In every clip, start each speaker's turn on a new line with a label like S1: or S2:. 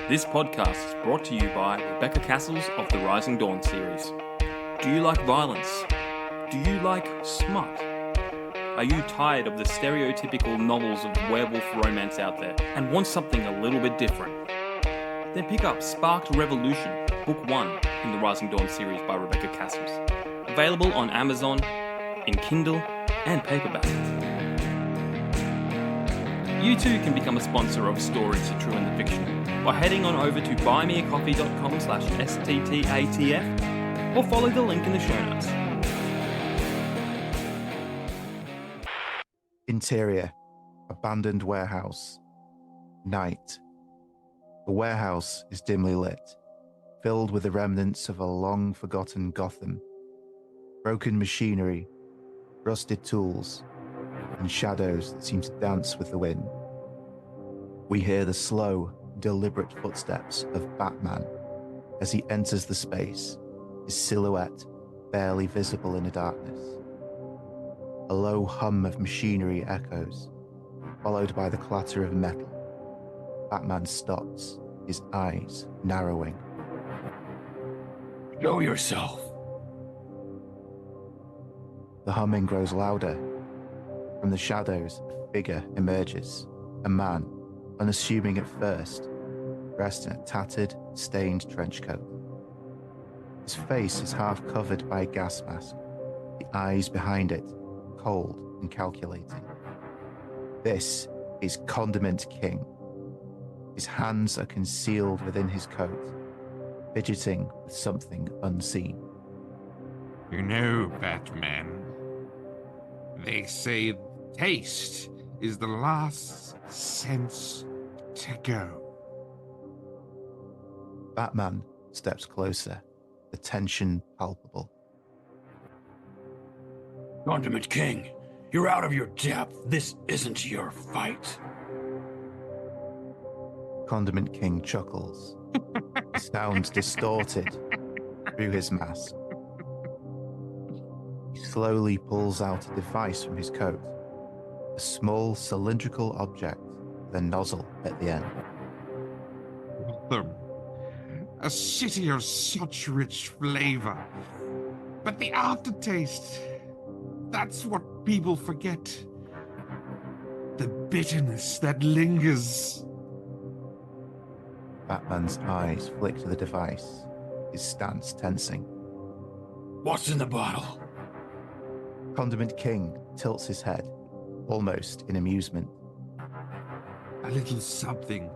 S1: This podcast is brought to you by Rebecca Cassells of the Rising Dawn series. Do you like violence? Do you like smut? Are you tired of the stereotypical novels of werewolf romance out there and want something a little bit different? Then pick up Sparked Revolution, Book 1 in the Rising Dawn series by Rebecca Cassells. Available on Amazon, in Kindle and paperback. You too can become a sponsor of Stories The True and the Fictional by heading on over to buymeacoffee.com/STTATF or follow the link in the show notes.
S2: Interior, abandoned warehouse. Night. The warehouse is dimly lit, filled with the remnants of a long-forgotten Gotham. Broken machinery, rusted tools, and shadows that seem to dance with the wind. We hear the slow, deliberate footsteps of Batman as he enters the space, his silhouette barely visible in the darkness. A low hum of machinery echoes, followed by the clatter of metal. Batman stops, his eyes narrowing.
S3: Show yourself.
S2: The humming grows louder. From the shadows, a figure emerges, a man, unassuming at first, dressed in a tattered, stained trench coat. His face is half covered by a gas mask, the eyes behind it cold and calculating. This is Condiment King. His hands are concealed within his coat, fidgeting with something unseen.
S4: You know, Batman, they say taste is the last sense to go.
S2: Batman steps closer, the tension palpable.
S3: Condiment King, you're out of your depth. This isn't your fight.
S2: Condiment King chuckles, his sounds distorted through his mask. He slowly pulls out a device from his coat, a small cylindrical object with a nozzle at the end.
S4: Gotham, a city of such rich flavor, but the aftertaste, that's what people forget. The bitterness that lingers.
S2: Batman's eyes flick to the device, his stance tensing.
S3: What's in the bottle?
S2: Condiment King tilts his head, almost in amusement.
S4: A little something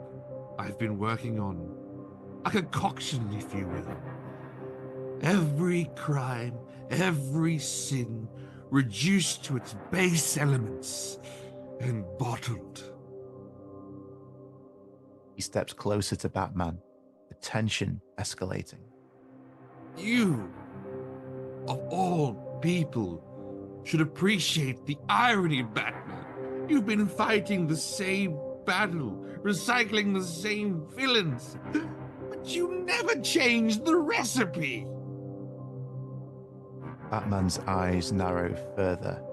S4: I've been working on. A concoction, if you will. Every crime, every sin, reduced to its base elements and bottled.
S2: He steps closer to Batman, the tension escalating.
S4: You, of all people, should appreciate the irony, Batman. You've been fighting the same battle, recycling the same villains, but you never changed the recipe.
S2: Batman's eyes narrow further,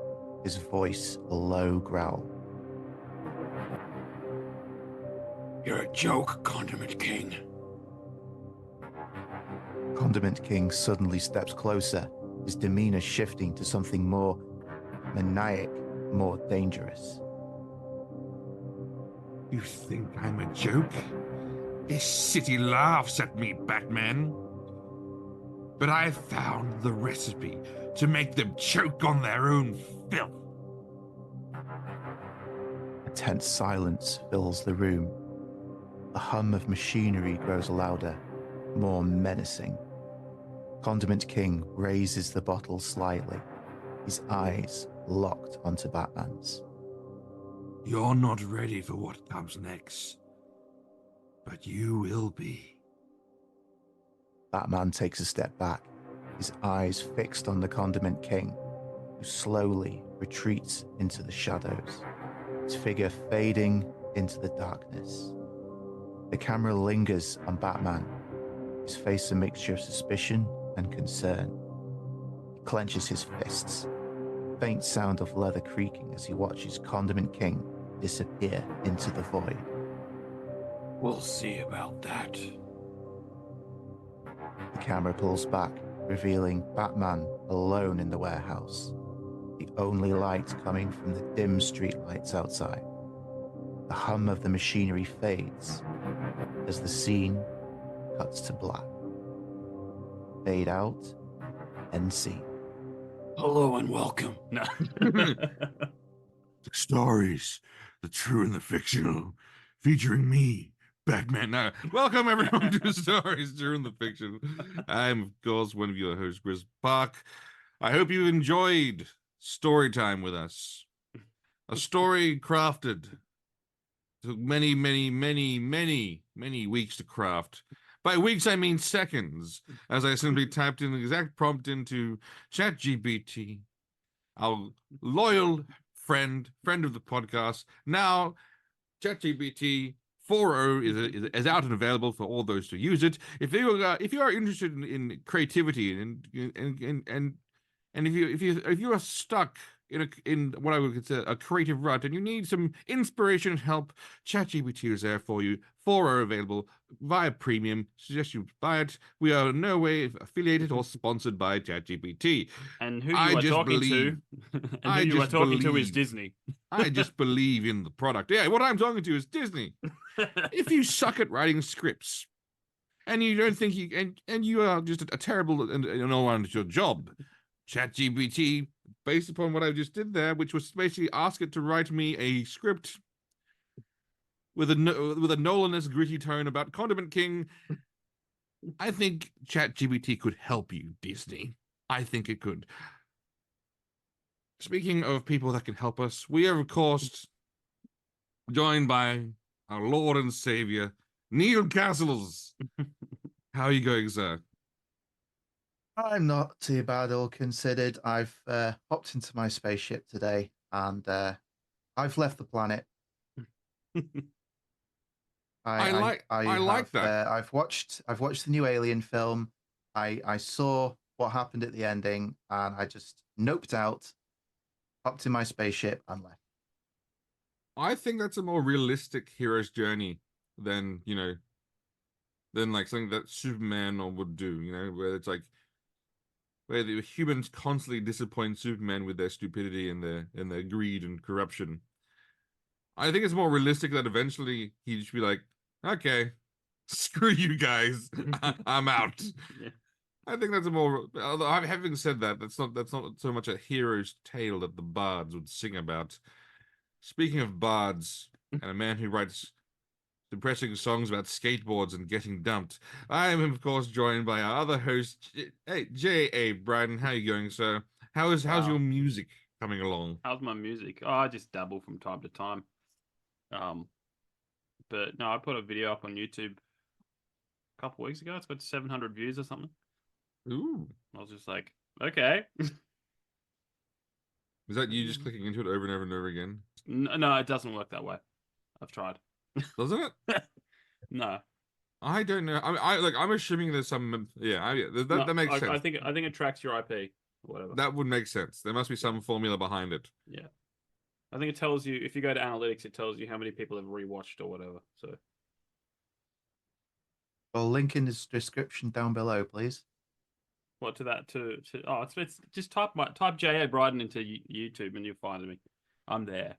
S2: his voice a low growl.
S3: You're a joke, Condiment King.
S2: Condiment King suddenly steps closer, his demeanor shifting to something more maniac, more dangerous.
S4: You think I'm a joke? This city laughs at me, Batman. But I found the recipe to make them choke on their own filth.
S2: A tense silence fills the room. The hum of machinery grows louder, more menacing. Condiment King raises the bottle slightly, his eyes locked onto Batman's.
S4: You're not ready for what comes next, but you will be.
S2: Batman takes a step back, his eyes fixed on the Condiment King, who slowly retreats into the shadows, his figure fading into the darkness. The camera lingers on Batman, his face a mixture of suspicion and concern. He clenches his fists, faint sound of leather creaking as he watches Condiment King disappear into the void.
S3: We'll see about that.
S2: The camera pulls back, revealing Batman alone in the warehouse, the only light coming from the dim streetlights outside. The hum of the machinery fades as the scene cuts to black. Fade out, end scene.
S3: Hello and welcome.
S1: No.
S4: Stories, the true and the fictional, featuring me, Batman. Now, welcome everyone to Stories, True and the Fiction. I'm, of course, one of your hosts, Chris Park. I hope you enjoyed story time with us. A story crafted. Took many, many, many, many, many weeks to craft. By weeks, I mean seconds, as I simply typed in the exact prompt into ChatGPT, our loyal friend of the podcast. Now, ChatGPT 4.0 is out and available for all those to use it. If you are interested in creativity and if you are stuck in what I would consider a creative rut and you need some inspiration and help, ChatGPT is there for you. 4.0 available via premium. Suggest you buy it. We are in no way affiliated or sponsored by ChatGPT.
S1: And who you are talking to, and who you are talking to is Disney.
S4: I just believe in the product. Yeah, what I'm talking to is Disney. If you suck at writing scripts and you don't think and you are just a terrible and no one at your job, ChatGPT, based upon what I just did there, which was basically ask it to write me a script with a Nolan-esque gritty tone about Condiment King. I think ChatGPT could help you, Disney. I think it could. Speaking of people that can help us, we are, of course, joined by our Lord and Savior, Neil Cassells. How are you going, sir?
S2: I'm not too bad, all considered. I've hopped into my spaceship today, and I've left the planet.
S4: I like that.
S2: I've watched the new Alien film. I saw what happened at the ending, and I just noped out, hopped in my spaceship, and left.
S4: I think that's a more realistic hero's journey than like something that Superman would do. Where it's like where the humans constantly disappoint Superman with their stupidity and their greed and corruption. I think it's more realistic that eventually he'd just be like, okay, screw you guys, I'm out.
S1: Yeah.
S4: I think that's a more. Although having said that, that's not so much a hero's tale that the bards would sing about. Speaking of bards and a man who writes depressing songs about skateboards and getting dumped, I am of course joined by our other host, J.A. Bryden. How you going, sir? How's your music coming along?
S1: How's my music? Oh, I just dabble from time to time. But no, I put a video up on YouTube a couple weeks ago. It's got 700 views or something.
S4: Ooh.
S1: I was just like, okay.
S4: Is that you just clicking into it over and over and over again?
S1: No, it doesn't work that way. I've tried.
S4: Doesn't it?
S1: No.
S4: I don't know. I'm assuming there's some. That makes sense.
S1: I think it tracks your IP or whatever.
S4: That would make sense. There must be some formula behind it.
S1: Yeah. I think it tells you, if you go to analytics, it tells you how many people have rewatched or whatever. So.
S2: Well, link in the description down below, please.
S1: What to that it's just type J.A. Bryden into YouTube and you'll find me. I'm there.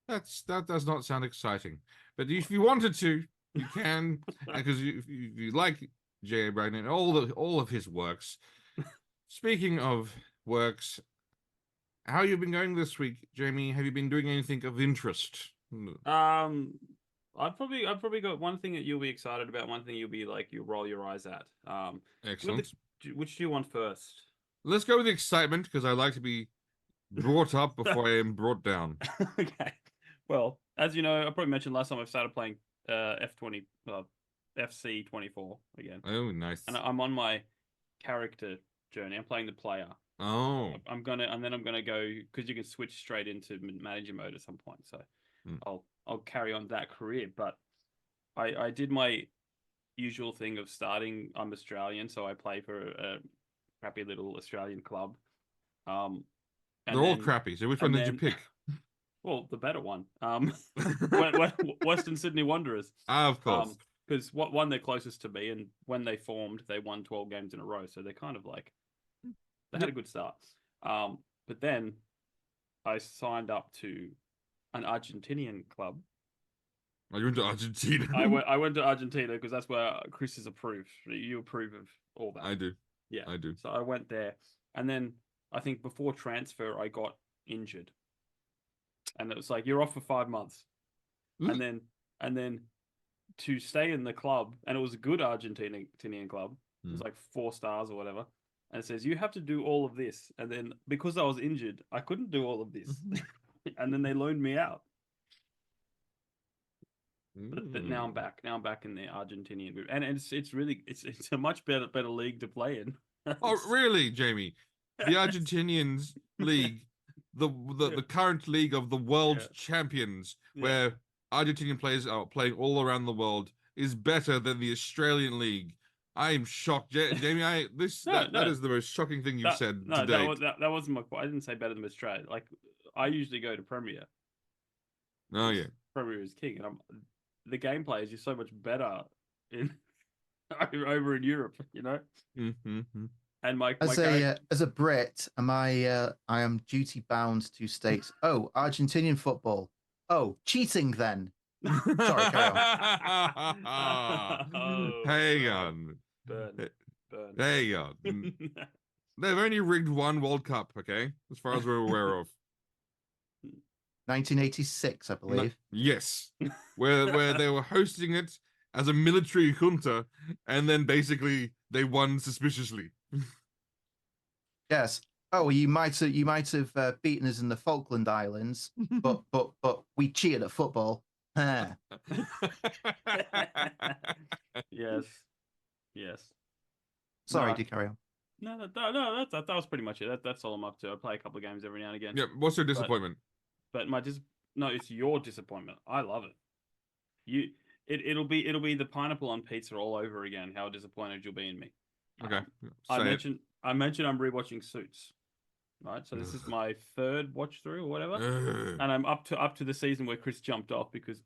S4: That does not sound exciting, but if you wanted to, you can, because you like J.A. Bryden and all of his works. Speaking of works, how you been going this week, Jamie? Have you been doing anything of interest?
S1: I've probably got one thing that you'll be excited about, one thing you'll be like, you'll roll your eyes at.
S4: Excellent.
S1: Which do you want first?
S4: Let's go with the excitement, because I like to be brought up before I am brought down.
S1: Okay. Well, as you know, I probably mentioned last time I've started playing FC24 again.
S4: Oh, nice.
S1: And I'm on my character journey. I'm playing the player.
S4: Oh.
S1: I'm gonna go, because you can switch straight into manager mode at some point. So I'll carry on that career. But I did my usual thing of starting. I'm Australian, so I play for a crappy little Australian club.
S4: They're all crappy. So which one did you pick?
S1: Well, the better one. Western Sydney Wanderers.
S4: Of course.
S1: Because what one they're closest to me, and when they formed, they won 12 games in a row, so they're kind of like they had a good start. But then I signed up to an Argentinian club.
S4: Oh, you went to Argentina.
S1: I went to Argentina because that's where Chris is approved. You approve of all that.
S4: I do.
S1: Yeah,
S4: I do.
S1: So I went there, and then I think before transfer I got injured, and it was like you're off for 5 months, and then to stay in the club, and it was a good Argentinian club. It was like 4 stars or whatever. And it says you have to do all of this, and then because I was injured, I couldn't do all of this, and then they loaned me out. But now I'm back. Now I'm back in the Argentinian group, and it's really it's a much better league to play in.
S4: Oh, really, Jamie? The Argentinians league, the current league of the world champions, where Argentinian players are playing all around the world, is better than the Australian league. I am shocked, Jamie. That is the most shocking thing you've said today.
S1: That wasn't my point. I didn't say better than Australia. Like I usually go to Premier.
S4: Oh yeah,
S1: Premier is king, and the gameplay is just so much better in over in Europe. You know.
S4: Mm-hmm.
S1: And
S2: as a Brit, I am duty bound to state. Oh, Argentinian football. Oh, cheating then. Sorry, carry
S4: on. Hang on.
S1: Burn.
S4: Hang on. They've only rigged one World Cup, okay? As far as we're aware of.
S2: 1986, I believe.
S4: Yes. Where they were hosting it as a military junta, and then basically they won suspiciously.
S2: Yes. Oh, you might have beaten us in the Falkland Islands, but we cheated at football.
S1: Yes.
S2: Sorry, do carry on.
S1: No, that was pretty much it. That's all I'm up to. I play a couple of games every now and again.
S4: Yeah, what's your disappointment?
S1: But no, it's your disappointment. I love it. It'll be the pineapple on pizza all over again. How disappointed you'll be in me.
S4: Okay.
S1: I mentioned I'm rewatching Suits. Right, so this is my 3rd watch through or whatever, and I'm up to the season where Chris jumped off because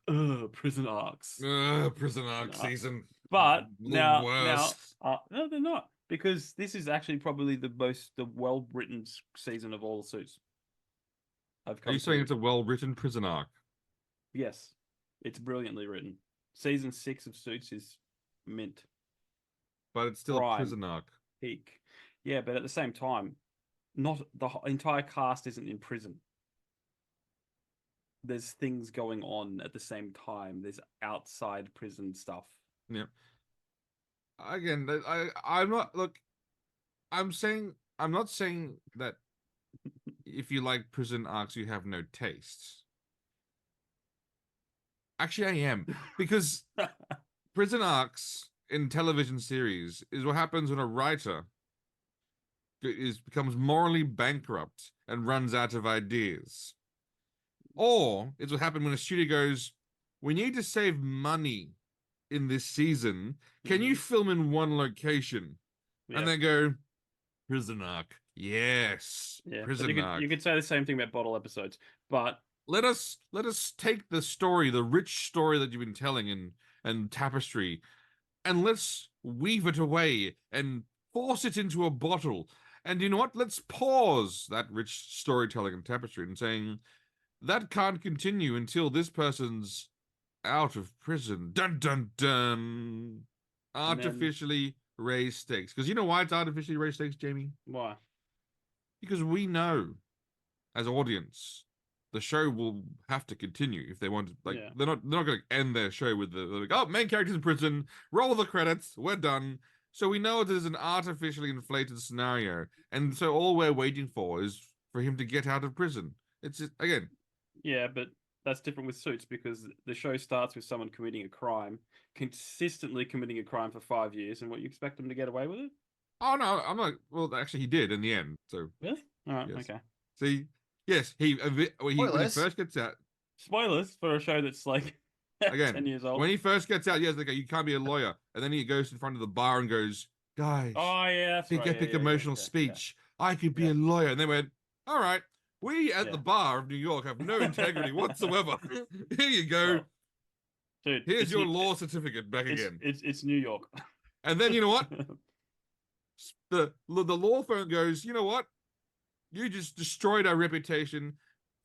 S1: prison arcs.
S4: Prison arc season.
S1: But now no, they're not, because this is actually probably the well written season of all the Suits.
S4: Are you saying it's a well written prison arc?
S1: Yes, it's brilliantly written. Season 6 of Suits is mint.
S4: But it's still a prison arc.
S1: Peak. Yeah, but at the same time, not the entire cast isn't in prison. There's things going on at the same time. There's outside prison stuff.
S4: Yeah. Again, I'm not I'm not saying that if you like prison arcs, you have no taste. Actually, I am, because prison arcs in television series is what happens when a writer becomes morally bankrupt and runs out of ideas. Or it's what happened when a studio goes, we need to save money in this season. Can you film in one location? Yeah. And they go, prison arc. Yes.
S1: Yeah.
S4: Prison arc.
S1: You could say the same thing about bottle episodes, but
S4: let us take the story, the rich story that you've been telling and Tapestry, and let's weave it away and force it into a bottle. And you know what? Let's pause that rich storytelling and Tapestry and saying that can't continue until this person's out of prison. Dun dun dun. Artificially raised stakes. Because you know why it's artificially raised stakes, Jamie?
S1: Why?
S4: Because we know, as audience, the show will have to continue if they want to. Like, they're not going to end their show with main character's in prison, roll the credits, we're done. So we know it is an artificially inflated scenario, and so all we're waiting for is for him to get out of prison. It's just, again.
S1: Yeah, but that's different with Suits, because the show starts with someone committing a crime, consistently committing a crime for 5 years, and what, you expect them to get away with it?
S4: Oh no, I'm not. Well, actually, he did in the end. So
S1: really, all right,
S4: yes.
S1: Okay.
S4: See, yes, when he first gets out.
S1: Spoilers for a show that's like
S4: again
S1: 10 years old.
S4: When he first gets out, yes, they go, you can't be a lawyer, and then he goes in front of the bar and goes, guys,
S1: oh yeah,
S4: big epic emotional speech. I could be a lawyer, and they went, all right. We at the bar of New York have no integrity whatsoever. Here you go.
S1: Well, dude,
S4: Here's your law certificate back again.
S1: It's New York.
S4: And then you know what? The law firm goes, you know what? You just destroyed our reputation,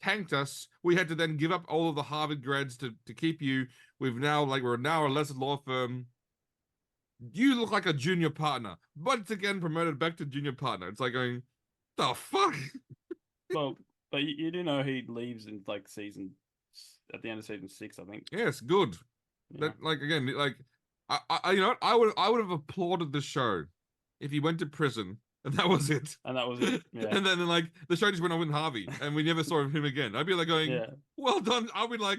S4: tanked us. We had to then give up all of the Harvard grads to keep you. We're now a lesser law firm. You look like a junior partner. Once again promoted back to junior partner. It's like going, the fuck?
S1: Well, but you do know he leaves in like at the end of season 6, I think.
S4: Yes, good.
S1: Yeah.
S4: That again, I you know what? I would have applauded the show if he went to prison and that was it.
S1: And that was it. Yeah.
S4: And then like the show just went on with Harvey and we never saw him again. I'd be like going, well done. I'd be like,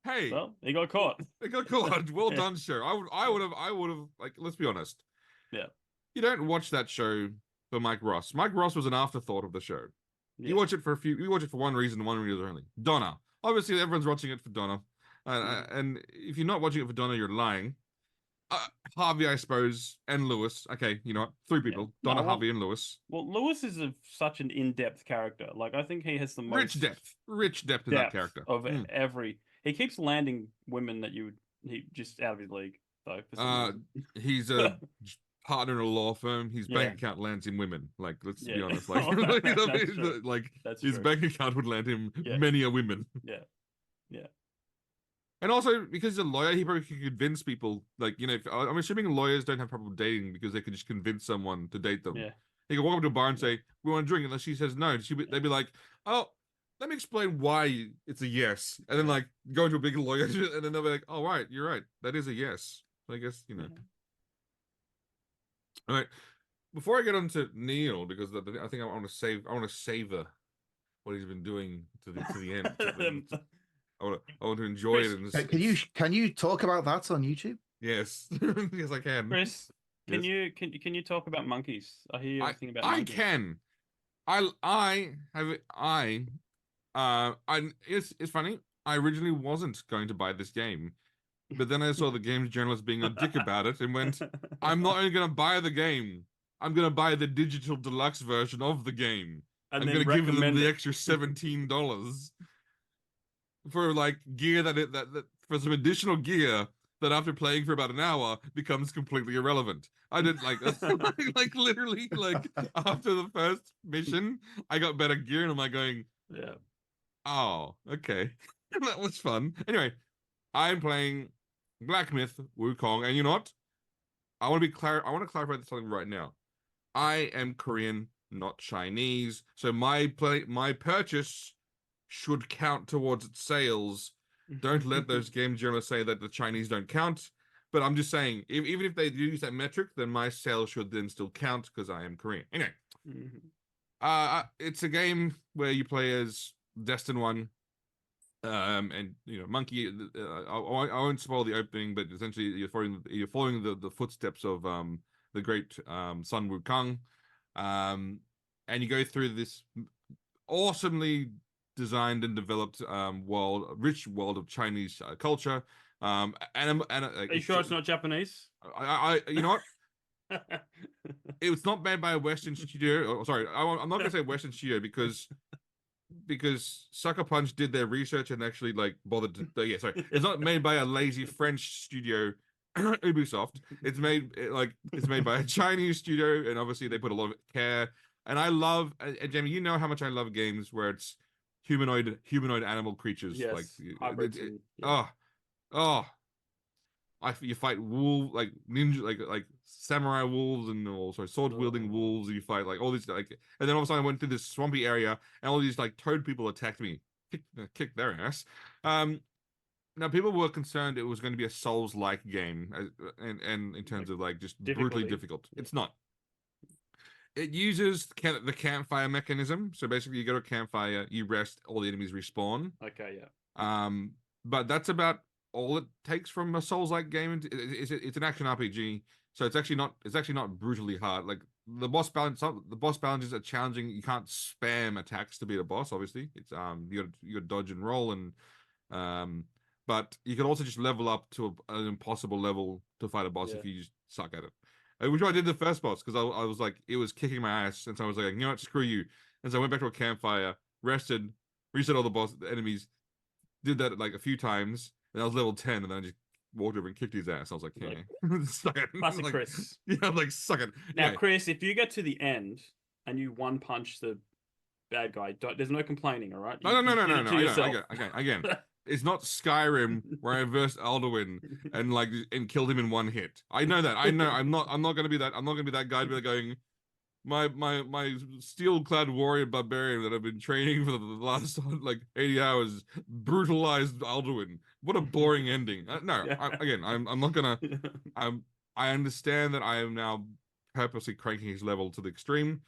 S4: hey,
S1: well, he got caught.
S4: He got caught. Well done, show. I would have like, let's be honest.
S1: Yeah.
S4: You don't watch that show for Mike Ross. Mike Ross was an afterthought of the show.
S1: Yeah.
S4: You watch it for one reason only. Donna. Obviously, everyone's watching it for Donna. And if you're not watching it for Donna, you're lying. Harvey, I suppose, and Lewis. Okay, you know what? 3 people.
S1: Yeah.
S4: Donna, Harvey, and Lewis.
S1: Well, Lewis is such an in-depth character. Like, I think he has the most
S4: rich depth in that character.
S1: Of every. He keeps landing women that he just out of his league, though.
S4: He's a partner in a law firm. His bank account lands him women. Like, let's be honest. Like,
S1: That's
S4: his
S1: true.
S4: bank account would land him many a women.
S1: Yeah. Yeah.
S4: And also, because he's a lawyer, he probably could convince people, like, you know, I'm assuming lawyers don't have problem dating because they could just convince someone to date them.
S1: Yeah.
S4: He could walk up to a bar and say, we want to drink, unless she says no. They'd be like, oh, let me explain why it's a yes. And then, like, go into a big lawyer, and then they'll be like, oh, right, you're right. That is a yes. I guess, you know. All right. Before I get on to Neil, because I think I want to savor what he's been doing to the end. I want to enjoy
S1: Chris,
S4: it.
S2: Can you talk about that on YouTube?
S4: Yes, yes, I can.
S1: Chris, can you talk about monkeys? I hear everything about monkeys.
S4: I can. It's funny. I originally wasn't going to buy this game, but then I saw the games journalist being a dick about it and went, I'm not only going to buy the game, I'm going to buy the digital deluxe version of the game. I'm going to give them the extra $17 for like gear that for some additional gear that after playing for about an hour becomes completely irrelevant. I did like literally like after the first mission, I got better gear and I'm like going, oh, okay. That was fun. Anyway, I'm playing Black Myth Wukong, and you know what? I want to clarify something right now. I am Korean, not Chinese, so my purchase should count towards its sales. Don't let those game journalists say that the Chinese don't count. But I'm just saying, even if they use that metric, then my sales should then still count because I am Korean. Anyway, it's a game where you play as Destined One, and you know, Monkey. I won't spoil the opening, but essentially you're following the footsteps of the great Sun Wukong, and you go through this awesomely designed and developed rich world of Chinese culture. Are
S1: you sure it's not Japanese?
S4: You know what? It's not made by a Western studio. Sorry, I'm not gonna say Western studio because Sucker Punch did their research and actually like bothered to. It's not made by a lazy French studio, Ubisoft. It's made by a Chinese studio, and obviously they put a lot of care. And I love, and Jamie, you know how much I love games where it's humanoid animal creatures.
S1: Yes,
S4: like you fight wolves, like ninja, like samurai wolves, and also sword wielding wolves. And you fight like all these and then all of a sudden I went through this swampy area, and all these like toad people attacked me, kicked their ass. Now people were concerned it was going to be a Souls-like game, and in terms of like just brutally difficult. It's not. It uses the campfire mechanism. So basically, you go to a campfire, you rest, all the enemies respawn.
S1: Okay, yeah.
S4: But that's about all it takes from a Souls-like game. It's an action RPG, so it's actually not brutally hard. Like the boss challenges are challenging. You can't spam attacks to beat a boss. Obviously, it's you got to dodge and roll, and but you can also just level up to an impossible level to fight a boss if you just suck at it. Which I did the first boss because I was like, it was kicking my ass, and so I was like, you know what, screw you. And so I went back to a campfire, rested, reset all the enemies, did that like a few times, and I was level 10, and then I just walked over and kicked his ass. I was like, hey, suck it.
S1: Classic
S4: like,
S1: Chris.
S4: Yeah, like, suck it.
S1: Now,
S4: Yeah.
S1: Chris, if you get to the end and you one punch the bad guy, there's no complaining, all right?
S4: No.
S1: You did it to yourself.
S4: Again. It's not Skyrim where I versed Alduin and killed him in one hit. I know that. I know. I'm not gonna be that. I'm not gonna be that guy to be going. My steel-clad warrior barbarian that I've been training for the last 80 hours brutalized Alduin. What a boring ending. No, I'm not gonna. I understand that I am now purposely cranking his level to the extreme.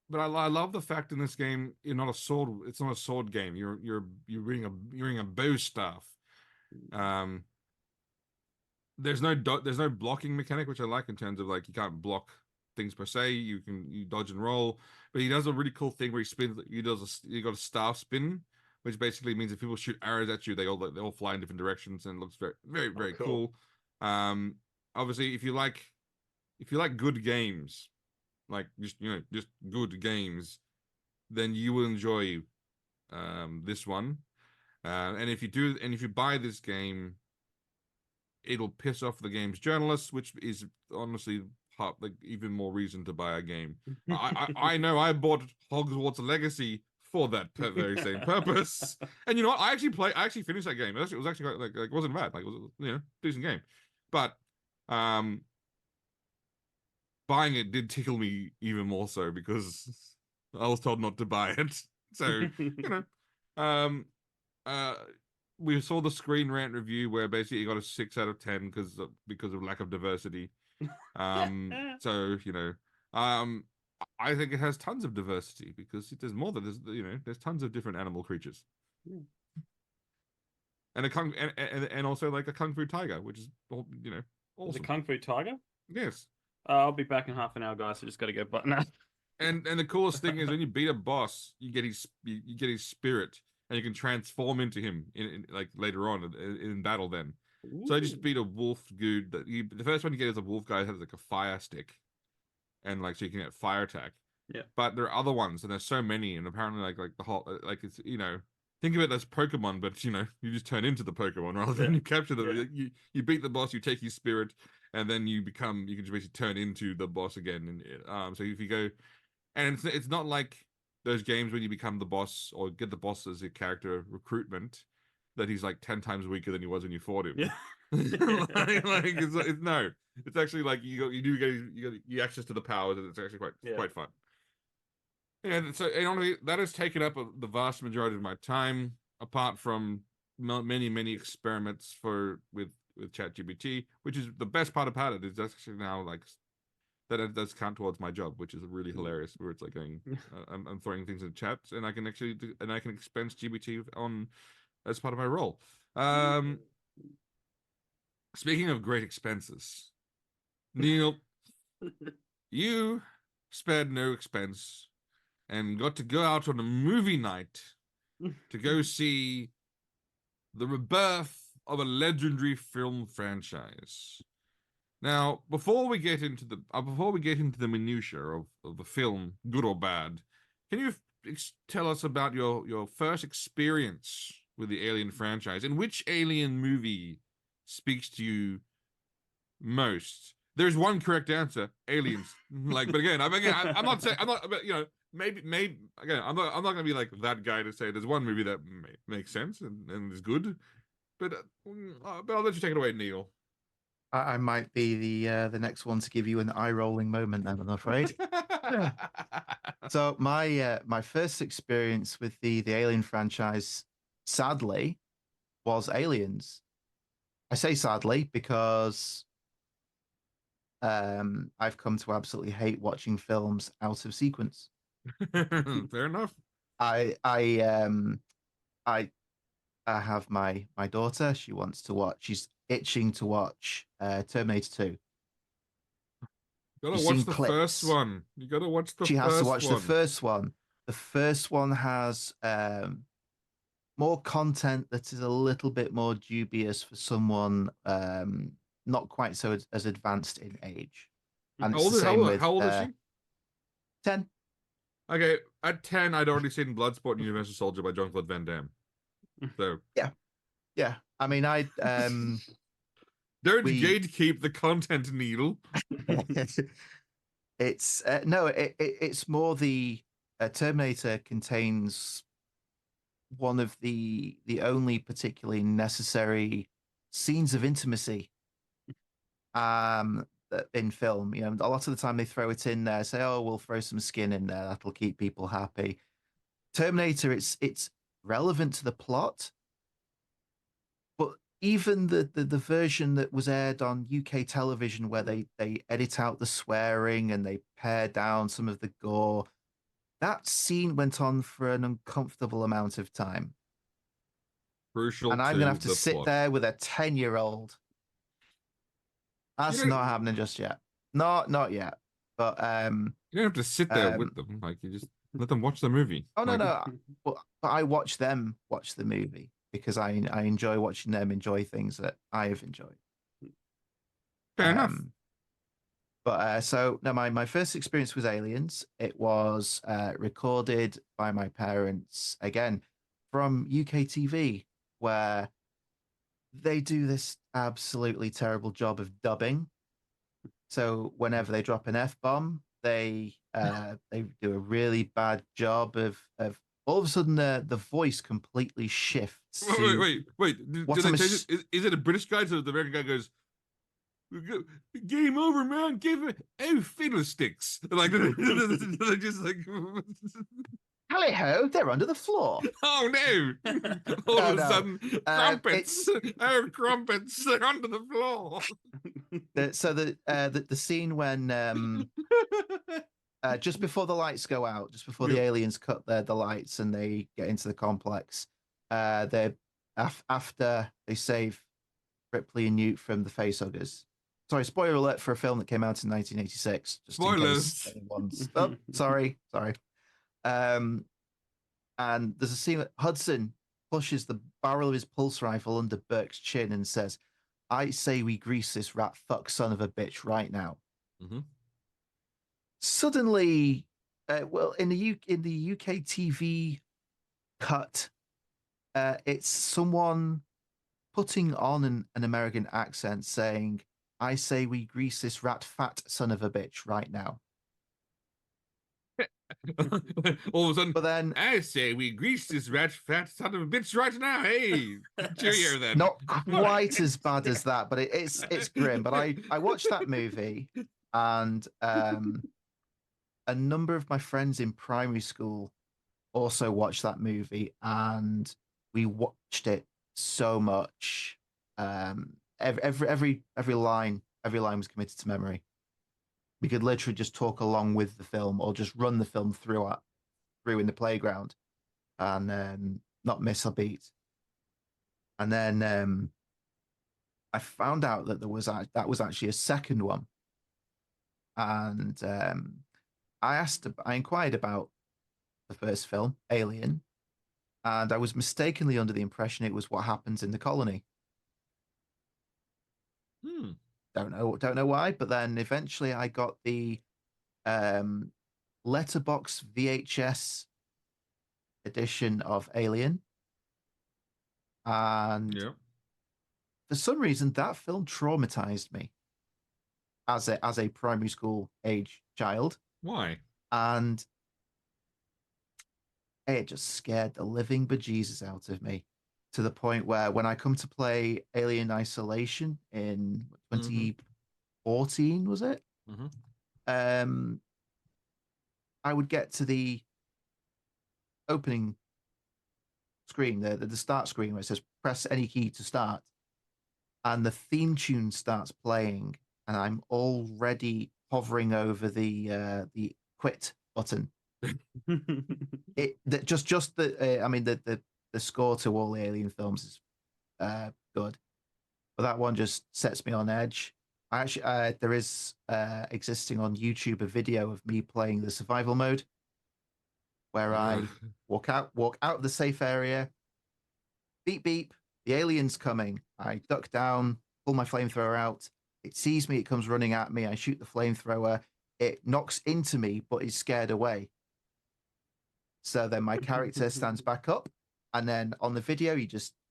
S4: But I love the fact in this game you're not a sword. It's not a sword game. You're reading a bow staff. There's no blocking mechanic, which I like in terms of like you can't block things per se. You dodge and roll, but he does a really cool thing where he spins. You got a staff spin, which basically means if people shoot arrows at you, they all fly in different directions, and it looks very cool. Obviously, if you like good games, like just good games, then you will enjoy this one. And if you buy this game, it'll piss off the game's journalists, which is honestly even more reason to buy a game. I know I bought Hogwarts Legacy for that very same purpose. And you know what? I actually finished that game. It was actually quite, it wasn't bad. It was decent game. But buying it did tickle me even more so because I was told not to buy it. So we saw the Screen Rant review where basically it got a 6 out of 10 because of lack of diversity. So I think it has tons of diversity because there's more than there's tons of different animal creatures.
S1: Yeah.
S4: And also like a kung fu tiger, which is awesome.
S1: The Kung Fu Tiger?
S4: Yes.
S1: I'll be back in half an hour, guys. I just got to go button up.
S4: And the coolest thing is when you beat a boss, you get his spirit, and you can transform into him in like later on in battle. Then, so I just beat a wolf dude. The first one you get is a wolf guy that has like a fire stick, and so you can get fire attack.
S1: Yeah.
S4: But there are other ones, and there's so many, and apparently like the whole it's think of it as Pokemon, but you just turn into the Pokemon rather than you capture them. Yeah. You beat the boss, you take his spirit, and then you can just basically turn into the boss again. And so if you go, and it's not like those games when you become the boss or get the boss as a character recruitment that he's like 10 times weaker than he was when you fought him.
S1: Yeah.
S4: It's actually like you get access to the powers, and it's actually quite fun. And so, honestly, that has taken up the vast majority of my time, apart from many experiments with ChatGPT, which is the best part about it. Is actually now that it does count towards my job, which is really hilarious. Where it's like going, I'm throwing things in chat, and I can expense GPT on as part of my role. Speaking of great expenses, Neil, you spared no expense and got to go out on a movie night to go see the rebirth of a legendary film franchise. Now, before we get into the minutiae of the film, good or bad, can you tell us about your first experience with the Alien franchise, and which Alien movie speaks to you most? There's one correct answer: Aliens. But again, I'm not saying, maybe again, I'm not gonna be like that guy to say there's one movie that makes sense and is good, but I'll let you take it away, Neil.
S2: I might be the next one to give you an eye-rolling moment, then, I'm afraid. So my first experience with the Alien franchise, sadly, was Aliens. I say sadly because I've come to absolutely hate watching films out of sequence.
S4: Fair enough.
S2: I have my daughter. She wants to watch. She's itching to watch Terminator 2.
S4: Gotta watch the first one. You gotta watch the first one.
S2: She has to watch the first one. The first one has more content that is a little bit more dubious for someone not quite so as advanced in age. And
S4: how old is she?
S2: 10.
S4: Okay, at 10, I'd already seen Bloodsport and Universal Soldier by Jean-Claude Van Damme. So
S2: Yeah. I mean,
S4: don't
S2: we
S4: gatekeep the content needle.
S2: it's no, it's more the Terminator contains one of the only particularly necessary scenes of intimacy in film. You know, a lot of the time they throw it in there, say, "Oh, we'll throw some skin in there. That'll keep people happy." Terminator, it's relevant to the plot, but even the version that was aired on UK television, where they edit out the swearing and they pare down some of the gore, that scene went on for an uncomfortable amount of time.
S4: Crucial
S2: And I'm
S4: to
S2: gonna have to
S4: the
S2: sit
S4: plot.
S2: there with a 10-year-old. That's
S4: You don't,
S2: not happening just yet. Not yet. But
S4: you don't have to sit there with them. Like, you just let them watch the movie.
S2: oh no,
S4: Like,
S2: no. But I watch them watch the movie because I enjoy watching them enjoy things that I have enjoyed.
S4: fair enough.
S2: But so no, my first experience was Aliens. It was recorded by my parents again from UK TV, where they do this absolutely terrible job of dubbing. So whenever they drop an F bomb, they do a really bad job of all of a sudden the voice completely shifts to
S4: Wait. Do
S2: what
S4: they
S2: I'm
S4: change it? Is it a British guy? So the American guy goes, "Game over, man. Give it fiddlesticks." Like they're just like,
S2: Tally ho, they're under the floor.
S4: oh no! All
S2: No,
S4: of a
S2: no.
S4: sudden, crumpets!
S2: It's
S4: Oh, crumpets! They're under the floor.
S2: so the scene when just before the lights go out, just before the
S4: Yep.
S2: aliens cut the lights and they get into the complex, they after they save Ripley and Newt from the facehuggers. Sorry, spoiler alert for a film that came out in 1986, just in case
S4: Spoilers.
S2: anyone's. Oh, sorry. Um, and there's a scene that Hudson pushes the barrel of his pulse rifle under Burke's chin and says, "I say we grease this rat fuck son of a bitch right now."
S4: Mm-hmm.
S2: Suddenly, well, in the UK TV cut, it's someone putting on an American accent saying, "I say we grease this rat fat son of a bitch right now."
S4: All of a sudden,
S2: But then,
S4: I say we grease this rat fat son of a bitch right now. Hey, cheerio then.
S2: not quite as bad as that, but it's grim. But I watched that movie, and a number of my friends in primary school also watched that movie, and we watched it so much. Every line was committed to memory. We could literally just talk along with the film, or just run the film through in the playground, and not miss a beat. And then I found out that that was actually a second one, and I inquired about the first film, Alien, and I was mistakenly under the impression it was what happens in the colony.
S4: Hmm.
S2: Don't know why, but then eventually I got the um, letterbox VHS edition of Alien, and
S4: Yeah.
S2: for some reason that film traumatized me as a primary school age child,
S4: Why?
S2: and it just scared the living bejesus out of me, to the point where when I come to play Alien Isolation in
S4: Mm-hmm.
S2: 2014, was it?
S4: Mm-hmm.
S2: Um, I would get to the opening screen, the start screen where it says press any key to start, and the theme tune starts playing, and I'm already hovering over the quit button. It that just the I mean the score to all the Alien films is good, but that one just sets me on edge. I actually there is existing on YouTube a video of me playing the survival mode, where I walk out of the safe area, beep beep, the alien's coming. I duck down, pull my flamethrower out. It sees me, it comes running at me. I shoot the flamethrower. It knocks into me, but is scared away. So then my character stands back up, and then on the video, you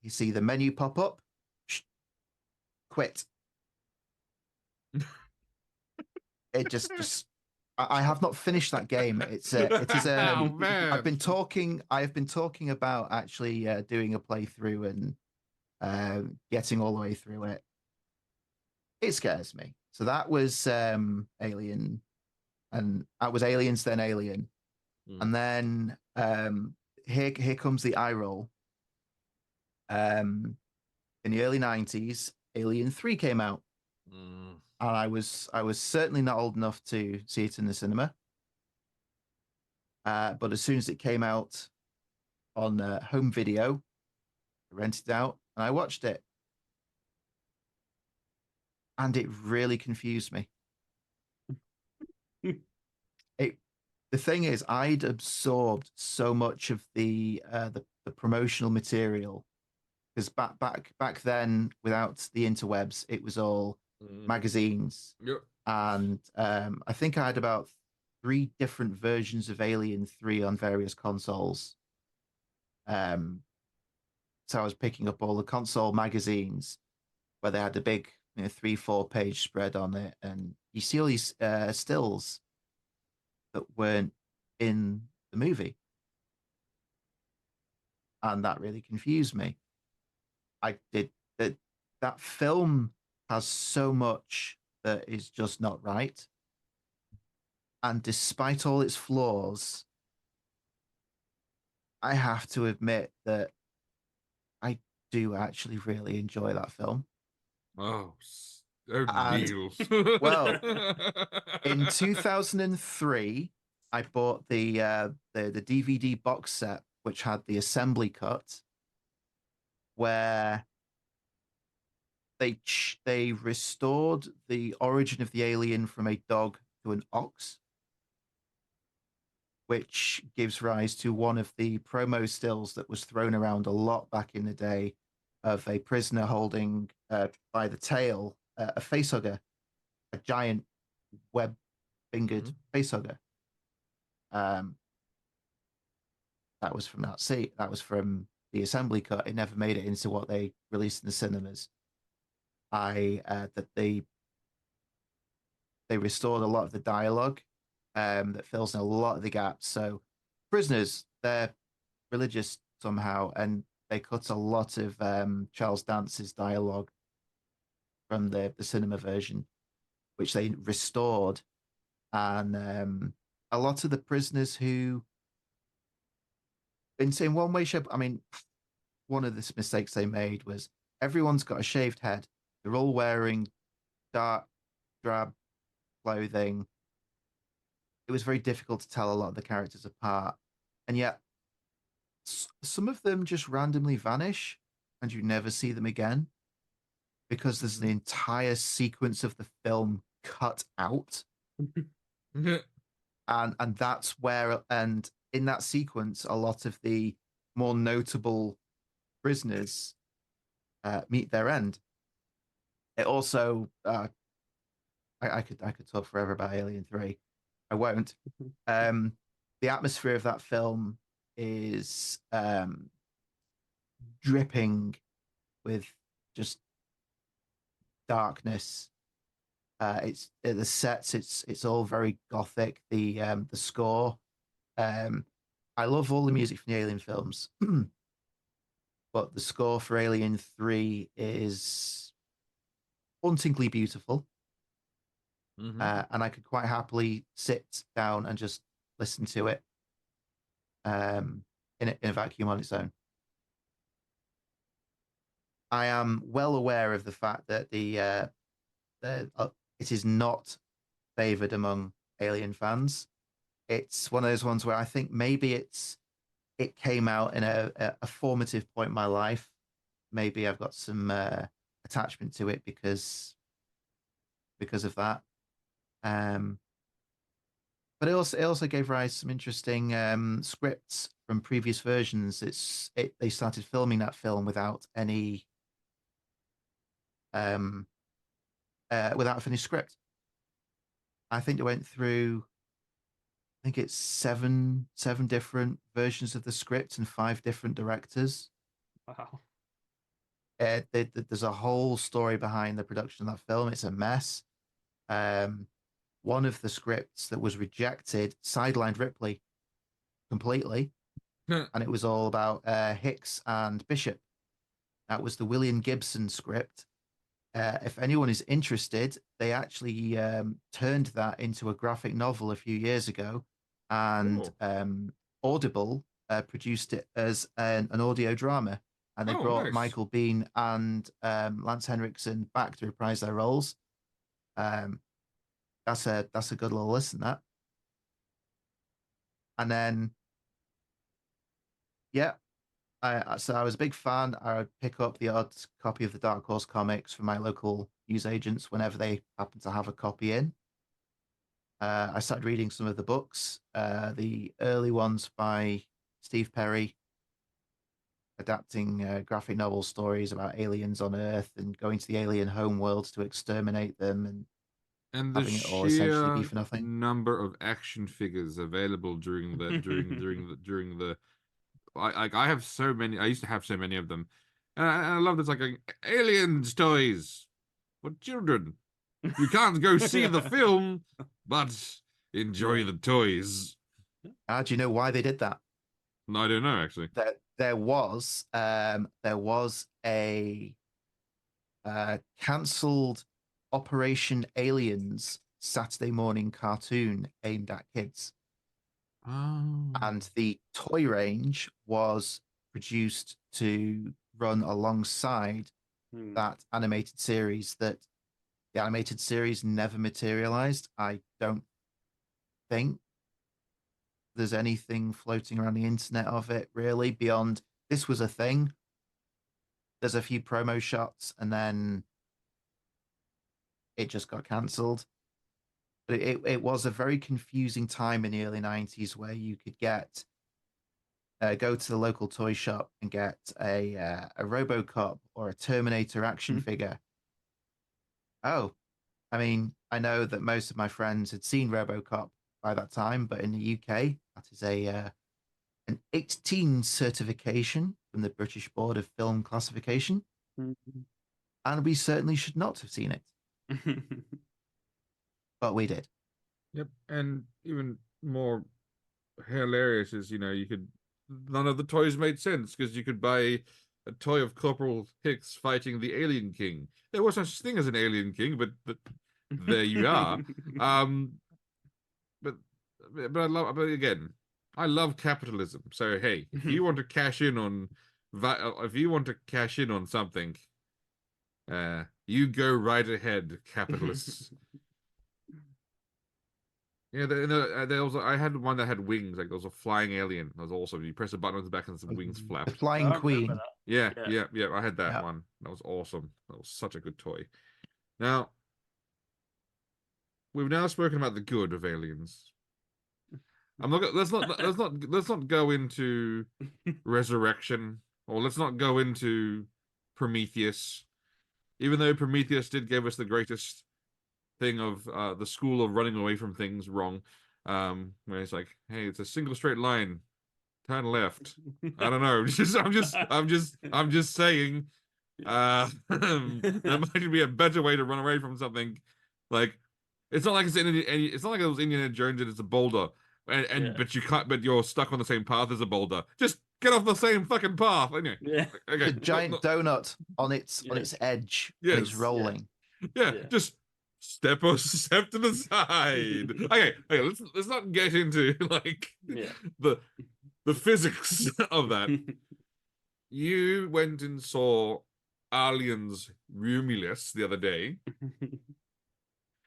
S2: see the menu pop up. Quit. It just I have not finished that game. It is
S4: Oh man.
S2: I have been talking about actually doing a playthrough and getting all the way through it. It scares me. So that was Alien, and that was Aliens, then Alien, and then here comes the eye roll. In the early 90s, Alien 3 came out. And I was certainly not old enough to see it in the cinema. But as soon as it came out on home video, I rented it out and I watched it. And it really confused me. The thing is, I'd absorbed so much of the promotional material, because back then, without the interwebs, it was all magazines.
S4: Yep.
S2: And I think I had about 3 different versions of Alien 3 on various consoles. So I was picking up all the console magazines where they had the big 3-4 page spread on it, and you see all these stills that weren't in the movie, and that really confused me. I did that film has so much that is just not right, and despite all its flaws, I have to admit that I do actually really enjoy that film.
S4: Oh,
S2: And,
S4: Niels.
S2: well, in 2003, I bought the DVD box set, which had the assembly cut, where they restored the origin of the alien from a dog to an ox, which gives rise to one of the promo stills that was thrown around a lot back in the day, of a prisoner holding by the tail a facehugger, a giant web-fingered facehugger. That was from that seat. That was from the assembly cut. It never made it into what they released in the cinemas. That they restored a lot of the dialogue that fills in a lot of the gaps. So prisoners, they're religious somehow, and they cut a lot of Charles Dance's dialogue from the cinema version, which they restored. And a lot of the prisoners who, in one way, shape, I mean, one of the mistakes they made was everyone's got a shaved head. They're all wearing dark, drab clothing. It was very difficult to tell a lot of the characters apart. And yet, some of them just randomly vanish and you never see them again, because there's an entire sequence of the film cut out. and that's where, and in that sequence, a lot of the more notable prisoners meet their end. It also, I could talk forever about Alien 3. I won't. The atmosphere of that film is dripping with just darkness. It's the sets. It's all very gothic. The score. I love all the music from the Alien films, but the score for Alien 3 is hauntingly beautiful. And I could quite happily sit down and just listen to it in a vacuum on its own. I am well aware of the fact that it is not favored among Alien fans. It's one of those ones where I think maybe it came out in a formative point in my life. Maybe I've got some attachment to it because of that. But it also gave rise to some interesting scripts from previous versions. They started filming that film without any without a finished script. I think they went through think it's seven different versions of the script and 5 different directors.
S1: Wow.
S2: There's a whole story behind the production of that film. It's a mess. One of the scripts that was rejected sidelined Ripley completely, and it was all about Hicks and Bishop. That was the William Gibson script. If anyone is interested, they actually turned that into a graphic novel a few years ago, and Audible produced it as an audio drama. And they brought
S4: nice.
S2: Michael Biehn and Lance Henriksen back to reprise their roles. That's a good little listen, that. And then, yeah, so I was a big fan. I would pick up the odd copy of the Dark Horse comics from my local newsagents whenever they happen to have a copy in. I started reading some of the books, the early ones by Steve Perry, adapting graphic novel stories about aliens on Earth and going to the alien homeworld to exterminate them,
S4: and the
S2: having it all essentially be
S4: sheer
S2: for nothing.
S4: number of action figures available during the I have so many. I used to have so many of them, and I love this, like, aliens toys for children. You can't go see the film, but enjoy the toys.
S2: Do you know why they did that?
S4: No, I don't know, actually.
S2: There was a cancelled Operation Aliens Saturday morning cartoon aimed at kids.
S4: Oh.
S2: And the toy range was produced to run alongside that animated series. That the animated series never materialized. I don't think there's anything floating around the internet of it, really, beyond this was a thing. There's a few promo shots, and then it just got cancelled. But it was a very confusing time in the early 90s where you could go to the local toy shop and get a RoboCop or a Terminator action figure. Oh, I mean, I know that most of my friends had seen RoboCop by that time, but in the UK, that is an 18 certification from the British Board of Film Classification, and we certainly should not have seen it. But we did.
S4: Yep, and even more hilarious is, none of the toys made sense, because you could buy a toy of Corporal Hicks fighting the Alien King. There was such thing as an Alien King, but there you are. But I love capitalism. So hey, if you want to cash in on something, you go right ahead, capitalists. Yeah, there was. I had one that had wings. Like, there was a flying alien. That was awesome. You press a button on the back and some wings flap.
S2: The Flying Queen.
S4: Yeah. I had that one. That was awesome. That was such a good toy. Now, we've now spoken about the good of aliens. Let's not go into Resurrection, or let's not go into Prometheus. Even though Prometheus did give us the greatest thing of the school of running away from things wrong, where it's like, hey, it's a single straight line, turn left. I don't know. I'm just saying, there might be a better way to run away from something. Like, it's not like it's not like it was Indiana Jones and it's a boulder, but you can't. But you're stuck on the same path as a boulder. Just get off the same fucking path. Anyway,
S2: okay. A giant donut on its edge. Yes. And it's rolling.
S4: Yeah. Just step to the side. Okay. Let's not get into the physics of that. You went and saw Aliens Romulus the other day.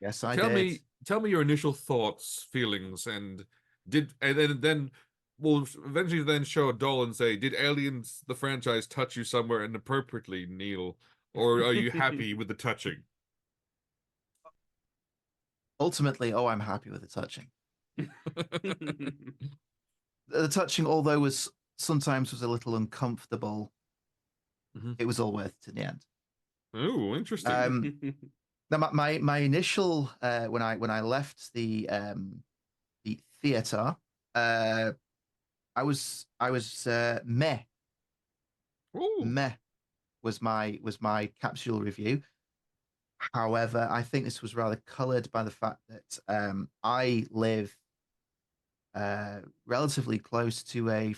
S2: Yes, I did.
S4: Tell me your initial thoughts, feelings, and then we'll eventually then show a doll and say, did Aliens, the franchise, touch you somewhere inappropriately, Neil? Or are you happy with the touching?
S2: Ultimately, I'm happy with the touching. The touching, although sometimes was a little uncomfortable, it was all worth it in the end.
S4: Oh, interesting.
S2: Now, my initial when I left the theater, I was meh.
S4: Ooh.
S2: Meh was my capsule review. However, I think this was rather coloured by the fact that I live relatively close to a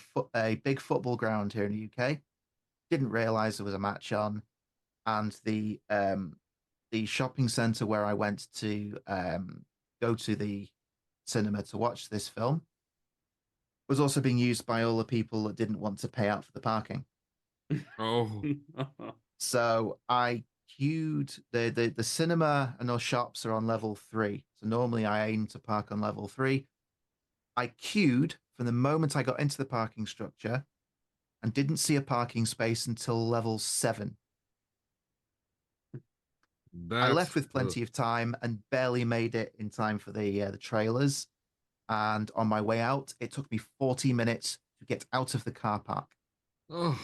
S2: big football ground here in the UK. Didn't realise there was a match on, and the shopping centre where I went to go to the cinema to watch this film was also being used by all the people that didn't want to pay out for the parking.
S4: Oh.
S2: So I queued the cinema and those shops are on level 3. So normally I aim to park on level 3. I queued from the moment I got into the parking structure and didn't see a parking space until level 7. I left with plenty of time and barely made it in time for the trailers. And on my way out, it took me 40 minutes to get out of the car park.
S4: Oh.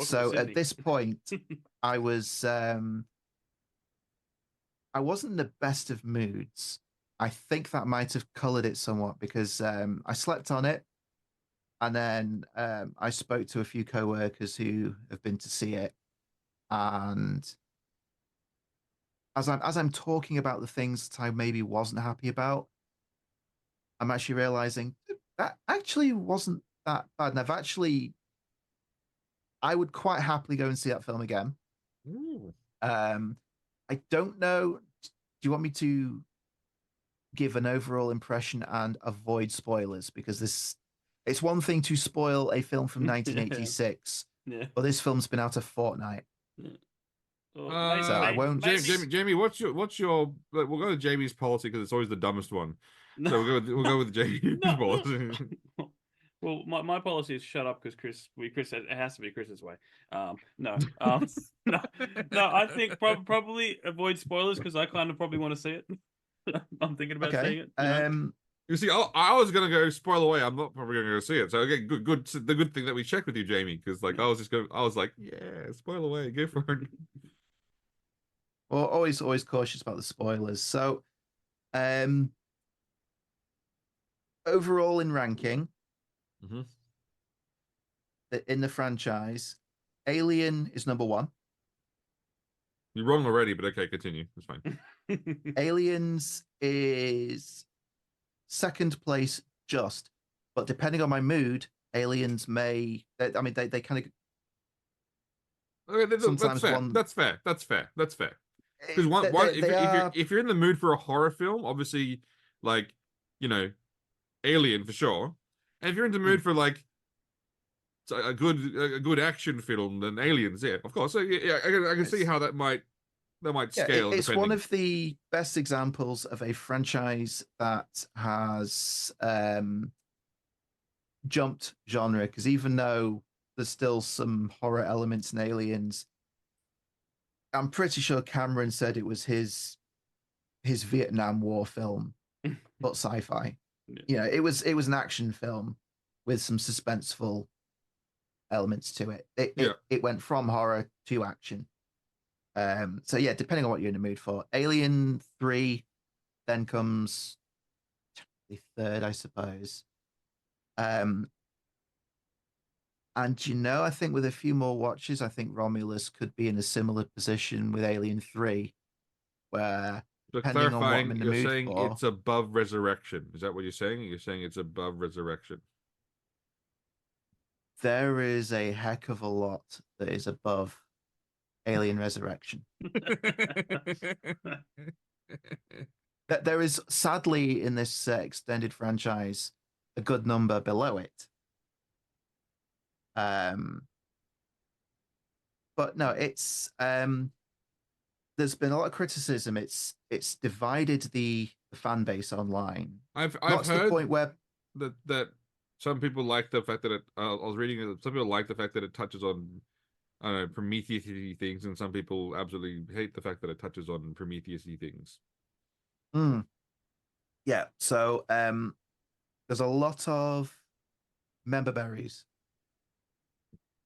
S2: So at this point, I wasn't in the best of moods. I think that might have colored it somewhat because I slept on it, and then I spoke to a few co-workers who have been to see it, and as I'm talking about the things that I maybe wasn't happy about, I'm actually realizing that actually wasn't that bad. And I would quite happily go and see that film again.
S4: Ooh.
S2: I don't know. Do you want me to give an overall impression and avoid spoilers? Because it's one thing to spoil a film from 1986,
S1: Yeah.
S2: but this film's been out a fortnight.
S1: Yeah.
S2: So I won't.
S4: Jamie, what's your? We'll go to Jamie's policy because it's always the dumbest one. So we'll go with Jamie's policy.
S1: Well, my policy is shut up because Chris it has to be Chris's way. No, no, I think probably avoid spoilers because I kind of probably want to see it. I'm thinking about seeing it.
S4: You see, I was gonna go spoil away. I'm not probably gonna go see it. So again, good. The good thing that we checked with you, Jamie, because like I was like, yeah, spoil away, go for it.
S2: Well, always cautious about the spoilers. So, overall in ranking, in the franchise, Alien is number 1.
S4: You're wrong already, but okay, continue. It's fine.
S2: Aliens is second place, just, but depending on my mood, Aliens may. I mean, they kind
S4: of. Okay,
S2: sometimes
S4: that's fair. That's fair. Because if you're in the mood for a horror film, obviously, like, you know, Alien for sure. And if you're in the mood for like a good action film, then Aliens, yeah, of course. So yeah, I can see how that might scale.
S2: It's one of the best examples of a franchise that has jumped genre, because even though there's still some horror elements in Aliens, I'm pretty sure Cameron said it was his Vietnam War film, but sci-fi.
S1: Yeah.
S2: It was an action film with some suspenseful elements to it. It went from horror to action. So yeah, depending on what you're in the mood for. Alien 3 then comes the third, I suppose. And I think with a few more watches, I think Romulus could be in a similar position with Alien 3, where depending on what I'm in the mood
S4: you're saying
S2: for,
S4: it's above Resurrection. Is that what you're saying? You're saying it's above Resurrection.
S2: there is a heck of a lot that is above Alien Resurrection. There is, sadly, in this extended franchise, a good number below it. But no, it's there's been a lot of criticism. It's divided the fan base online.
S4: I've
S2: Not to
S4: heard
S2: the point where
S4: that some people like the fact that I was reading it. Some people like the fact that it touches on, I don't know, Prometheus-y things, and some people absolutely hate the fact that it touches on Prometheus-y things.
S2: Yeah, so there's a lot of member berries.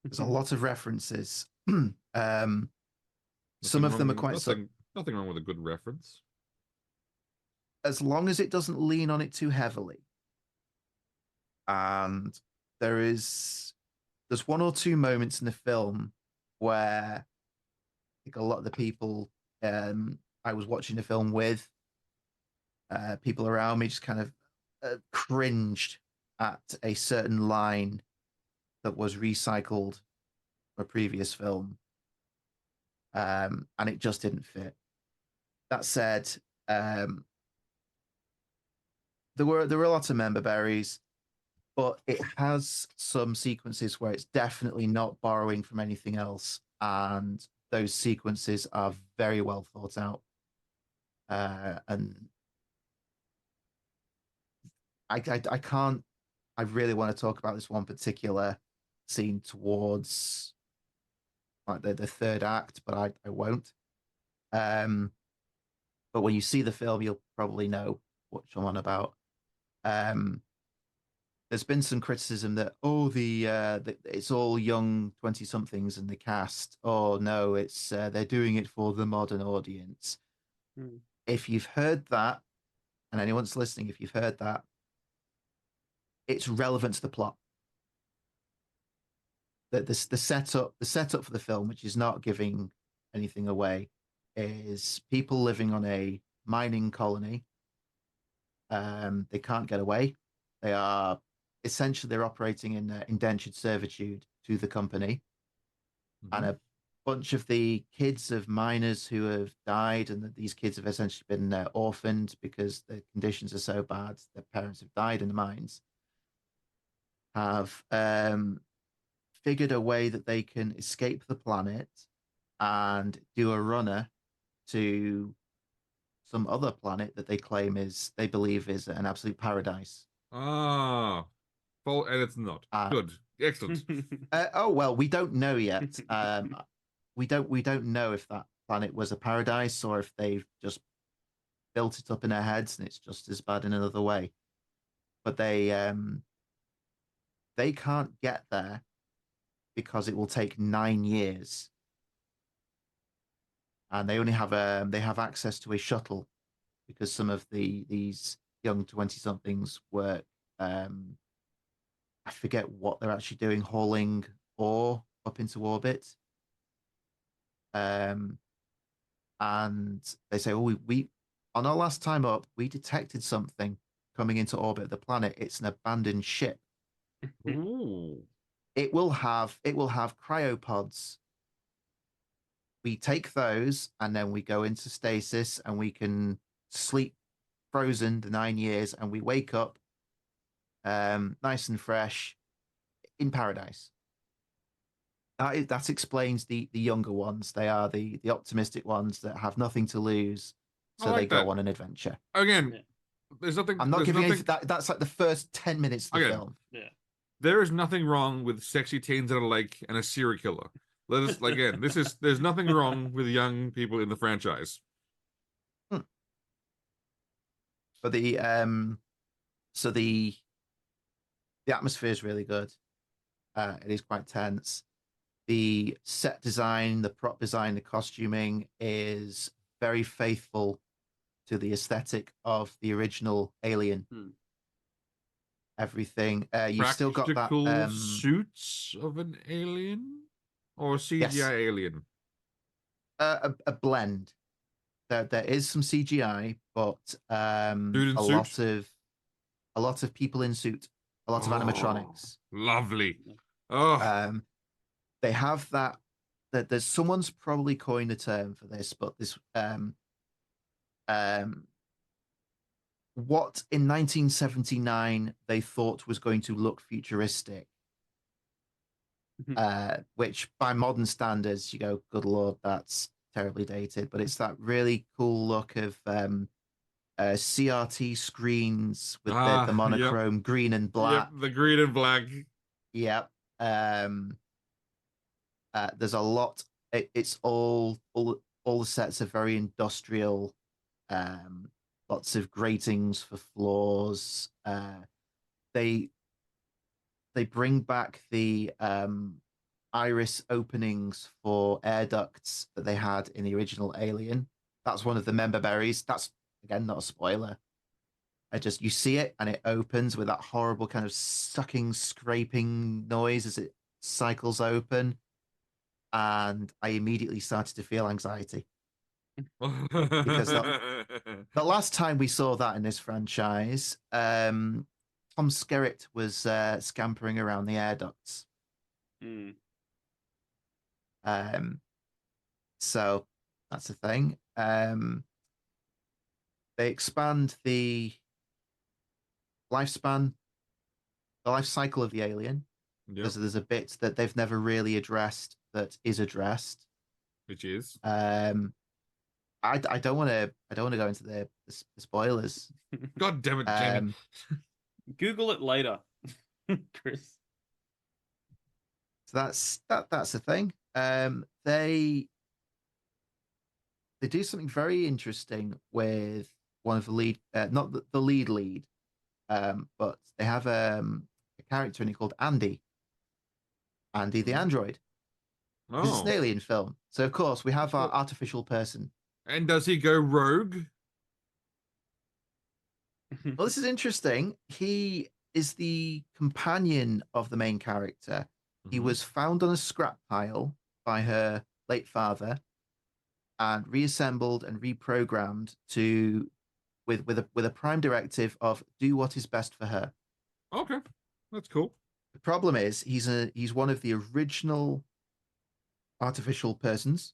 S2: There's a lot of references. Some of them are quite
S4: nothing wrong with a good reference,
S2: as long as it doesn't lean on it too heavily. And there's one or two moments in the film where I think a lot of the people I was watching the film with, people around me just kind of cringed at a certain line that was recycled from a previous film, and it just didn't fit. That said, um, there were lots of member berries, but it has some sequences where it's definitely not borrowing from anything else, and those sequences are very well thought out. And I can't. I really want to talk about this one particular scene towards like the third act, but I won't. Um, but when you see the film, you'll probably know what I'm on about. Um, there's been some criticism that it's all young 20 somethings in the cast. Oh no, it's they're doing it for the modern audience.
S1: Hmm.
S2: If you've heard that, and anyone's listening, if you've heard that, it's relevant to the plot. The setup for the film, which is not giving anything away, is people living on a mining colony. They can't get away. They are essentially they're operating in indentured servitude to the company, and a bunch of the kids of miners who have died, and that these kids have essentially been orphaned because the conditions are so bad. Their parents have died in the mines. Have figured a way that they can escape the planet and do a runner to some other planet that they believe is an absolute paradise.
S4: Ah, full, and it's not.
S2: Uh,
S4: Good. Excellent.
S2: oh well, we don't know yet. We don't know if that planet was a paradise or if they've just built it up in their heads and it's just as bad in another way. But they can't get there because it will take 9 years, and they have access to a shuttle because some of these young 20 somethings work. I forget what they're actually doing, hauling ore up into orbit. Um, and they say, "Oh, we on our last time up, we detected something coming into orbit of the planet. It's an abandoned ship.
S4: Ooh.
S2: It will have cryopods. We take those and then we go into stasis and we can sleep frozen the 9 years and we wake up nice and fresh in paradise." That explains the younger ones. They are the optimistic ones that have nothing to lose,
S4: I
S2: so they
S4: like
S2: go
S4: that.
S2: on an adventure.
S4: Again,
S1: Yeah.
S4: there's nothing.
S2: I'm not
S4: There's
S2: giving you
S4: nothing.
S2: anything, that's like the first 10 minutes of the
S4: Again,
S2: film.
S1: Yeah.
S4: there is nothing wrong with sexy teens at a lake and a serial killer. Let us again. There's nothing wrong with young people in the franchise.
S2: But so the atmosphere is really good. It is quite tense. The set design, the prop design, the costuming is very faithful to the aesthetic of the original Alien.
S1: Hmm.
S2: Everything. You've still got that.
S4: Practical suits of an alien or CGI
S2: Yes.
S4: alien.
S2: A blend. There is some CGI, but
S4: Dude in suit.
S2: a lot of people in suit, a lot of animatronics.
S4: Lovely. Oh,
S2: Um, they have that there's someone's probably coined a term for this, but this um what in 1979 they thought was going to look futuristic, which by modern standards you go, good lord, that's terribly dated, but it's that really cool look of CRT screens with the
S4: yep.
S2: monochrome green and black.
S4: Yep, the green and black.
S2: Yep. There's a lot. It's all the sets are very industrial. Lots of gratings for floors. They they bring back the iris openings for air ducts that they had in the original Alien. That's one of the member berries. That's again not a spoiler. You see it and it opens with that horrible kind of sucking, scraping noise as it cycles open. And I immediately started to feel anxiety because the last time we saw that in this franchise, Tom Skerritt was scampering around the air ducts.
S1: Mm.
S2: So that's the thing. They expand lifespan, the life cycle of the alien, because there's a bit that they've never really addressed that is addressed.
S4: Which is?
S2: I don't want to go into the spoilers.
S4: God damn it, Jamie.
S1: Google it later, Chris.
S2: So that's the thing. They do something very interesting with one of the lead, not the lead, but they have a character in it called Andy the android. This is an alien film, so of course we have our artificial person.
S4: And does he go rogue?
S2: Well, this is interesting. He is the companion of the main character. He was found on a scrap pile by her late father and reassembled and reprogrammed to with a prime directive of do what is best for her.
S4: Okay, that's cool.
S2: The problem is he's one of the original artificial persons.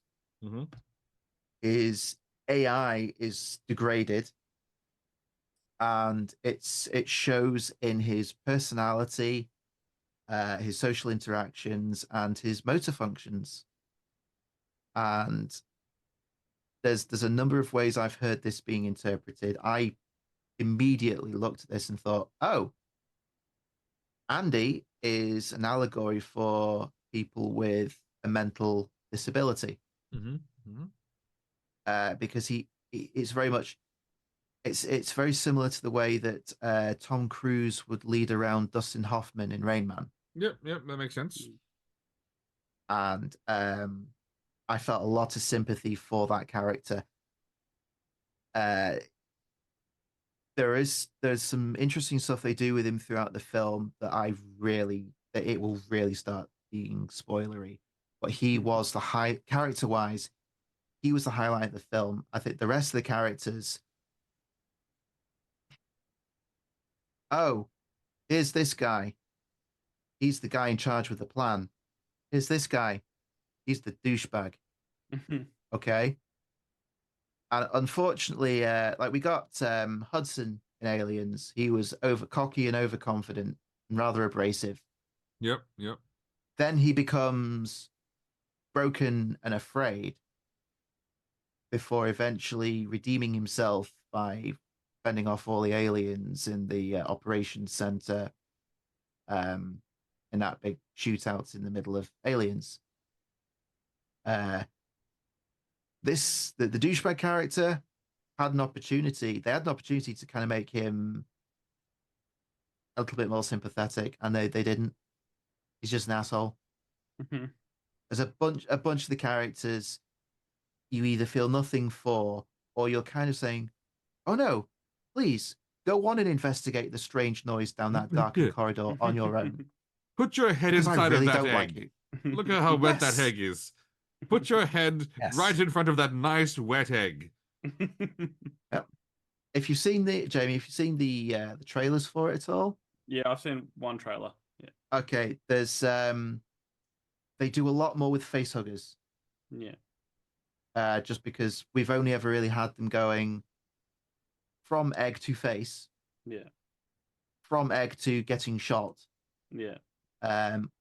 S2: His AI is degraded, and it shows in his personality, his social interactions, and his motor functions. And there's a number of ways I've heard this being interpreted. I immediately looked at this and thought, oh, Andy is an allegory for people with a mental disability. Because it's very much it's very similar to the way that Tom Cruise would lead around Dustin Hoffman in Rain Man.
S4: Yep, that makes sense.
S2: And I felt a lot of sympathy for that character. There's some interesting stuff they do with him throughout the film that it will really start being spoilery. But he was character-wise, he was the highlight of the film. I think the rest of the characters, oh, here's this guy. He's the guy in charge with the plan. Here's this guy. He's the douchebag. Okay. And unfortunately, like we got Hudson in Aliens. He was over cocky and overconfident and rather abrasive.
S4: Yep.
S2: Then he becomes broken and afraid before eventually redeeming himself by fending off all the aliens in the operations center in that big shootout in the middle of Aliens. The douchebag character had an opportunity. They had an opportunity to kind of make him a little bit more sympathetic, and they didn't. He's just an asshole. There's a bunch of the characters you either feel nothing for, or you're kind of saying, "Oh no, please go on and investigate the strange noise down that darkened corridor on your own."
S4: Put your head
S2: Because
S4: inside
S2: I really
S4: of that
S2: don't
S4: egg.
S2: like it.
S4: Look at how wet that
S2: Yes.
S4: egg is. Put your head right in front of that nice wet egg.
S2: Yep. If you've seen the trailers for it at all?
S1: Yeah, I've seen one trailer. Yeah.
S2: Okay, there's they do a lot more with face huggers.
S1: Yeah.
S2: Just because we've only ever really had them going from egg to face.
S1: Yeah.
S2: From egg to getting shot.
S1: Yeah.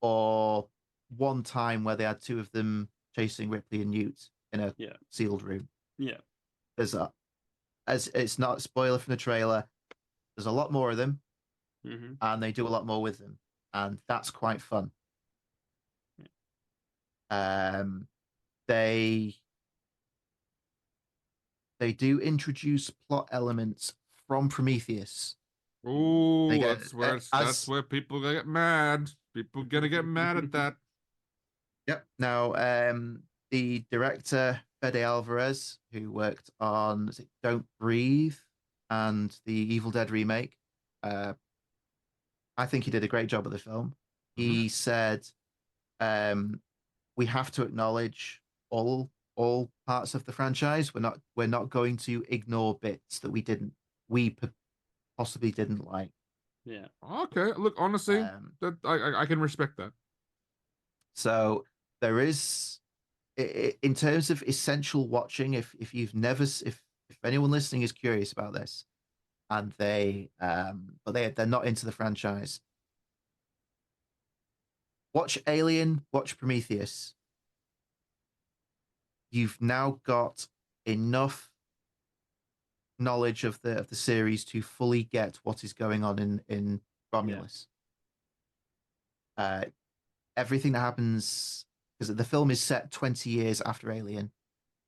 S2: Or one time where they had two of them chasing Ripley and Newt in a sealed room.
S1: Yeah.
S2: There's as it's not a spoiler from the trailer. There's a lot more of them, and they do a lot more with them, and that's quite fun. Yeah. They do introduce plot elements from Prometheus.
S4: Oh, that's where people gonna get mad. People gonna get mad at that.
S2: Yep. Now, the director Fede Alvarez, who worked on Don't Breathe and the Evil Dead remake. I think he did a great job of the film. He said, "We have to acknowledge all parts of the franchise. We're not going to ignore bits that we possibly didn't like."
S1: Yeah.
S4: Okay, look, honestly, that I can respect that.
S2: So there is, in terms of essential watching, if you've never, if anyone listening is curious about this, and they're not into the franchise, watch Alien, watch Prometheus. You've now got enough knowledge of the series to fully get what is going on in Romulus. Everything that happens, because the film is set 20 years after Alien.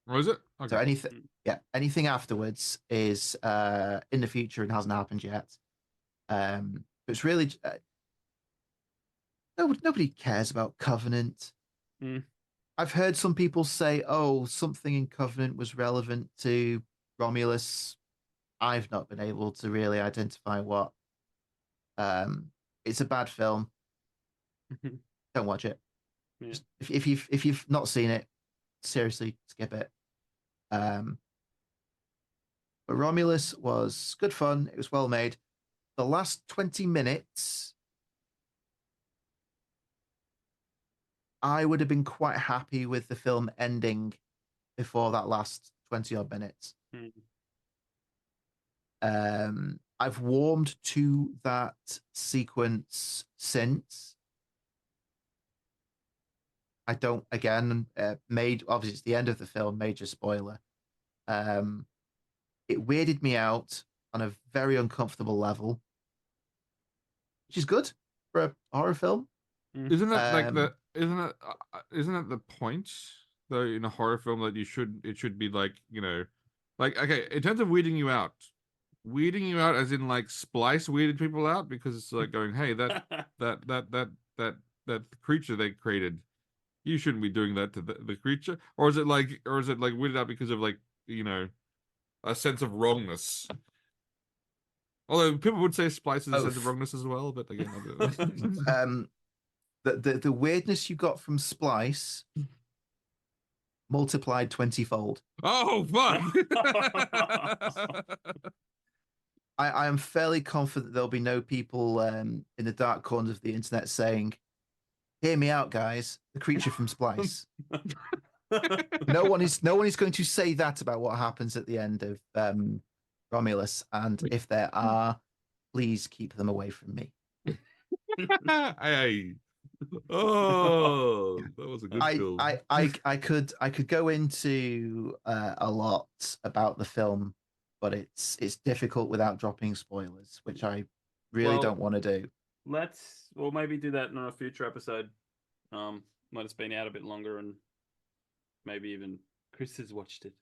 S4: Or is it? Okay.
S2: So anything afterwards is in the future and hasn't happened yet. It's really nobody cares about Covenant. I've heard some people say, "Oh, something in Covenant was relevant to Romulus." I've not been able to really identify what. It's a bad film. Don't watch it.
S1: Yeah.
S2: Just, if you've not seen it, seriously, skip it. But Romulus was good fun. It was well made. The last 20 minutes, I would have been quite happy with the film ending before that last 20 odd minutes. I've warmed to that sequence since. I don't, again, obviously it's the end of the film, major spoiler. It weirded me out on a very uncomfortable level, which is good for a horror film.
S4: Isn't that isn't that the point though in a horror film that it should be like, like, okay, in terms of weirding you out as in like Splice weirded people out because it's like going, hey, that creature they created, you shouldn't be doing that to the creature, or is it like weirded out because of like, a sense of wrongness? Although people would say Splice is a sense of wrongness as well, but again, I don't know.
S2: The weirdness you got from Splice multiplied 20-fold.
S4: Oh fuck!
S2: I am fairly confident there'll be no people in the dark corners of the internet saying, "Hear me out, guys. The creature from Splice." No one is going to say that about what happens at the end of Romulus, and if there are, please keep them away from me.
S4: Oh, that was a good film.
S2: I could go into a lot about the film, but it's difficult without dropping spoilers, which I really don't want to do.
S1: We'll maybe do that in a future episode. When it's been out a bit longer, and maybe even Chris has watched it.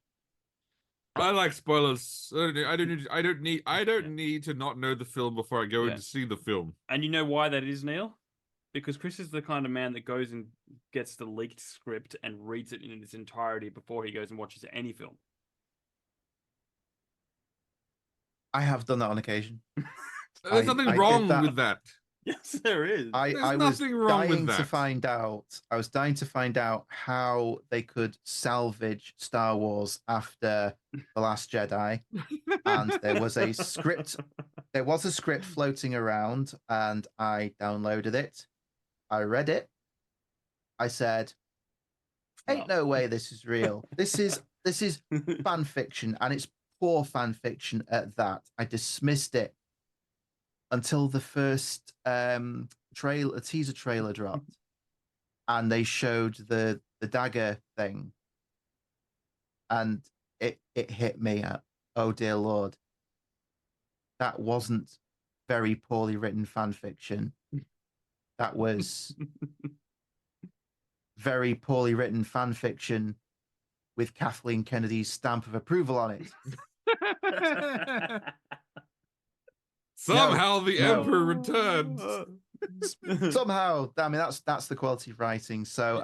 S4: I like spoilers. I don't need to not know the film before I go in to see the film.
S1: And you know why that is, Neil? Because Chris is the kind of man that goes and gets the leaked script and reads it in its entirety before he goes and watches any film.
S2: I have done that on occasion.
S4: There's nothing wrong with that.
S1: Yes, there is.
S2: I was dying to find out. I was dying to find out how they could salvage Star Wars after The Last Jedi, and there was a script. There was a script floating around, and I downloaded it. I read it. I said, "Ain't no way this is real. This is fan fiction, and it's poor fan fiction at that." I dismissed it until the first teaser trailer dropped, and they showed the dagger thing, and it hit me. Oh dear Lord, that wasn't very poorly written fan fiction. That was very poorly written fan fiction with Kathleen Kennedy's stamp of approval on it.
S4: Somehow the Emperor returned.
S2: Somehow, I mean, that's the quality of writing. So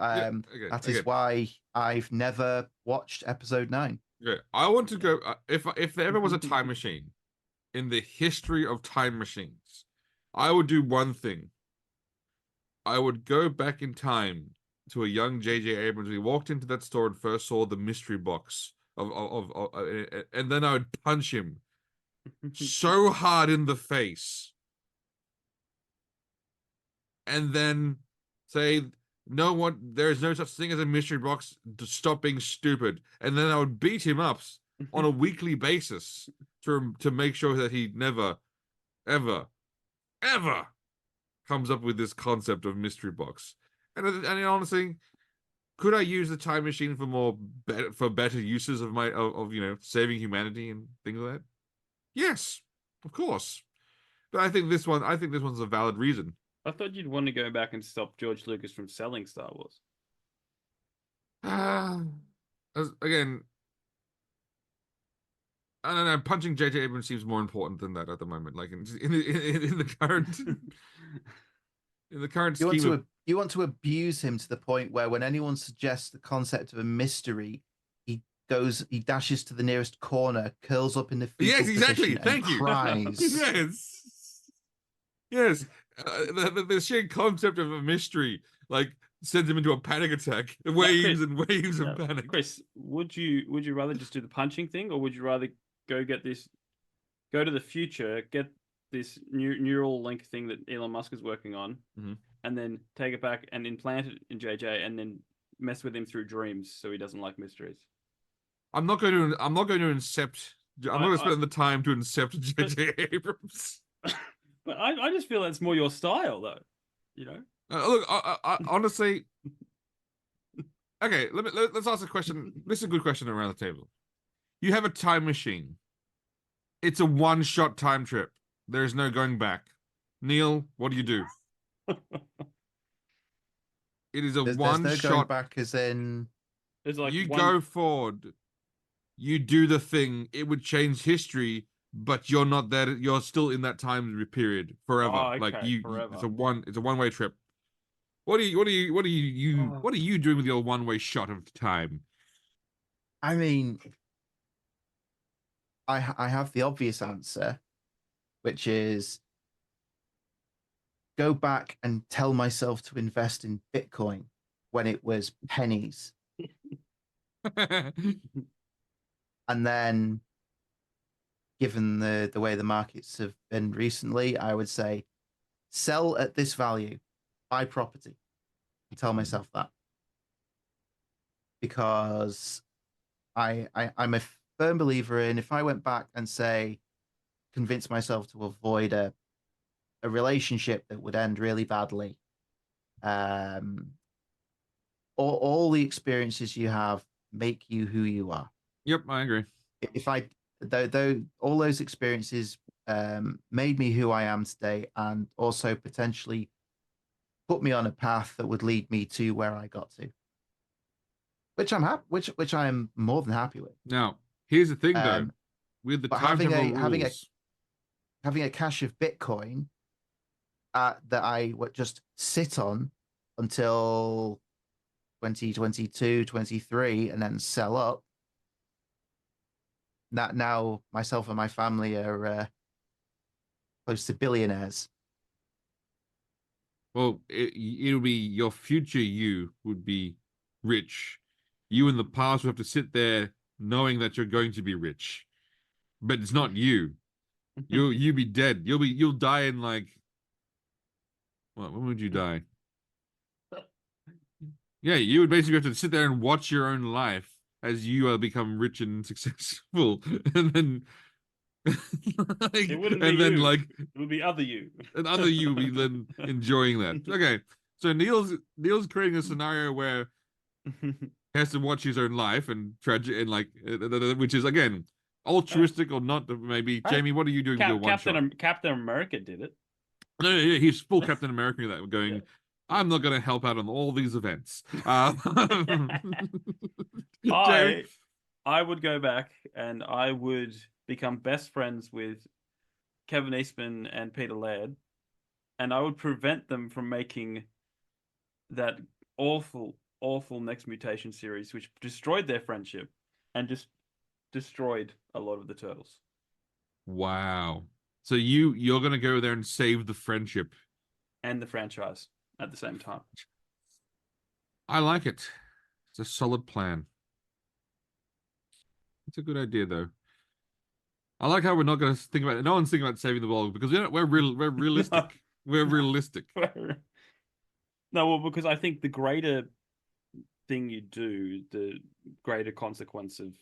S2: that is why I've never watched episode 9.
S4: Okay, I want to go. If there ever was a time machine, in the history of time machines, I would do one thing. I would go back in time to a young J.J. Abrams. He walked into that store and first saw the mystery box and then I would punch him so hard in the face, and then say, "No one, there is no such thing as a mystery box. Stop being stupid." And then I would beat him up on a weekly basis to make sure that he never, ever, ever comes up with this concept of mystery box. And honestly, could I use the time machine for better uses of saving humanity and things like that? Yes, of course. But I think this one's a valid reason.
S1: I thought you'd want to go back and stop George Lucas from selling Star Wars.
S4: Again, I don't know. Punching J.J. Abrams seems more important than that at the moment. Like in the current in the current scheme
S2: you want to abuse him to the point where when anyone suggests the concept of a mystery, he dashes to the nearest corner, curls up in the fetal
S4: yes, exactly.
S2: position,
S4: Thank
S2: and
S4: you.
S2: cries.
S4: Yes. The sheer concept of a mystery like sends him into a panic attack, waves and waves of panic.
S1: Chris, would you rather just do the punching thing, or would you rather go to the future, get this neural link thing that Elon Musk is working on, and then take it back and implant it in JJ, and then mess with him through dreams so he doesn't like mysteries?
S4: I'm not going to incept. I'm not going to spend the time to incept J.J. Abrams.
S1: But I just feel that's more your style, though. You know.
S4: Look, I honestly. Okay, let's ask a question. This is a good question around the table. You have a time machine. It's a one-shot time trip. There is no going back. Neil, what do you do? It is
S2: There's no going back, as in
S1: like
S4: you go forward. You do the thing. It would change history, but you're not there. You're still in that time period forever.
S1: Oh, okay,
S4: like
S1: forever.
S4: It's a one-way trip. What are you doing with your one-way shot of time?
S2: I mean, I have the obvious answer, which is go back and tell myself to invest in Bitcoin when it was pennies. And then, given the way the markets have been recently, I would say sell at this value, buy property, and tell myself that. Because I'm a firm believer in, if I went back and say, convince myself to avoid a relationship that would end really badly, all the experiences you have make you who you are.
S4: Yep, I agree.
S2: If I though all those experiences made me who I am today, and also potentially put me on a path that would lead me to where I got to, which I'm happy, which I'm more than happy with.
S4: Now, here's the thing, though, with the time travel rules,
S2: having a cache of Bitcoin that I would just sit on until 2022, 23, and then sell up. Now myself and my family are close to billionaires.
S4: Well, it'll be your future you would be rich. You in the past would have to sit there knowing that you're going to be rich. But it's not you. You'll be dead. You'll die in like when would you die? Yeah, you would basically have to sit there and watch your own life as you become rich and successful, and then
S1: it wouldn't be
S4: then
S1: you.
S4: like
S1: it would be other you.
S4: And other you will be then enjoying that. Okay, so Neil's creating a scenario where he has to watch his own life and tragic and like which is again altruistic or not. Maybe Jamie, what are you doing with your one shot?
S1: Captain America did it.
S4: No, he's full Captain America. That going. Yeah. I'm not going to help out on all these events.
S1: I would go back and I would become best friends with Kevin Eastman and Peter Laird, and I would prevent them from making that awful Next Mutation series, which destroyed their friendship and just destroyed a lot of the turtles.
S4: Wow. So you're gonna go there and save the friendship.
S1: and the franchise at the same time.
S4: I like it. It's a solid plan. It's a good idea, though. I like how we're not going to think about it. No one's thinking about saving the world because we're realistic. We're realistic.
S1: No, well, because I think the greater thing you do, the greater consequence of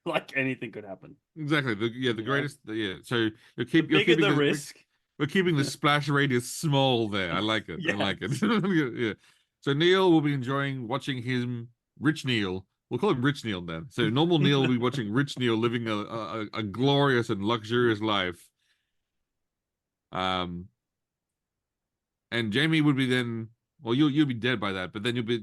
S1: like anything could happen.
S4: Exactly. The greatest. Yeah. So
S1: The
S4: you're
S1: bigger
S4: keeping
S1: the risk.
S4: we're keeping the splash radius small there. I like it. I like it.
S1: Yes.
S4: Yeah. So Neil will be enjoying watching him, Rich Neil. We'll call him Rich Neil then. So normal Neil will be watching Rich Neil living a glorious and luxurious life. And Jamie would be then. Well, you'll be dead by that, but then you'll be,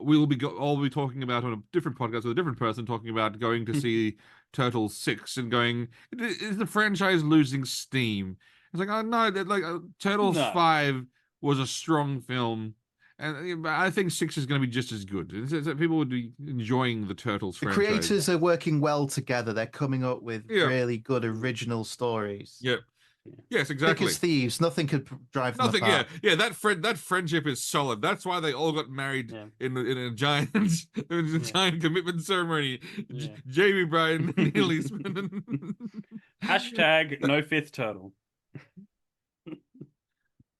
S4: we'll be all be talking about on a different podcast with a different person talking about going to see Turtles 6 and going, is the franchise losing steam? It's like, oh no, like Turtles 5 was a strong film, and I think 6 is going to be just as good. People would be enjoying the Turtles franchise.
S2: The creators are working well together. They're coming up with really good original stories.
S4: Yep. Yes, exactly.
S2: Thick as thieves, nothing could drive them apart.
S4: Yeah. That friendship is solid. That's why they all got married in a giant giant commitment ceremony. Jamie Bryan, Neil Eastman.
S1: Hashtag no fifth turtle.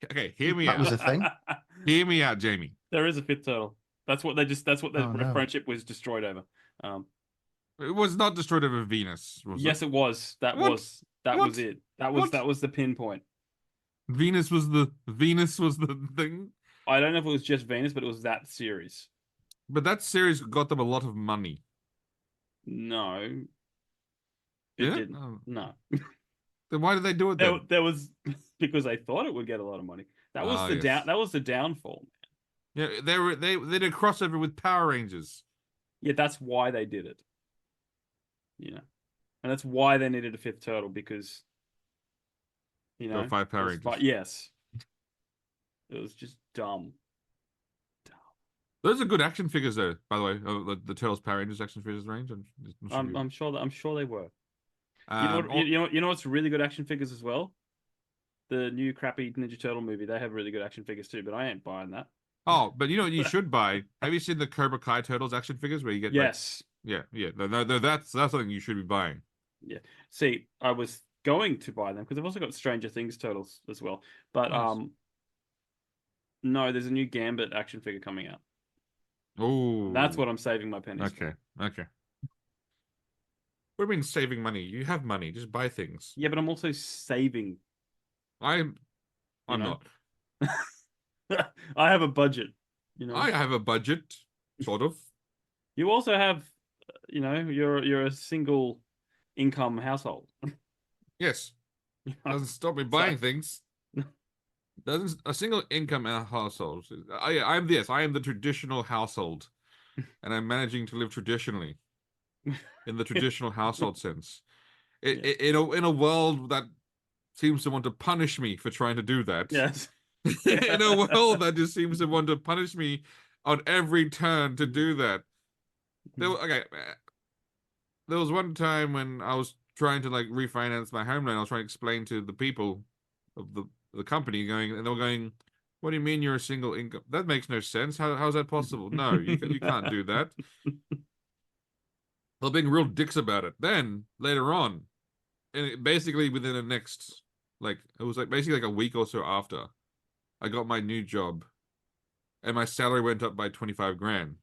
S4: Okay, hear me out.
S2: That was a thing.
S4: Hear me out, Jamie.
S1: There is a fifth turtle. That's what the friendship was destroyed over.
S4: It was not destroyed over Venus.
S1: Yes, it was. That was it. That was the pinpoint.
S4: Venus was the thing.
S1: I don't know if it was just Venus, but it was that series.
S4: But that series got them a lot of money.
S1: No. It didn't. No.
S4: Then why did they do it then?
S1: There was because they thought it would get a lot of money. That was that was the downfall.
S4: Yeah, they did a crossover with Power Rangers.
S1: Yeah, that's why they did it. And that's why they needed a fifth turtle because
S4: 5 Power Rangers.
S1: Yes. It was just dumb.
S4: Those are good action figures, though. By the way, the Turtles Power Rangers action figures range.
S1: I'm sure they were. You know what's really good action figures as well? The new crappy Ninja Turtle movie. They have really good action figures too, but I ain't buying that.
S4: Oh, but you know what you should buy? Have you seen the Cobra Kai Turtles action figures where you get?
S1: Yes.
S4: Yeah. No, that's something you should be buying.
S1: Yeah. See, I was going to buy them because I've also got Stranger Things Turtles as well. But
S4: nice.
S1: No, there's a new Gambit action figure coming out.
S4: Oh.
S1: That's what I'm saving my pennies for.
S4: Okay. What do you mean saving money? You have money. Just buy things.
S1: Yeah, but I'm also saving.
S4: I'm not.
S1: I have a budget.
S4: I have a budget, sort of.
S1: You also have, you're a single income household.
S4: Yes. Doesn't stop me buying things. Doesn't a single income household. I am the traditional household. And I'm managing to live traditionally. In the traditional household sense. In a world that seems to want to punish me for trying to do that.
S1: Yes.
S4: In a world that just seems to want to punish me on every turn to do that. There was one time when I was trying to refinance my home loan. I was trying to explain to the people of the company and they were going, "What do you mean you're a single income? That makes no sense. How's that possible? No, you can't do that." They're being real dicks about it. Then later on, and basically within the next it was basically a week or so after, I got my new job, and my salary went up by 25 grand.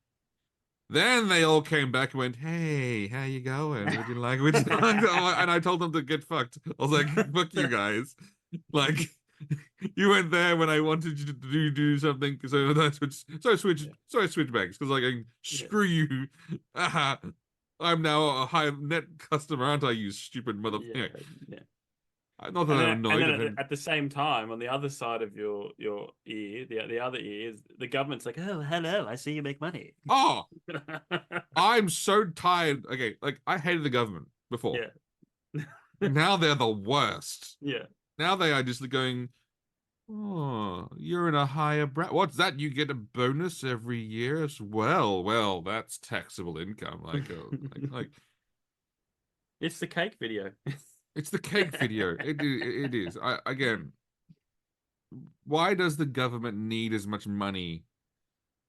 S4: Then they all came back and went, "Hey, how you going? Would you like?" And I told them to get fucked. I was like, "Fuck you guys!" You went there when I wanted you to do something, so I switched banks because screw you. I'm now a high net customer, aren't I? You stupid mother.
S1: Yeah.
S4: Not that I'm annoyed at him.
S1: At the same time, on the other side of your ear, the other ear is the government's like, "Oh, hello, I see you make money."
S4: Oh, I'm so tired. Okay, I hated the government before.
S1: Yeah.
S4: Now they're the worst.
S1: Yeah.
S4: Now they are just going, "Oh, you're in a higher bracket. What's that? You get a bonus every year as well. Well, that's taxable income."
S1: It's the cake video.
S4: It's the cake video. It is. Again, why does the government need as much money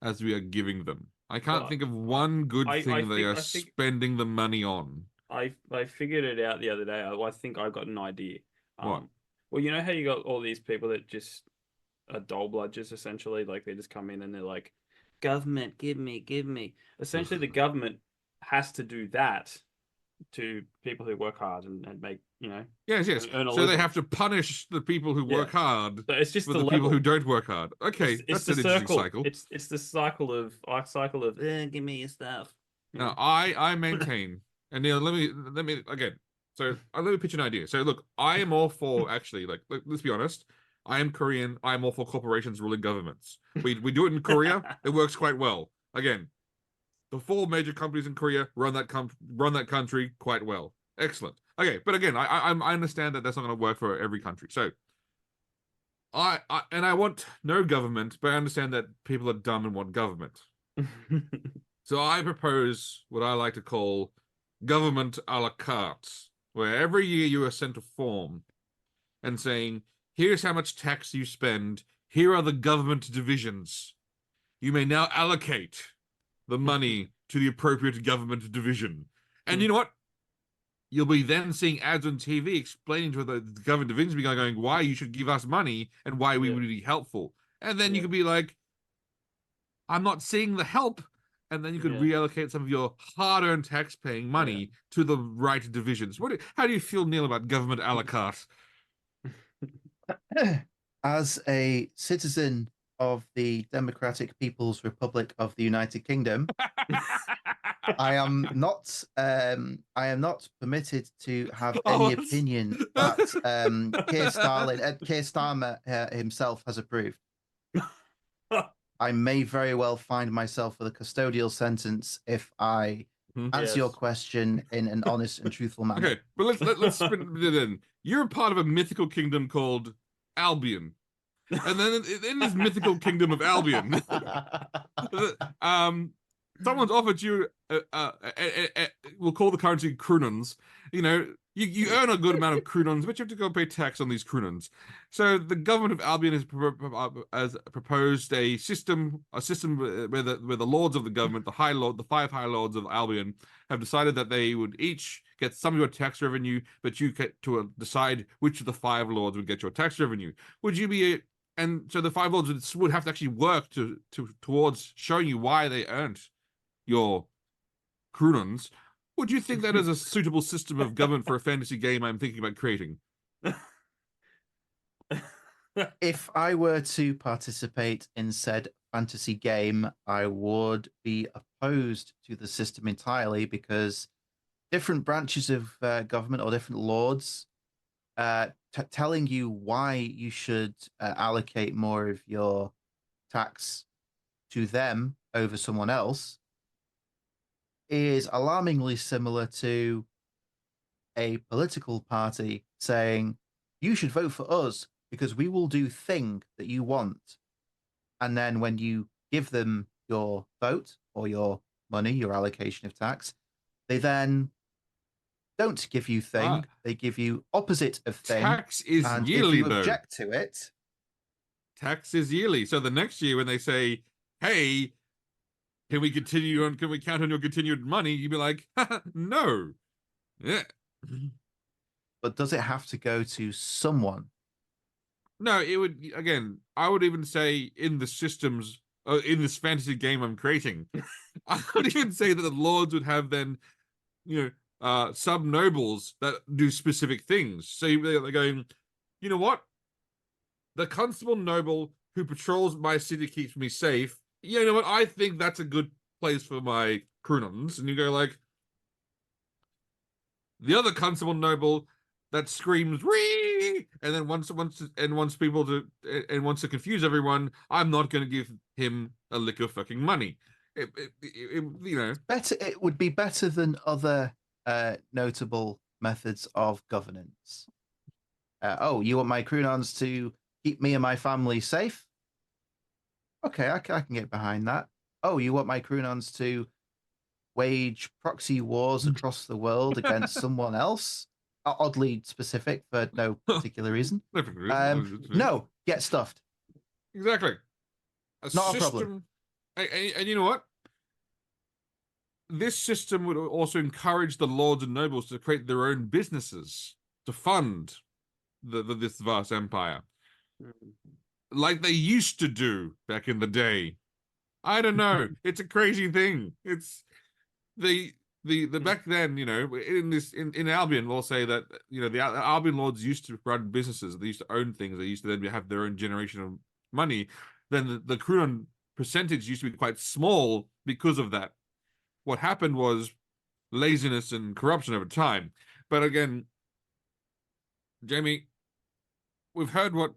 S4: as we are giving them? I can't
S1: Well,
S4: think of one good thing they are
S1: I think
S4: spending the money on.
S1: I figured it out the other day. I think I got an idea.
S4: What?
S1: Well, you know how you got all these people that just are dole bludgers essentially, like they just come in and they're like, "Government, give me, give me." Essentially, the government has to do that to people who work hard and make,
S4: Yes, yes.
S1: earn a
S4: So they
S1: living.
S4: have to punish the people who
S1: Yeah.
S4: work hard
S1: So it's just
S4: for
S1: the
S4: the people who
S1: level.
S4: don't work hard. Okay,
S1: It's
S4: that's
S1: the
S4: an interesting
S1: circle.
S4: cycle.
S1: It's the cycle of give me your stuff.
S4: Now, I maintain, and Neil, let me again. So let me pitch an idea. So look, I am all for actually, like, let's be honest. I am Korean. I am all for corporations ruling governments. We do it in Korea. It works quite well. Again, the four major companies in Korea run that country quite well. Excellent. Okay, but again, I understand that that's not going to work for every country. So I want no government, but I understand that people are dumb and want government. So I propose what I like to call government a la carte, where every year you are sent a form and saying, here's how much tax you spend, here are the government divisions. You may now allocate the money to the appropriate government division. And you know what? You'll be then seeing ads on TV explaining to the government divisions be going why you should give us money and why we would be helpful. And then you could be like, I'm not seeing the help. And then you could reallocate some of your hard-earned tax-paying money to the right divisions. How do you feel, Neil, about government a la carte?
S2: As a citizen of the Democratic People's Republic of the United Kingdom, I am not permitted to have any opinion that Keir Starmer himself has approved. I may very well find myself with a custodial sentence if I answer your question in an honest and truthful manner.
S4: Okay, but let's spin it in. You're a part of a mythical kingdom called Albion. And then in this mythical kingdom of Albion, someone's offered you, we'll call the currency kronons. You know, you earn a good amount of kronons, but you have to go pay tax on these kronons. So the government of Albion has proposed a system where the lords of the government, the five high lords of Albion, have decided that they would each get some of your tax revenue, but you get to decide which of the five lords would get your tax revenue. Would you be And so the five lords would have to actually work towards showing you why they earned your kronons. Would you think that is a suitable system of government for a fantasy game I'm thinking about creating?
S2: If I were to participate in said fantasy game, I would be opposed to the system entirely because different branches of government or different lords telling you why you should allocate more of your tax to them over someone else is alarmingly similar to a political party saying, you should vote for us because we will do thing that you want. And then when you give them your vote or your money, your allocation of tax, they then don't give you thing. They give you opposite of thing.
S4: Tax is
S2: and
S4: yearly,
S2: if you
S4: though.
S2: object to it,
S4: tax is yearly. So the next year when they say, hey, can we count on your continued money? You'd be like, no. Yeah.
S2: But does it have to go to someone?
S4: No, it would, again, I would even say in the systems, in this fantasy game I'm creating, I would even say that the lords would have then, sub-nobles that do specific things. So they're going, you know what? The constable noble who patrols my city keeps me safe. You know what? I think that's a good place for my kronons. And you go like, the other constable noble that screams "Wee!" and then wants to confuse everyone. I'm not going to give him a lick of fucking money.
S2: Better. It would be better than other notable methods of governance. You want my kronons to keep me and my family safe? Okay, I can get behind that. Oh, you want my kronons to wage proxy wars across the world against someone else? oddly specific for no particular reason.
S4: Exactly.
S2: No, get stuffed.
S4: A
S2: Not a
S4: system,
S2: problem.
S4: and you know what? This system would also encourage the lords and nobles to create their own businesses to fund this vast empire, like they used to do back in the day. I don't know. It's a crazy thing. It's the back then, in Albion, we'll say that the Albion lords used to run businesses. They used to own things. They used to then have their own generation of money. Then the Krunon percentage used to be quite small because of that. What happened was laziness and corruption over time. But again, Jamie, we've heard what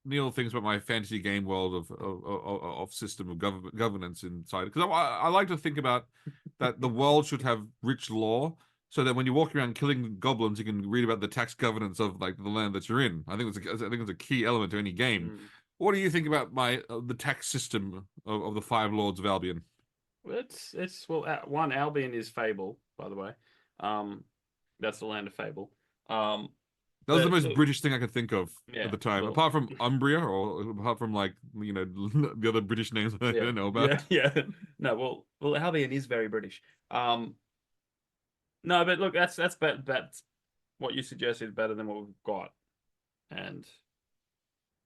S4: Neil thinks about my fantasy game world of system of governance inside. Because I like to think about that the world should have rich law, so that when you walk around killing goblins, you can read about the tax governance of like the land that you're in. I think it's a key element to any game. What do you think about the tax system of the Five Lords of Albion?
S1: One, Albion is Fable, by the way. That's the land of Fable.
S4: That was the most British thing I could think of at the time,
S1: well,
S4: apart from Umbria, or apart from the other British names I don't know about.
S1: Yeah. No, well, Albion is very British. No, but look, that's what you suggested is better than what we've got, and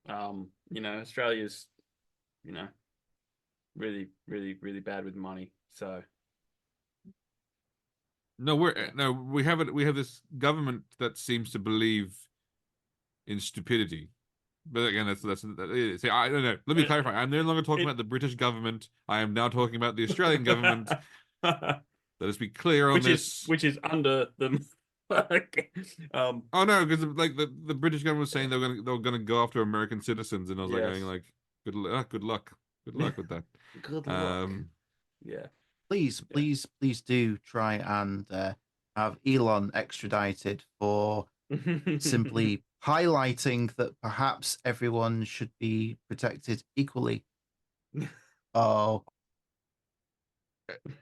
S1: Australia's, really, really, really bad with money. So
S4: we have it. We have this government that seems to believe in stupidity. But again, that's see, I don't know. Let me clarify. I'm no longer talking about the British government. I am now talking about the Australian government. Let us be clear on this.
S1: Which is under them.
S4: Oh no, because like the British government was saying they were gonna go after American citizens, and I was going like, good luck with that.
S1: Good luck. Yeah.
S2: Please do try and have Elon extradited for simply highlighting that perhaps everyone should be protected equally. Oh.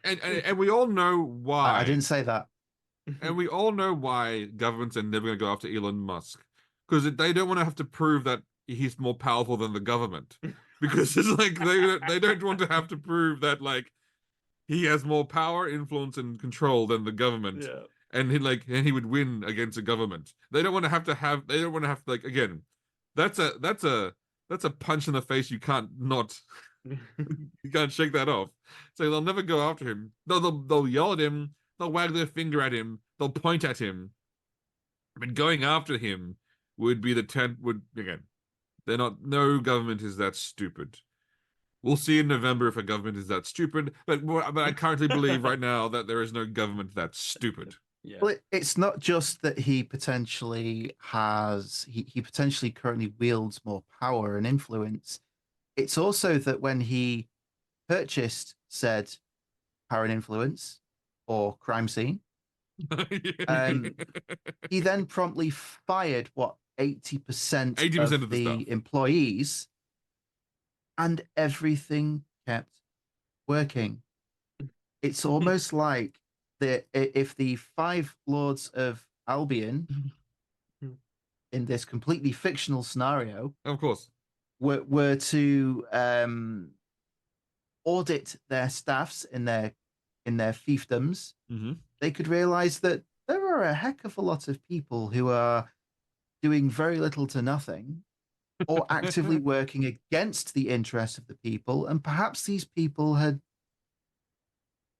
S4: And we all know why.
S2: I didn't say that.
S4: And we all know why governments are never going to go after Elon Musk, because they don't want to have to prove that he's more powerful than the government, because it's like they don't want to have to prove that like he has more power, influence, and control than the government.
S1: Yeah.
S4: And he would win against a government. They don't want to have like, again, that's a punch in the face you can't shake that off. So they'll never go after him. They'll yell at him, they'll wag their finger at him, they'll point at him. But going after him would be no government is that stupid. We'll see in November if a government is that stupid, but I currently believe right now that there is no government that's stupid.
S1: Yeah.
S2: Well, it's not just that he potentially currently wields more power and influence. It's also that when he purchased said power and influence or crime scene, he then promptly fired 80% of the employees, and everything kept working. It's almost like if the Five Lords of Albion, in this completely fictional scenario,
S4: of course,
S2: were to audit their staffs in their fiefdoms, they could realize that there are a heck of a lot of people who are doing very little to nothing, or actively working against the interests of the people, and perhaps these people had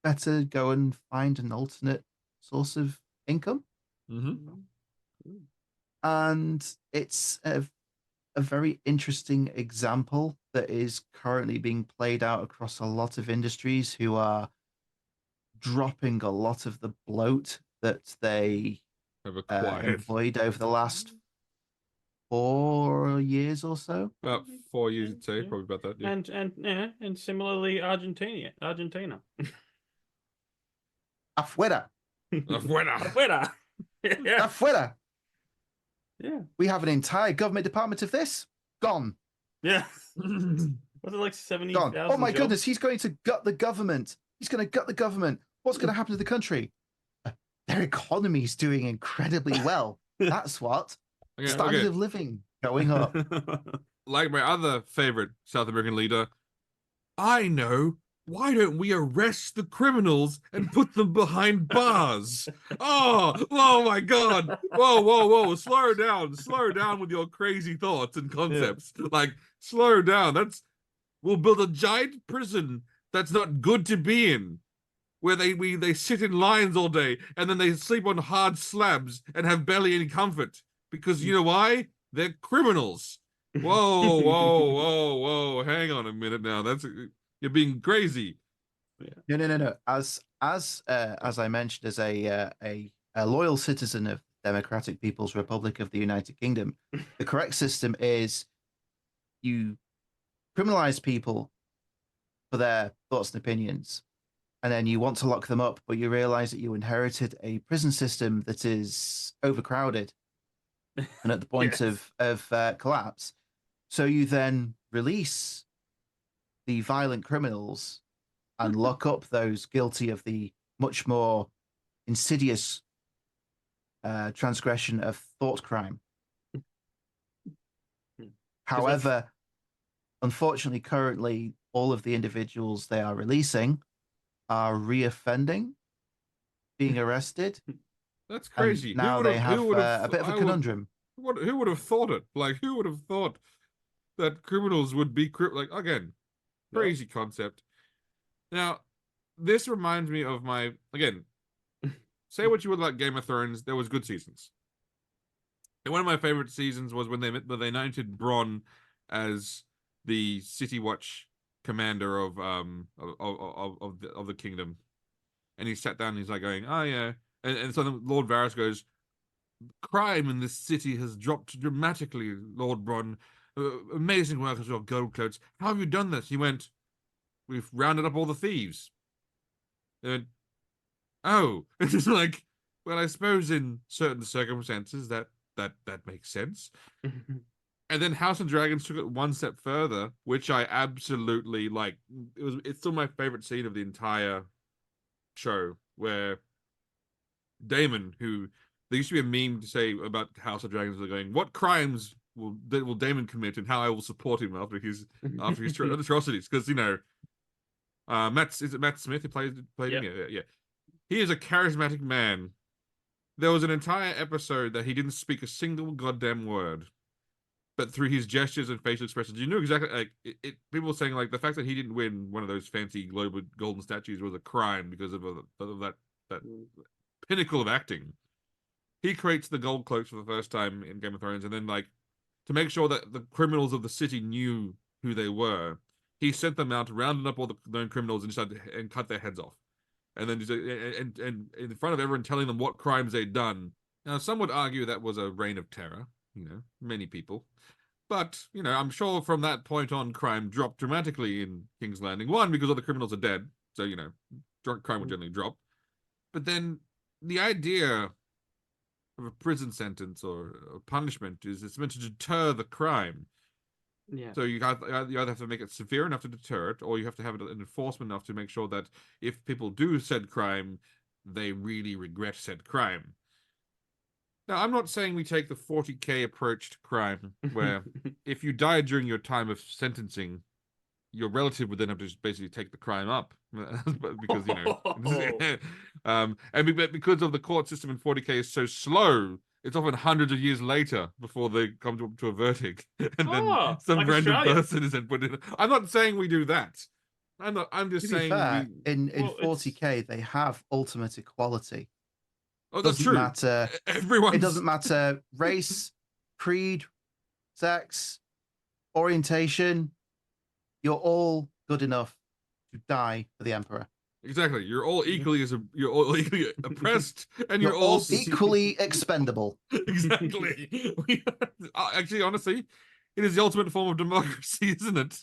S2: better go and find an alternate source of income. And it's a very interesting example that is currently being played out across a lot of industries who are dropping a lot of the bloat that they
S4: have acquired
S2: employed over the last 4 years or so.
S4: About 4 years, you'd say, probably about that. Yeah.
S1: And similarly, Argentina.
S2: Afuera.
S1: Afuera. Yeah.
S2: Afuera.
S1: Yeah.
S2: We have an entire government department of this. Gone.
S1: Yeah. Was it like 70,000?
S2: Oh my goodness, he's going to gut the government. He's going to gut the government. What's going to happen to the country? Their economy is doing incredibly well. That's what.
S4: Okay,
S2: Standard of living going up.
S4: Like my other favorite South American leader, I know. Why don't we arrest the criminals and put them behind bars? Oh my God. Whoa. Slow down with your crazy thoughts and concepts. Like, slow down. We'll build a giant prison that's not good to be in, where they sit in lines all day and then they sleep on hard slabs and have barely any comfort. Because you know why? They're criminals. Whoa. Hang on a minute now. You're being crazy.
S2: No. As I mentioned, as a loyal citizen of Democratic People's Republic of the United Kingdom, the correct system is you criminalize people for their thoughts and opinions, and then you want to lock them up, but you realize that you inherited a prison system that is overcrowded and at the point of collapse. So you then release the violent criminals and lock up those guilty of the much more insidious transgression of thought crime. However, unfortunately, currently, all of the individuals they are releasing are reoffending, being arrested.
S4: That's crazy.
S2: And now they have a bit of a conundrum.
S4: Who would have thought it? Like, who would have thought that criminals would be like, again, crazy concept. Now, this reminds me of again, say what you would like Game of Thrones, there was good seasons. And one of my favorite seasons was when they anointed Bronn as the City Watch commander of the kingdom. And he sat down and he's like going, oh yeah. And so then Lord Varys goes, crime in this city has dropped dramatically, Lord Bronn. Amazing work as your gold coats. How have you done this? He went, we've rounded up all the thieves. And oh, it's just like, well, I suppose in certain circumstances that makes sense. And then House of Dragons took it one step further, which I absolutely like. It's still my favorite scene of the entire show, where Daemon, who there used to be a meme to say about House of Dragons, they're going, what crimes will Daemon commit and how I will support him after his atrocities? Because Matt Smith who played him? Yeah. He is a charismatic man. There was an entire episode that he didn't speak a single goddamn word, but through his gestures and facial expressions, you knew exactly. Like people were saying, like the fact that he didn't win one of those fancy global golden statues was a crime because of that pinnacle of acting. He creates the gold cloaks for the first time in Game of Thrones, and then like to make sure that the criminals of the city knew who they were, he sent them out, rounded up all the known criminals, and cut their heads off. And then and in front of everyone, telling them what crimes they'd done. Now, some would argue that was a reign of terror. Many people. But I'm sure from that point on, crime dropped dramatically in King's Landing. One, because all the criminals are dead, so crime would generally drop. But then the idea of a prison sentence or a punishment is it's meant to deter the crime.
S1: Yeah.
S4: So you either have to make it severe enough to deter it, or you have to have it an enforcement enough to make sure that if people do said crime, they really regret said crime. Now, I'm not saying we take the 40K approach to crime, where if you died during your time of sentencing, your relative would then have to just basically take the crime up, because and because of the court system in 40K is so slow. It's often hundreds of years later before they come to a verdict, and then some
S1: like
S4: random
S1: Australia.
S4: person is then put in. I'm not saying we do that. I'm just saying.
S2: Fair, in 40K they have ultimate equality.
S4: Oh, that's
S2: doesn't
S4: true.
S2: Matter. It doesn't matter race, creed, sex, orientation. You're all good enough to die for the Emperor.
S4: Exactly. You're all equally oppressed, and you're all
S2: equally expendable.
S4: Exactly. Actually, honestly, it is the ultimate form of democracy, isn't it?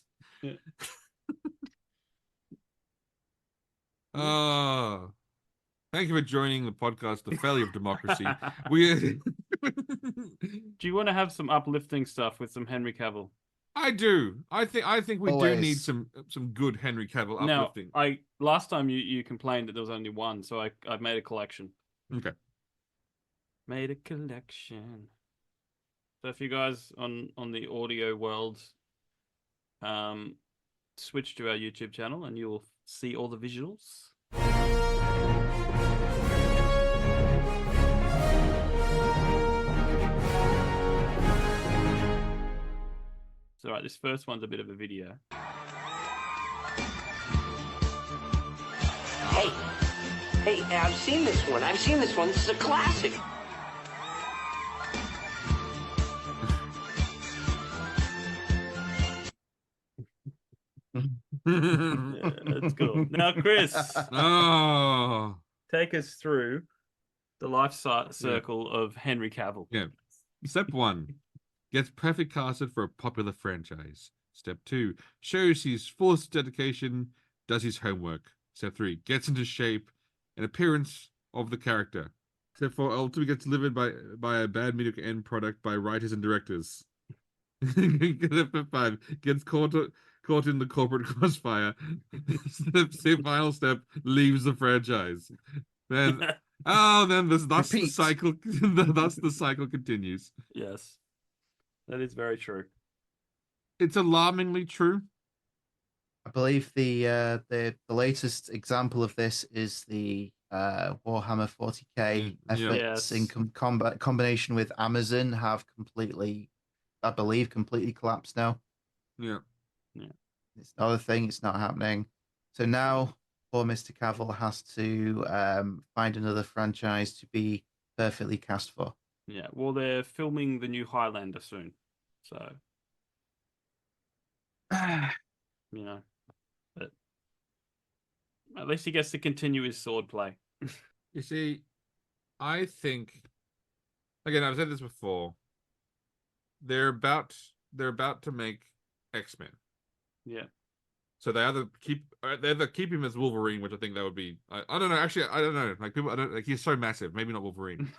S1: Yeah.
S4: Thank you for joining the podcast, The Failure of Democracy.
S1: Do you want to have some uplifting stuff with some Henry Cavill?
S4: I do. I think we do need some good Henry Cavill uplifting.
S1: Now, last time you complained that there was only one, so I made a collection.
S4: Okay.
S1: Made a collection. So if you guys on the audio world, switch to our YouTube channel and you'll see all the visuals. So right, this first one's a bit of a video.
S5: Hey, I've seen this one. This is a classic.
S1: Yeah, that's cool. Now, Chris,
S4: Oh,
S1: take us through the life circle of Henry Cavill.
S4: yeah. Step 1, gets perfect casted for a popular franchise. Step 2, shows his full dedication, does his homework. Step 3, gets into shape, an appearance of the character. Step 4, ultimately gets delivered by a bad mediocre end product by writers and directors. Step 5, gets caught in the corporate crossfire. Final step, leaves the franchise. Then that's the
S2: Repeat.
S4: cycle. That's the cycle continues.
S1: Yes, that is very true.
S4: It's alarmingly true.
S2: I believe the latest example of this is the Warhammer 40k
S4: Yeah.
S2: efforts
S1: Yes.
S2: in combination with Amazon have completely collapsed now.
S4: Yeah.
S2: It's not a thing. It's not happening. So now poor Mr. Cavill has to find another franchise to be perfectly cast for.
S1: Yeah, well, they're filming the new Highlander soon, so you know, but at least he gets to continue his sword play.
S4: You see, I think, again, I've said this before. They're about to make X-Men.
S1: Yeah,
S4: So they either keep him as Wolverine, which I think that would be. I don't know. Actually, I don't know. Like people, I don't like. He's so massive. Maybe not Wolverine.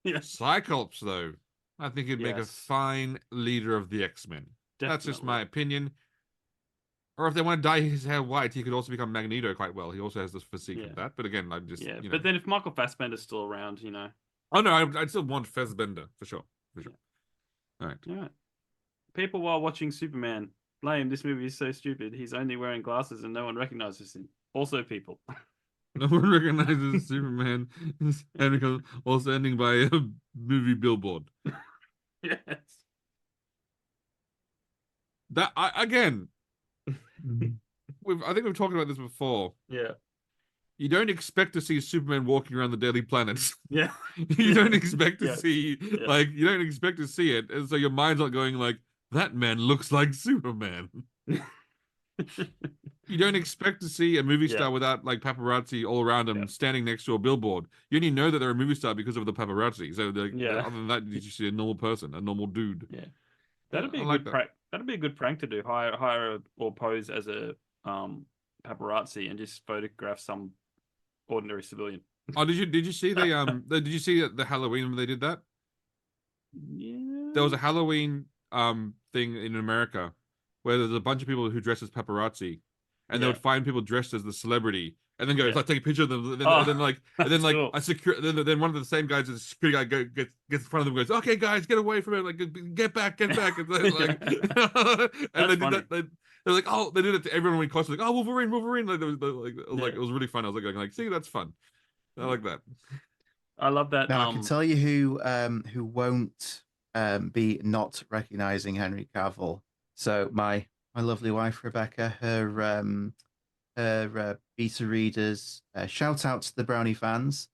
S1: yeah,
S4: Cyclops, though, I think he'd make a
S1: Yes.
S4: fine leader of the X-Men. That's just my
S1: definitely.
S4: opinion. Or if they want to dye his hair white, he could also become Magneto quite well. He also has this physique
S1: Yeah.
S4: of that. But again, I'm just,
S1: Yeah,
S4: you know.
S1: but then if Michael Fassbender's still around, you know,
S4: Oh no, I'd still want Fassbender for sure. All right.
S1: yeah. People while watching Superman blame this movie is so stupid. He's only wearing glasses and no one recognizes him. Also, people.
S4: No one recognizes Superman. And also ending by a movie billboard.
S1: Yes.
S4: That again. I think we've talked about this before.
S1: Yeah.
S4: You don't expect to see Superman walking around the Daily Planet.
S1: Yeah.
S4: You don't expect to
S1: Yes.
S4: see
S1: Yeah.
S4: you don't expect to see it, and so your mind's not going like, that man looks like Superman. You don't expect to see a movie star
S1: Yeah.
S4: without like paparazzi all around him
S1: Yeah.
S4: standing next to a billboard. You only know that they're a movie star because of the paparazzi. So
S1: Yeah.
S4: other than that, you just see a normal person, a normal dude.
S1: Yeah. That'd be
S4: I
S1: a
S4: like
S1: good
S4: that.
S1: prank. That'd be a good prank to do. Hire or pose as a paparazzi and just photograph some ordinary civilian.
S4: Oh, did you see did you see the Halloween when they did that?
S1: Yeah.
S4: There was a Halloween thing in America where there's a bunch of people who dress as paparazzi, and they
S1: Yeah.
S4: would find people dressed as the celebrity, and then go
S1: Yeah.
S4: like take a picture of them, and then,
S1: Oh,
S4: and then like
S1: that's cool.
S4: a secure, then one of the same guys, a security guy, gets in front of them, and goes, "Okay, guys, get away from it! Like, get back!" And then, like, and they did
S1: funny.
S4: that. They're like, oh, they did it to everyone when he crossed, like, oh, Wolverine. Like, there was
S1: Yeah.
S4: it was really fun. I was like, see, that's fun. I like that.
S1: I love that.
S2: Now I can tell you who won't be not recognizing Henry Cavill. So my lovely wife Rebecca, her beta readers, shout out to the Brownie fans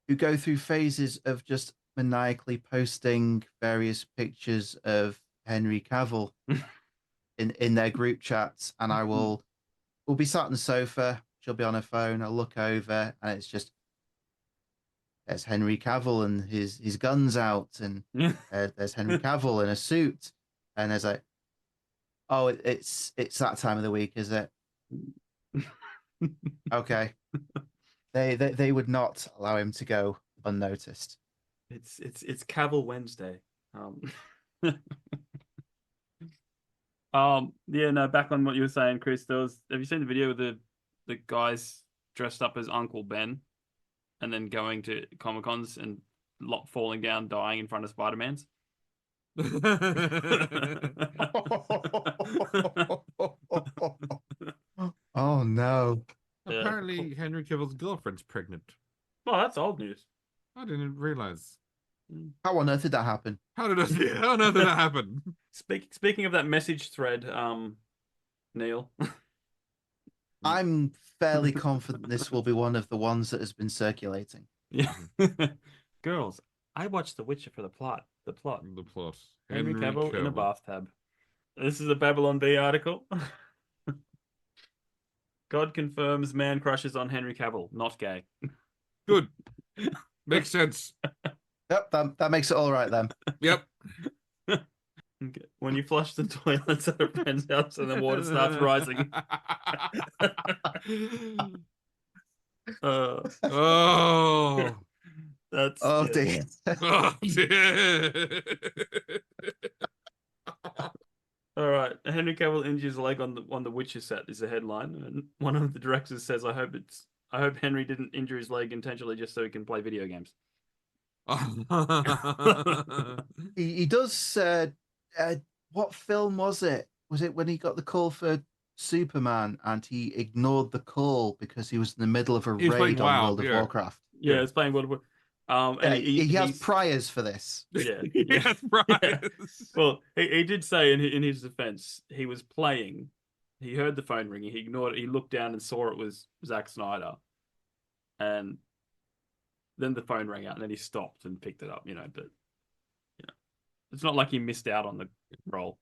S2: who go through phases of just maniacally posting various pictures of Henry Cavill in their group chats, and we'll be sat on the sofa. She'll be on her phone. I'll look over, and it's just there's Henry Cavill and his guns out, and there's Henry Cavill in a suit, and there's like, oh, it's that time of the week, is it? Okay. They would not allow him to go unnoticed.
S1: It's Cavill Wednesday. Yeah, no, back on what you were saying, Chris, have you seen the video of the guys dressed up as Uncle Ben and then going to Comic-Cons and falling down, dying in front of Spider-Man's.
S2: Oh no.
S4: Apparently, Henry Cavill's girlfriend's pregnant.
S1: Well, that's old news.
S4: I didn't realize.
S2: How on earth did that happen?
S4: How on earth did that happen?
S1: Speaking of that message thread, Neil.
S2: I'm fairly confident this will be one of the ones that has been circulating.
S1: Yeah. Girls, I watched The Witcher for the plot. The plot. Henry Cavill in a bathtub. This is a Babylon Bee article. God confirms man crushes on Henry Cavill, not gay.
S4: Good. Makes sense.
S2: Yep, that makes it all right then.
S4: Yep.
S1: Okay. When you flush the toilets at a friend's house and the water starts rising.
S4: Oh.
S1: That's
S2: Oh dear.
S4: Oh, dear.
S1: All right. Henry Cavill injures leg on the Witcher set is the headline, and one of the directors says, "I hope Henry didn't injure his leg intentionally just so he can play video games."
S2: He does. What film was it? Was it when he got the call for Superman and he ignored the call because he was in the middle of a raid on World of Warcraft?
S1: Yeah, it's playing World of Warcraft. And
S2: he has priors for this.
S1: Yeah,
S4: Yes, priors.
S1: Yeah. Well, he did say in his defense, he was playing. He heard the phone ringing. He ignored it. He looked down and saw it was Zack Snyder, and then the phone rang out, and then he stopped and picked it up. But it's not like he missed out on the role.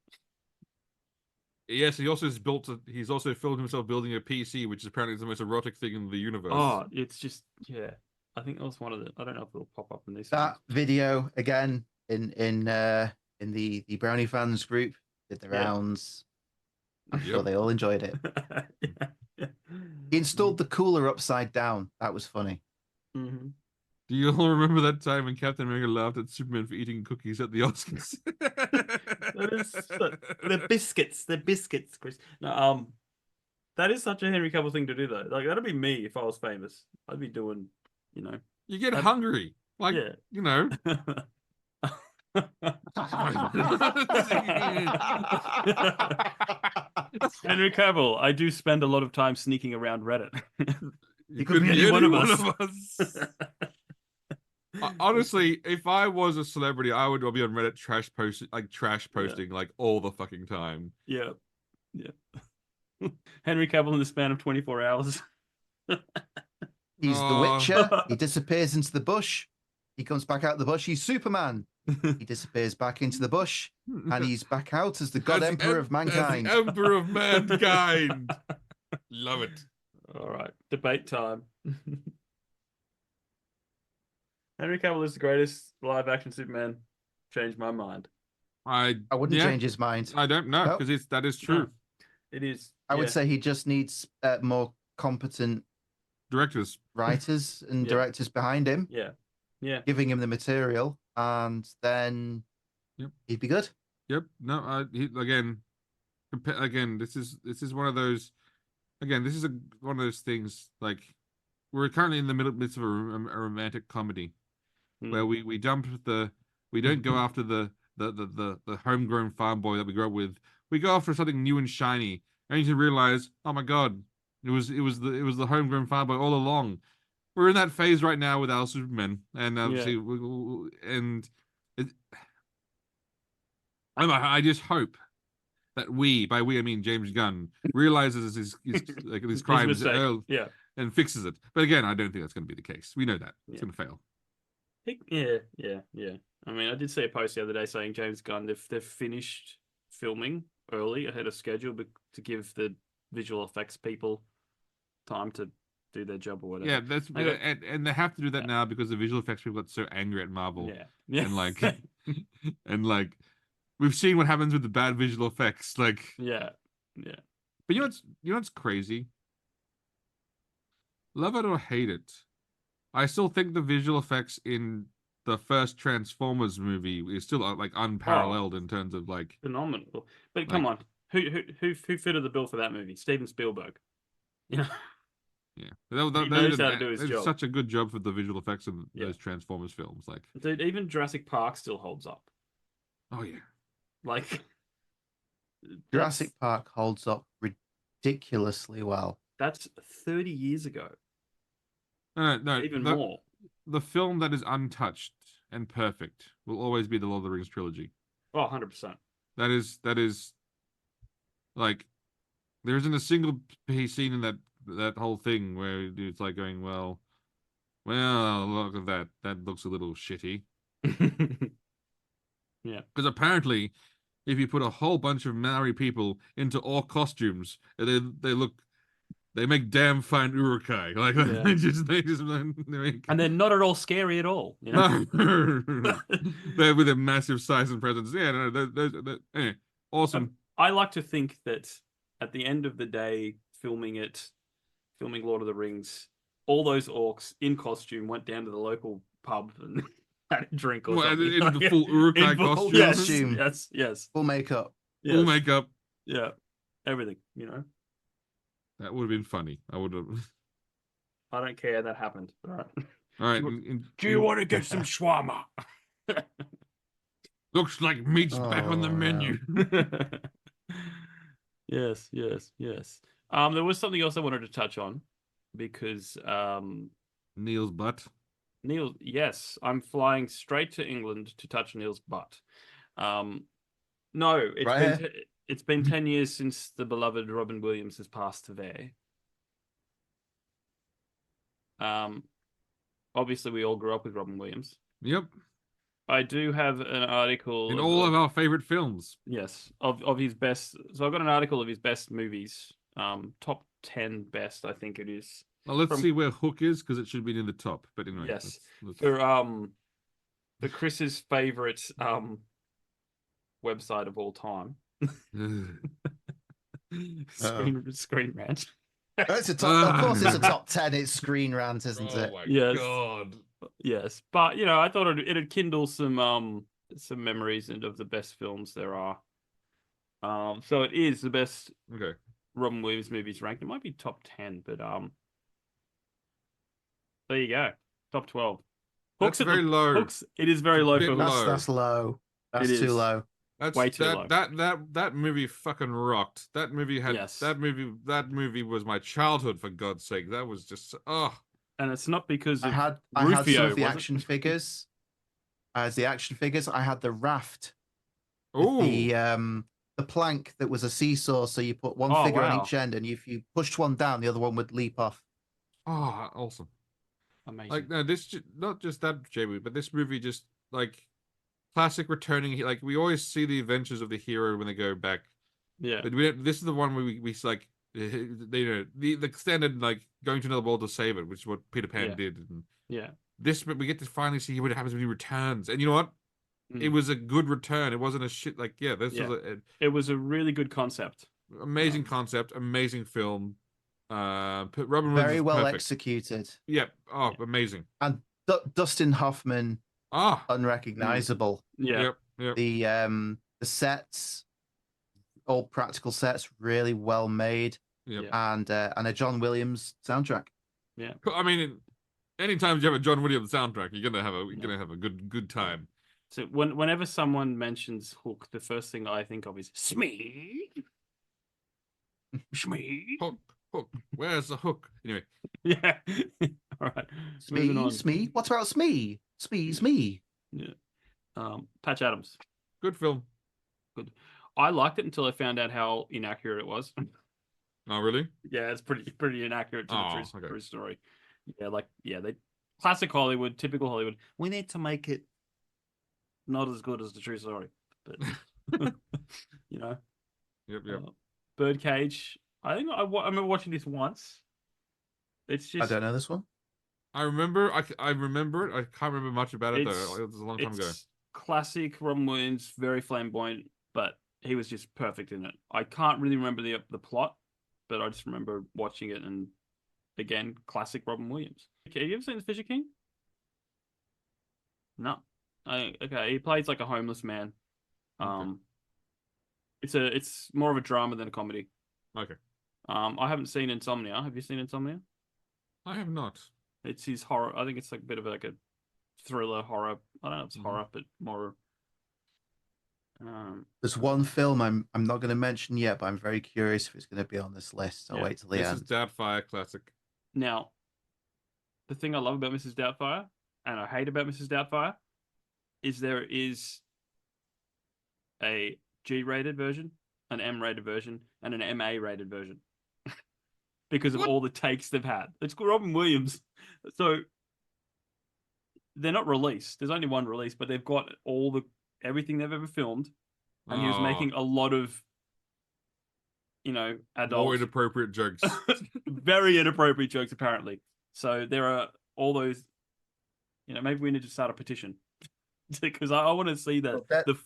S4: Yes, he's also filmed himself building a PC, which is apparently the most erotic thing in the universe.
S1: Oh, it's just I think that was one of the. I don't know if it'll pop up in these.
S2: That video again in the Brownie fans group did the rounds. I'm sure they all enjoyed it. He installed the cooler upside down. That was funny.
S1: Mm-hmm.
S4: Do you all remember that time when Captain America laughed at Superman for eating cookies at the Oscars?
S1: They're biscuits. They're biscuits, Chris. No, that is such a Henry Cavill thing to do, though. Like, that'd be me if I was famous. I'd be doing,
S4: You get hungry. Like,
S1: Henry Cavill, I do spend a lot of time sneaking around Reddit.
S4: You could be any one of us. Honestly, if I was a celebrity, I would be on Reddit trash posting like all the fucking time.
S1: Yeah. Henry Cavill in the span of 24 hours.
S2: He's the Witcher. He disappears into the bush. He comes back out of the bush. He's Superman. He disappears back into the bush, and he's back out as the God Emperor of Mankind.
S4: Emperor of Mankind. Love it.
S1: All right, debate time. Henry Cavill is the greatest live-action Superman. Changed my mind.
S4: I
S2: wouldn't change his mind.
S4: I don't know, because that is true.
S1: No, it is.
S2: I would say he just needs more competent
S4: directors,
S2: writers, and directors behind him.
S1: Yeah,
S2: giving him the material, and then he'd be good.
S4: Yep. No, again, this is one of those. Again, this is one of those things. Like, we're currently in the midst of a romantic comedy, where we don't go after the homegrown farm boy that we grew up with. We go after something new and shiny, and you realize, oh my god, it was the homegrown farm boy all along. We're in that phase right now with our Superman, and obviously, I just hope that by we I mean James Gunn, realizes his crimes early, and fixes it. But again, I don't think that's going to be the case. We know that it's going to fail.
S1: Yeah. I mean, I did see a post the other day saying James Gunn they've finished filming early ahead of schedule to give the visual effects people time to do their job or whatever.
S4: Yeah, that's and they have to do that now because the visual effects people got so angry at Marvel.
S1: Yeah.
S4: And we've seen what happens with the bad visual effects. Like,
S1: yeah.
S4: But you know what's crazy? Love it or hate it, I still think the visual effects in the first Transformers movie is still unparalleled in terms of
S1: phenomenal. But come on, who fitted the bill for that movie? Steven Spielberg.
S4: Yeah,
S1: He knows how to do his
S4: it's
S1: job.
S4: such a good job for the visual effects in
S1: Yeah.
S4: those Transformers films. Like,
S1: Dude, even Jurassic Park still holds up.
S4: oh yeah,
S1: Like,
S2: Jurassic Park holds up ridiculously well.
S1: That's 30 years ago.
S4: no,
S1: Even more.
S4: The film that is untouched and perfect will always be the Lord of the Rings trilogy.
S1: Oh, 100%.
S4: That is like there isn't a single piece scene in that whole thing where it's like going, well, look at that. That looks a little shitty.
S1: Yeah.
S4: Because apparently, if you put a whole bunch of Maori people into orc costumes, they make damn fine urukai. Like
S1: Yeah.
S4: they make...
S1: And they're not at all scary at all. You know?
S4: No. They're with a massive size and presence. Yeah, no, anyway, awesome.
S1: I like to think that at the end of the day, filming Lord of the Rings, all those orcs in costume went down to the local pub and had a drink or something.
S4: In the full urukai costume.
S1: Yes.
S2: Full makeup.
S1: Yes.
S4: Full makeup.
S1: Yeah. Everything, you know.
S4: That would have been funny. I would have.
S1: I don't care. That happened. All right.
S4: All right.
S3: Do you want to get some shawarma?
S4: Looks like meat's back on the menu.
S1: Yes. There was something else I wanted to touch on because
S4: Neil's butt.
S1: Neil, yes, I'm flying straight to England to touch Neil's butt. No, it's been 10 years since the beloved Robin Williams has passed away. Obviously we all grew up with Robin Williams.
S4: Yep.
S1: I do have an article
S4: in all of our favorite films.
S1: Yes, of his best. So I've got an article of his best movies. Top 10 best, I think it is.
S4: Well, let's see where Hook is because it should be in the top. But anyway,
S1: yes, for Chris's favorite website of all time. Screen Rant.
S2: It's a top, of course, it's a top 10. It's Screen Rant, isn't it?
S4: Oh my
S1: God. Yes, but you know, I thought it'd kindle some memories and of the best films there are. So it is the best.
S4: Okay.
S1: Robin Williams movies ranked. It might be top 10, but there you go. Top 12.
S4: That's very low.
S1: Hooks, it is very low for Hooks.
S2: That's low. That's too low.
S4: That's
S1: way too low.
S4: That movie fucking rocked. That movie had that movie was my childhood, for God's sake. That was just
S1: And it's not because
S2: I had
S1: Rufio,
S2: some of the action figures. As the action figures, I had the raft.
S4: Oh.
S2: The plank that was a seesaw, so you put one figure on each end, and if you pushed one down, the other one would leap off.
S4: Oh, awesome.
S1: Amazing.
S4: Like, no, not just that, JB, but this movie just, like, classic returning, like, we always see the adventures of the hero when they go back.
S1: Yeah.
S4: But this is the one where we like, the standard, like, going to another world to save it, which is what Peter Pan did. And this, but we get to finally see what happens when he returns. And you know what? It was a good return. It wasn't a shit, like,
S1: it was a really good concept.
S4: Amazing concept, amazing film. Robin
S2: very
S4: Williams
S2: well
S4: perfect.
S2: Executed.
S4: Yep. Oh, amazing.
S2: And Dustin Hoffman, unrecognizable.
S1: Yeah.
S4: Yep.
S2: The sets, all practical sets, really well made.
S4: Yep.
S2: And a John Williams soundtrack.
S4: Yeah. I mean, anytime you have a John Williams soundtrack, you're gonna have a good time.
S1: So whenever someone mentions Hook, the first thing I think of is Smee.
S4: Hook. Where's the hook? Anyway.
S1: Yeah. All right.
S2: Smee. What about Smee? Smee.
S1: Yeah. Patch Adams.
S4: Good film.
S1: Good. I liked it until I found out how inaccurate it was.
S4: Oh, really?
S1: Yeah, it's pretty inaccurate to the true story. Yeah, they classic Hollywood, typical Hollywood. We need to make it not as good as the true story, but you know.
S4: Yep.
S1: Birdcage. I think I remember watching this once. It's just
S2: I don't know this one.
S4: I remember. I remember it. I can't remember much about it though. It was a long time ago.
S1: Classic Robin Williams, very flamboyant, but he was just perfect in it. I can't really remember the plot, but I just remember watching it, and again, classic Robin Williams. Okay, have you ever seen The Fisher King? No. Okay, he plays like a homeless man. It's more of a drama than a comedy.
S4: Okay.
S1: I haven't seen Insomnia. Have you seen Insomnia?
S4: I have not.
S1: It's his horror. I think it's like a bit of like a thriller horror. I don't know if it's
S4: Mhm.
S1: horror, but more.
S2: There's one film I'm not going to mention yet, but I'm very curious if it's going to be on this list. I'll
S1: Yeah.
S2: wait till the
S4: Mrs.
S2: end.
S4: Doubtfire classic.
S1: Now, the thing I love about Mrs. Doubtfire, and I hate about Mrs. Doubtfire, is there is a G-rated version, an M-rated version, and an MA-rated version because of
S4: What?
S1: all the takes they've had. It's Robin Williams, so they're not released. There's only one release, but they've got everything they've ever filmed, and he was making a lot of,
S4: more
S1: adult,
S4: inappropriate jokes.
S1: very inappropriate jokes apparently. So there are all those. Maybe we need to start a petition because I want to see the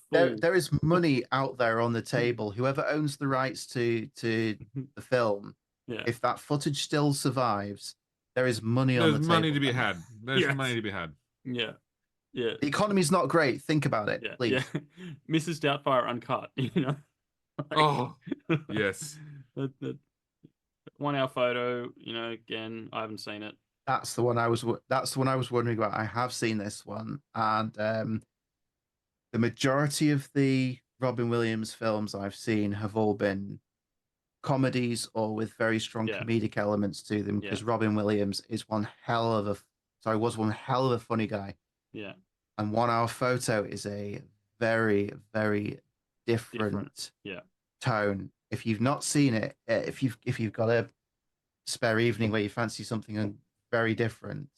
S1: full.
S2: There is money out there on the table. Whoever owns the rights to the film,
S1: Yeah.
S2: if that footage still survives, there is money on the
S4: There's
S2: table.
S4: money to be had. There's
S1: Yes.
S4: money to be had.
S1: Yeah. Yeah.
S2: The economy's not great. Think about it,
S1: Yeah.
S2: please.
S1: Yeah. Mrs. Doubtfire uncut.
S4: Oh, yes.
S1: that 1 hour photo. Again, I haven't seen it.
S2: That's the one I was wondering about. I have seen this one, and the majority of the Robin Williams films I've seen have all been comedies or with very strong comedic elements to them, because Robin Williams was one hell of a funny guy.
S1: Yeah.
S2: And 1 hour photo is a very, very different tone. If you've not seen it, if you've got a spare evening where you fancy something very different,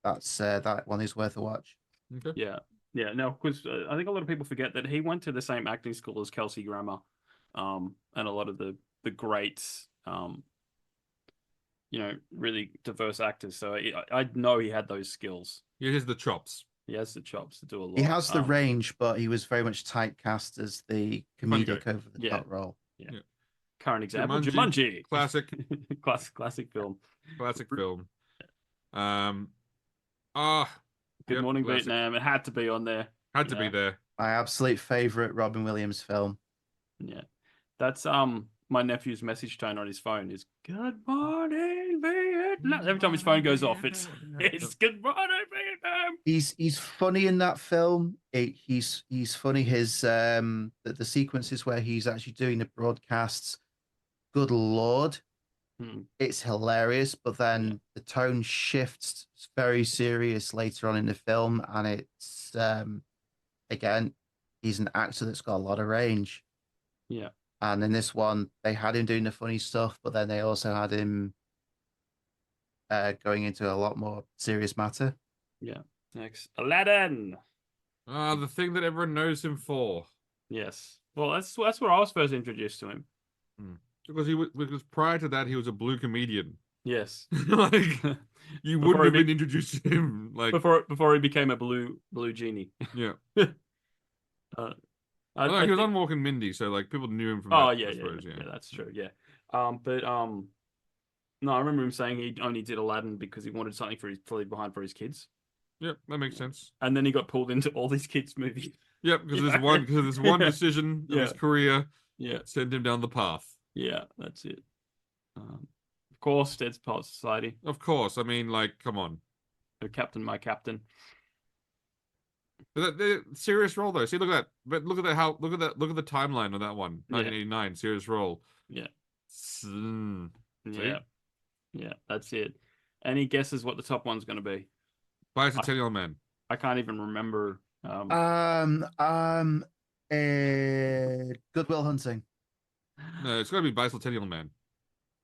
S2: that one is worth a watch.
S4: Okay.
S1: Yeah. No, because I think a lot of people forget that he went to the same acting school as Kelsey Grammer, and a lot of the greats, really diverse actors. So I know he had those skills.
S4: He has the chops.
S1: He has the chops to do a lot.
S2: He has the range, but he was very much typecast as the comedic over the top role.
S1: Yeah. Current example, Jumanji.
S4: Classic.
S1: Classic film.
S4: Classic film.
S1: Good Morning classic. Vietnam. It had to be on there.
S4: Had to be there.
S2: My absolute favorite Robin Williams film.
S1: Yeah. That's my nephew's message tone on his phone is "Good morning Vietnam." Every time his phone goes off, it's "Good morning Vietnam."
S2: He's funny in that film. He's funny. His the sequences where he's actually doing the broadcasts. Good Lord, it's hilarious. But then the tone shifts very serious later on in the film, and it's again, he's an actor that's got a lot of range.
S1: Yeah.
S2: And in this one, they had him doing the funny stuff, but then they also had him going into a lot more serious matter.
S1: Yeah. Next, Aladdin.
S4: The thing that everyone knows him for.
S1: Yes. Well, that's where I was first introduced to him.
S4: Because prior to that, he was a blue comedian.
S1: Yes.
S4: You wouldn't have been introduced to him
S1: before he became a blue genie.
S4: Yeah.
S1: He
S4: was on Mork and Mindy, so people knew him from.
S1: Yeah, that's true. Yeah, no, I remember him saying he only did Aladdin because he wanted something to leave behind for his kids.
S4: Yep, that makes sense.
S1: And then he got pulled into all these kids' movies.
S4: Yep, because there's one decision of his career.
S1: Yeah,
S4: sent him down the path.
S1: Yeah, that's it. Of course, Dead's Part Society.
S4: Of course, I mean, come on.
S1: Captain, my captain.
S4: But the serious role though. See, look at that. But look at that. Look at the timeline on that one. 1989 serious role.
S1: Yeah.
S4: See?
S1: Yeah. That's it. Any guesses what the top one's going to be?
S4: Bicentennial Man.
S1: I can't even remember.
S2: Good Will Hunting.
S4: No, it's got to be Bicentennial Man.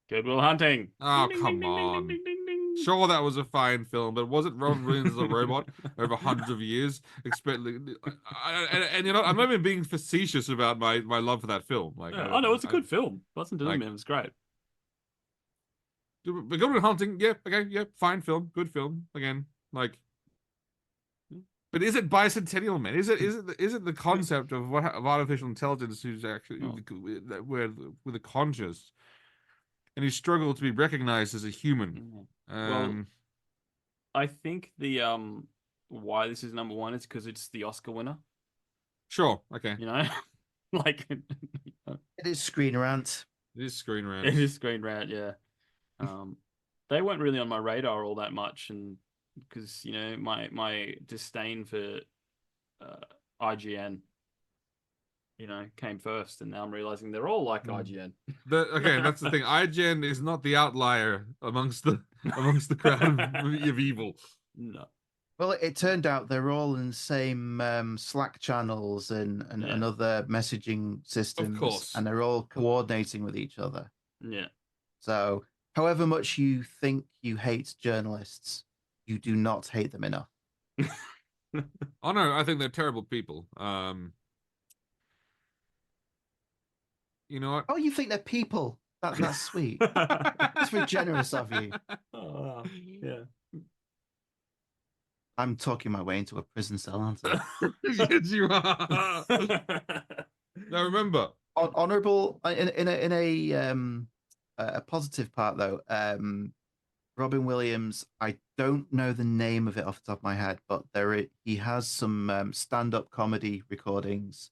S1: Good Will Hunting.
S4: Oh, come on. Sure, that was a fine film, but wasn't Robin Williams as a robot over hundreds of years? And I'm not even being facetious about my love for that film.
S1: No, it's a good film. Bicentennial Man was great.
S4: But Good Will Hunting, fine film, good film. Again, but is it Bicentennial Man? Is it the concept of artificial intelligence who's actually with a conscious? And he struggled to be recognized as a human.
S1: Well, I think the why this is number one is because it's the Oscar winner.
S4: Sure. Okay.
S2: It is Screen Rant.
S4: It is Screen Rant.
S1: It is Screen Rant. Yeah. they weren't really on my radar all that much, and because my disdain for IGN, came first, and now I'm realizing they're all like IGN.
S4: Okay, that's the thing. IGN is not the outlier amongst the crowd of evil.
S1: No.
S2: Well, it turned out they're all in the same Slack channels and other messaging systems.
S4: Of course.
S2: And they're all coordinating with each other.
S1: Yeah.
S2: So, however much you think you hate journalists, you do not hate them enough.
S4: Oh no, I think they're terrible people. You know what?
S2: Oh, you think they're people? That's sweet. That's very generous of you.
S1: Oh, yeah.
S2: I'm talking my way into a prison cell, aren't I?
S4: Yes, you are. Now remember,
S2: honorable in a positive part though. Robin Williams, I don't know the name of it off the top of my head, but he has some stand-up comedy recordings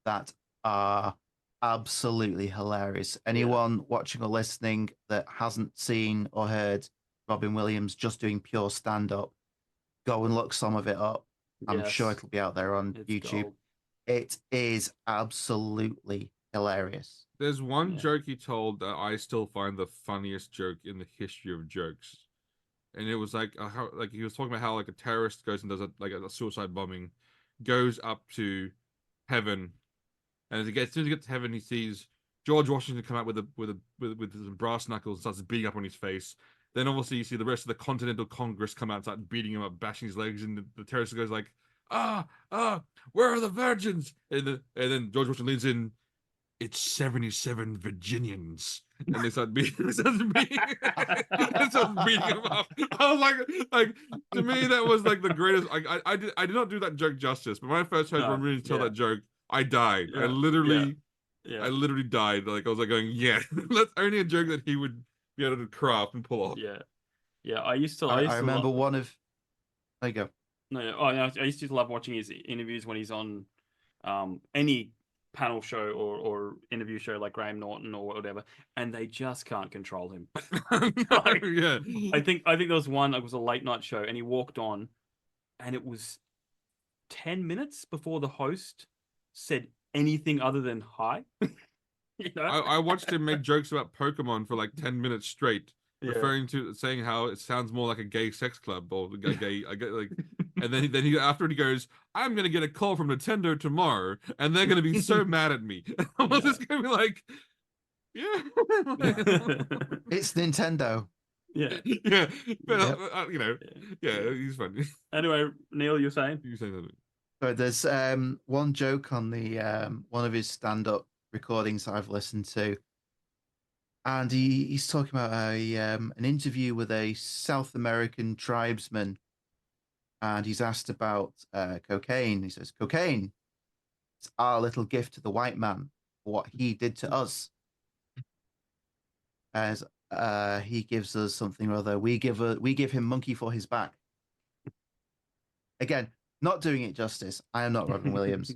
S2: that are absolutely hilarious. Anyone watching or listening that hasn't seen or heard Robin Williams just doing pure stand-up, go and look some of it up. I'm sure it'll be out there on YouTube.
S1: Gold.
S2: It is absolutely hilarious.
S4: There's one joke he told that I still find the funniest joke in the history of jokes, and it was like he was talking about how like a terrorist goes and does a suicide bombing, goes up to heaven, and as soon as he gets to heaven, he sees George Washington come out with some brass knuckles and starts beating up on his face. Then obviously you see the rest of the Continental Congress come out and start beating him up, bashing his legs, and the terrorist goes like, where are the virgins? And then George Washington leads in, it's 77 Virginians. And they start beating him up. I was like, to me, that was like the greatest. I did not do that joke justice, but when I first heard Ron Rooney tell that joke, I died. I literally died. Like, I was like going, that's only a joke that he would be able to craft and pull off.
S1: Yeah. I used to
S2: remember one of. There you go.
S1: I used to love watching his interviews when he's on any panel show or interview show like Graham Norton or whatever, and they just can't control him. I think there was one. It was a late night show, and he walked on, and it was 10 minutes before the host said anything other than hi.
S4: I watched him make jokes about Pokemon for like 10 minutes straight, saying how it sounds more like a gay sex club or a gay, and then he afterward he goes, I'm gonna get a call from Nintendo tomorrow, and they're gonna be so mad at me. I was just gonna be like,
S2: it's Nintendo.
S4: But he's funny.
S1: Anyway, Neil, you're saying?
S4: You say something.
S2: So there's one joke on the one of his stand-up recordings that I've listened to, and he's talking about an interview with a South American tribesman, and he's asked about cocaine. He says, cocaine, it's our little gift to the white man for what he did to us. As he gives us something or other, we give him monkey for his back. Again, not doing it justice. I am not Robin Williams.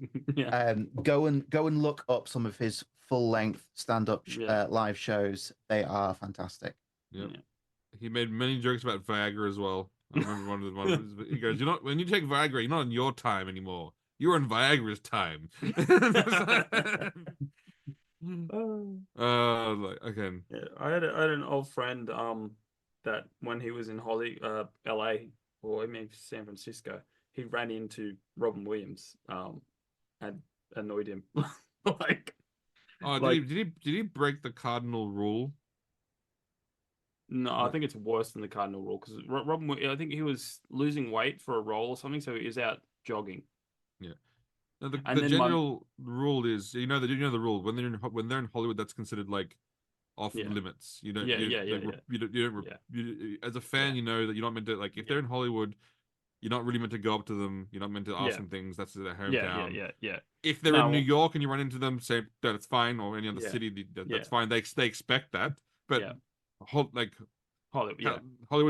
S2: Go and look up some of his full-length stand-up live shows. They are fantastic.
S4: Yeah. He made many jokes about Viagra as well. I remember one of his, he goes, when you take Viagra, you're not on your time anymore. You're on Viagra's time. Again.
S1: Yeah, I had an old friend that when he was in LA or maybe San Francisco, he ran into Robin Williams and annoyed him.
S4: Did he break the cardinal rule?
S1: No, I think it's worse than the cardinal rule because Robin, I think he was losing weight for a role or something, so he was out jogging.
S4: Yeah. Now the general rule is the rule when they're in Hollywood, that's considered like off limits. You don't. As a fan, you know that you're not meant to if they're in Hollywood, you're not really meant to go up to them. You're not meant to ask them things. That's their hometown.
S1: Yeah.
S4: If they're in New York and you run into them, say that's fine, or any other city, that's fine. They expect that, but Hollywood's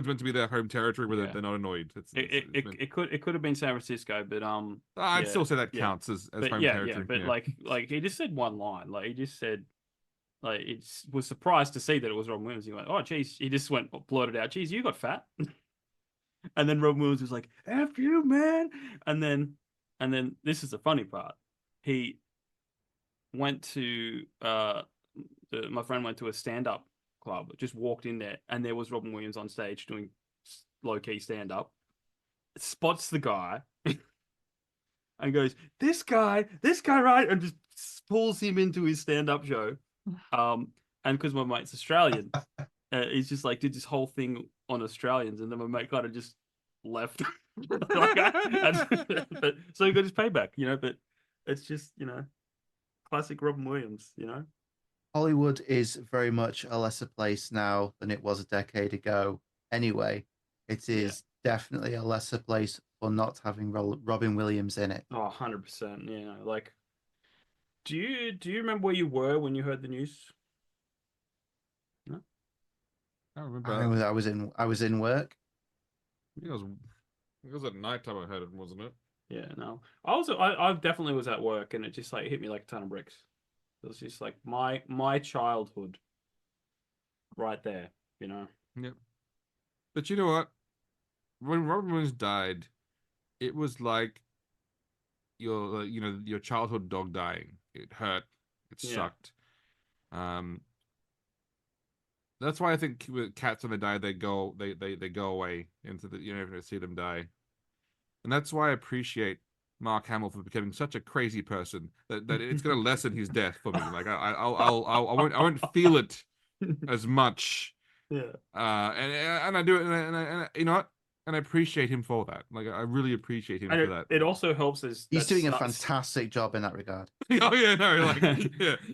S4: meant to be their home territory where they're not annoyed.
S1: It could have been San Francisco, but
S4: I'd still say that counts as home territory.
S1: But he just said one line. He just said like was surprised to see that it was Robin Williams. He went, "Oh, geez," he just blurted out, "Geez, you got fat." And then Robin Williams was like, "F you, man." And then this is the funny part. He went to my friend went to a stand-up club, just walked in there, and there was Robin Williams on stage doing low-key stand-up. Spots the guy and goes, this guy, right? And just pulls him into his stand-up show. And because my mate's Australian, he's just like did this whole thing on Australians, and then my mate kind of just left. But, so he got his payback, but it's just, classic Robin Williams,
S2: Hollywood is very much a lesser place now than it was a decade ago. Anyway, it is definitely a lesser place for not having Robin Williams in it.
S1: Oh, 100%. Yeah. Like, do you remember where you were when you heard the news? No?
S4: I remember.
S2: I was in work.
S4: It was at nighttime I heard it, wasn't it?
S1: Yeah, no. I definitely was at work, and it just like hit me like a ton of bricks. It was just like my childhood right there,
S4: Yeah. But you know what? When Robin Williams died, it was like your childhood dog dying. It hurt. It sucked. That's why I think with cats, when they die, they go away into the, you never see them die. And that's why I appreciate Mark Hamill for becoming such a crazy person that it's going to lessen his death for me. Like I won't feel it as much.
S1: Yeah.
S4: And I do it, and you know what? And I appreciate him for that. Like I really appreciate him for that.
S1: It also helps as
S2: he's doing a fantastic job in that regard.
S4: Oh yeah, no, like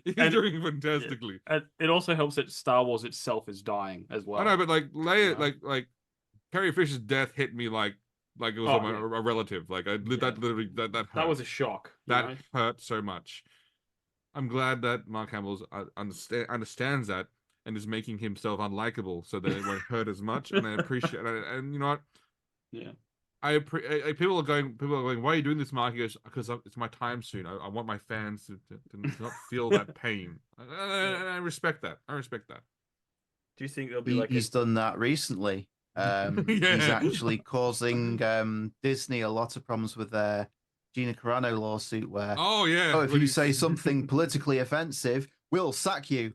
S4: he's doing fantastically.
S1: And it also helps that Star Wars itself is dying as well.
S4: I know, but like Leia, like Carrie Fisher's death hit me like it was a relative. Like that literally that hurt.
S1: That was a shock.
S4: That hurt so much. I'm glad that Mark Hamill understands that and is making himself unlikable so that it won't hurt as much. And I appreciate it. And you know what?
S1: Yeah.
S4: People are going, why are you doing this, Mark? He goes, because it's my time soon. I want my fans to not feel that pain. And I respect that.
S1: Do you think there'll be
S2: he's done that recently? He's actually causing Disney a lot of problems with their Gina Carano lawsuit where if you say something politically offensive, we'll sack you.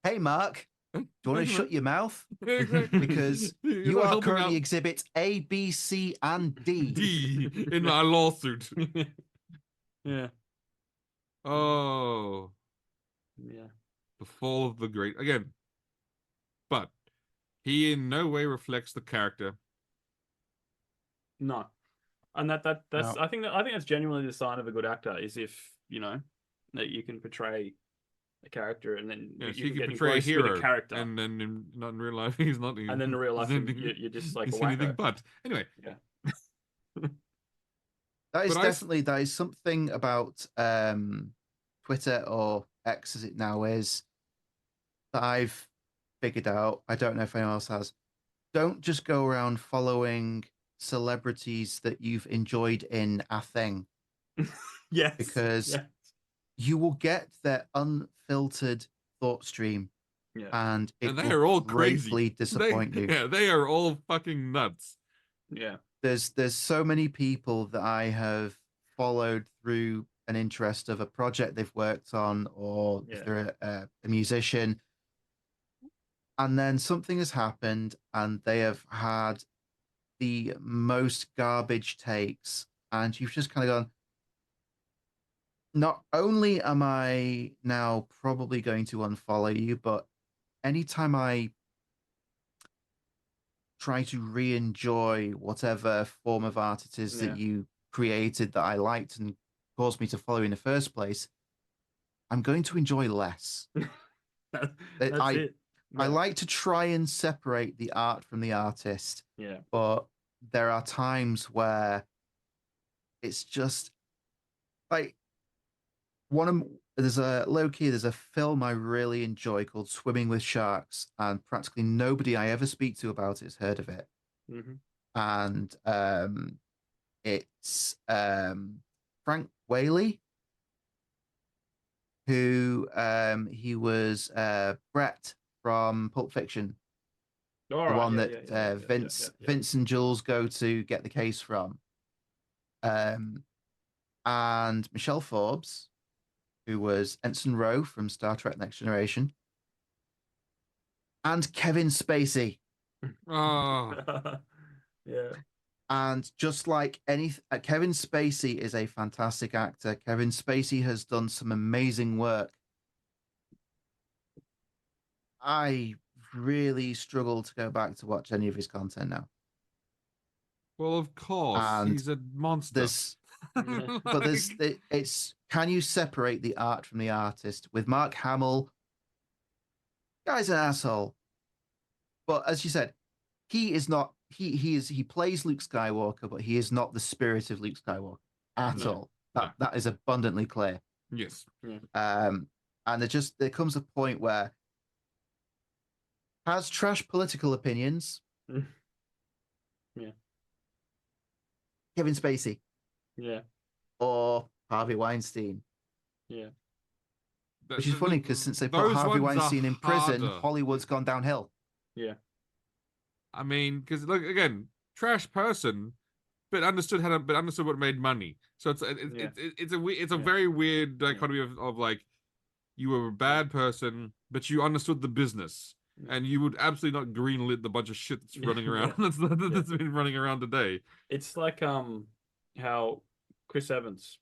S2: Hey Mark, do you want to shut your mouth? Because you are currently exhibit A, B, C, and D
S4: in my lawsuit.
S1: Yeah.
S4: Oh.
S1: Yeah.
S4: The fall of the great again. But he in no way reflects the character.
S1: No. And that's no. I think that's genuinely the sign of a good actor is if, that you can portray a character and then you can portray a hero with a character.
S4: And then not in real life he's not.
S1: And then in real life you're just like a
S4: anything but. Anyway.
S1: Yeah.
S2: That is something about Twitter or X as it now is that I've figured out. I don't know if anyone else has. Don't just go around following celebrities that you've enjoyed in a thing.
S1: Yes.
S2: Because you will get their unfiltered thought stream.
S1: Yeah.
S2: And
S4: they are all crazy.
S2: Disappoint you.
S4: Yeah, they are all fucking nuts.
S1: Yeah.
S2: There's so many people that I have followed through an interest of a project they've worked on, or if they're a musician, and then something has happened and they have had the most garbage takes, and you've just kind of gone, not only am I now probably going to unfollow you, but anytime I try to re-enjoy whatever form of art it is that you created that I liked and caused me to follow in the first place, I'm going to enjoy less.
S1: That's it.
S2: I like to try and separate the art from the artist.
S1: Yeah.
S2: But there are times where it's just like there's a film I really enjoy called Swimming with Sharks, and practically nobody I ever speak to about it has heard of it.
S1: Mm-hmm.
S2: And it's Frank Whaley. who he was Brett from Pulp Fiction,
S1: All
S2: the
S1: right,
S2: one
S1: yeah,
S2: that
S1: yeah,
S2: Vince and Jules go to get the case from. And Michelle Forbes, who was Ensign Rowe from Star Trek Next Generation, and Kevin Spacey.
S4: Oh,
S1: yeah.
S2: And just like Kevin Spacey is a fantastic actor. Kevin Spacey has done some amazing work. I really struggle to go back to watch any of his content now.
S4: well, of course,
S2: And
S4: he's a monster.
S2: There's, but it's can you separate the art from the artist? With Mark Hamill, guy's an asshole. But as you said, he is not. He plays Luke Skywalker, but he is not the spirit of Luke Skywalker at all. That is abundantly clear.
S4: Yes.
S2: And there comes a point where has trash political opinions.
S1: Yeah.
S2: Kevin Spacey.
S1: Yeah.
S2: Or Harvey Weinstein.
S1: Yeah.
S2: Which is funny because since they put Harvey Weinstein in prison, Hollywood's gone downhill.
S1: Yeah.
S4: I mean, because look again, trash person, but understood what made money. So it's a very weird dichotomy of like, you were a bad person, but you understood the business, and you would absolutely not greenlit the bunch of shit that's running around that's been running around today.
S1: It's like how Chris Evans,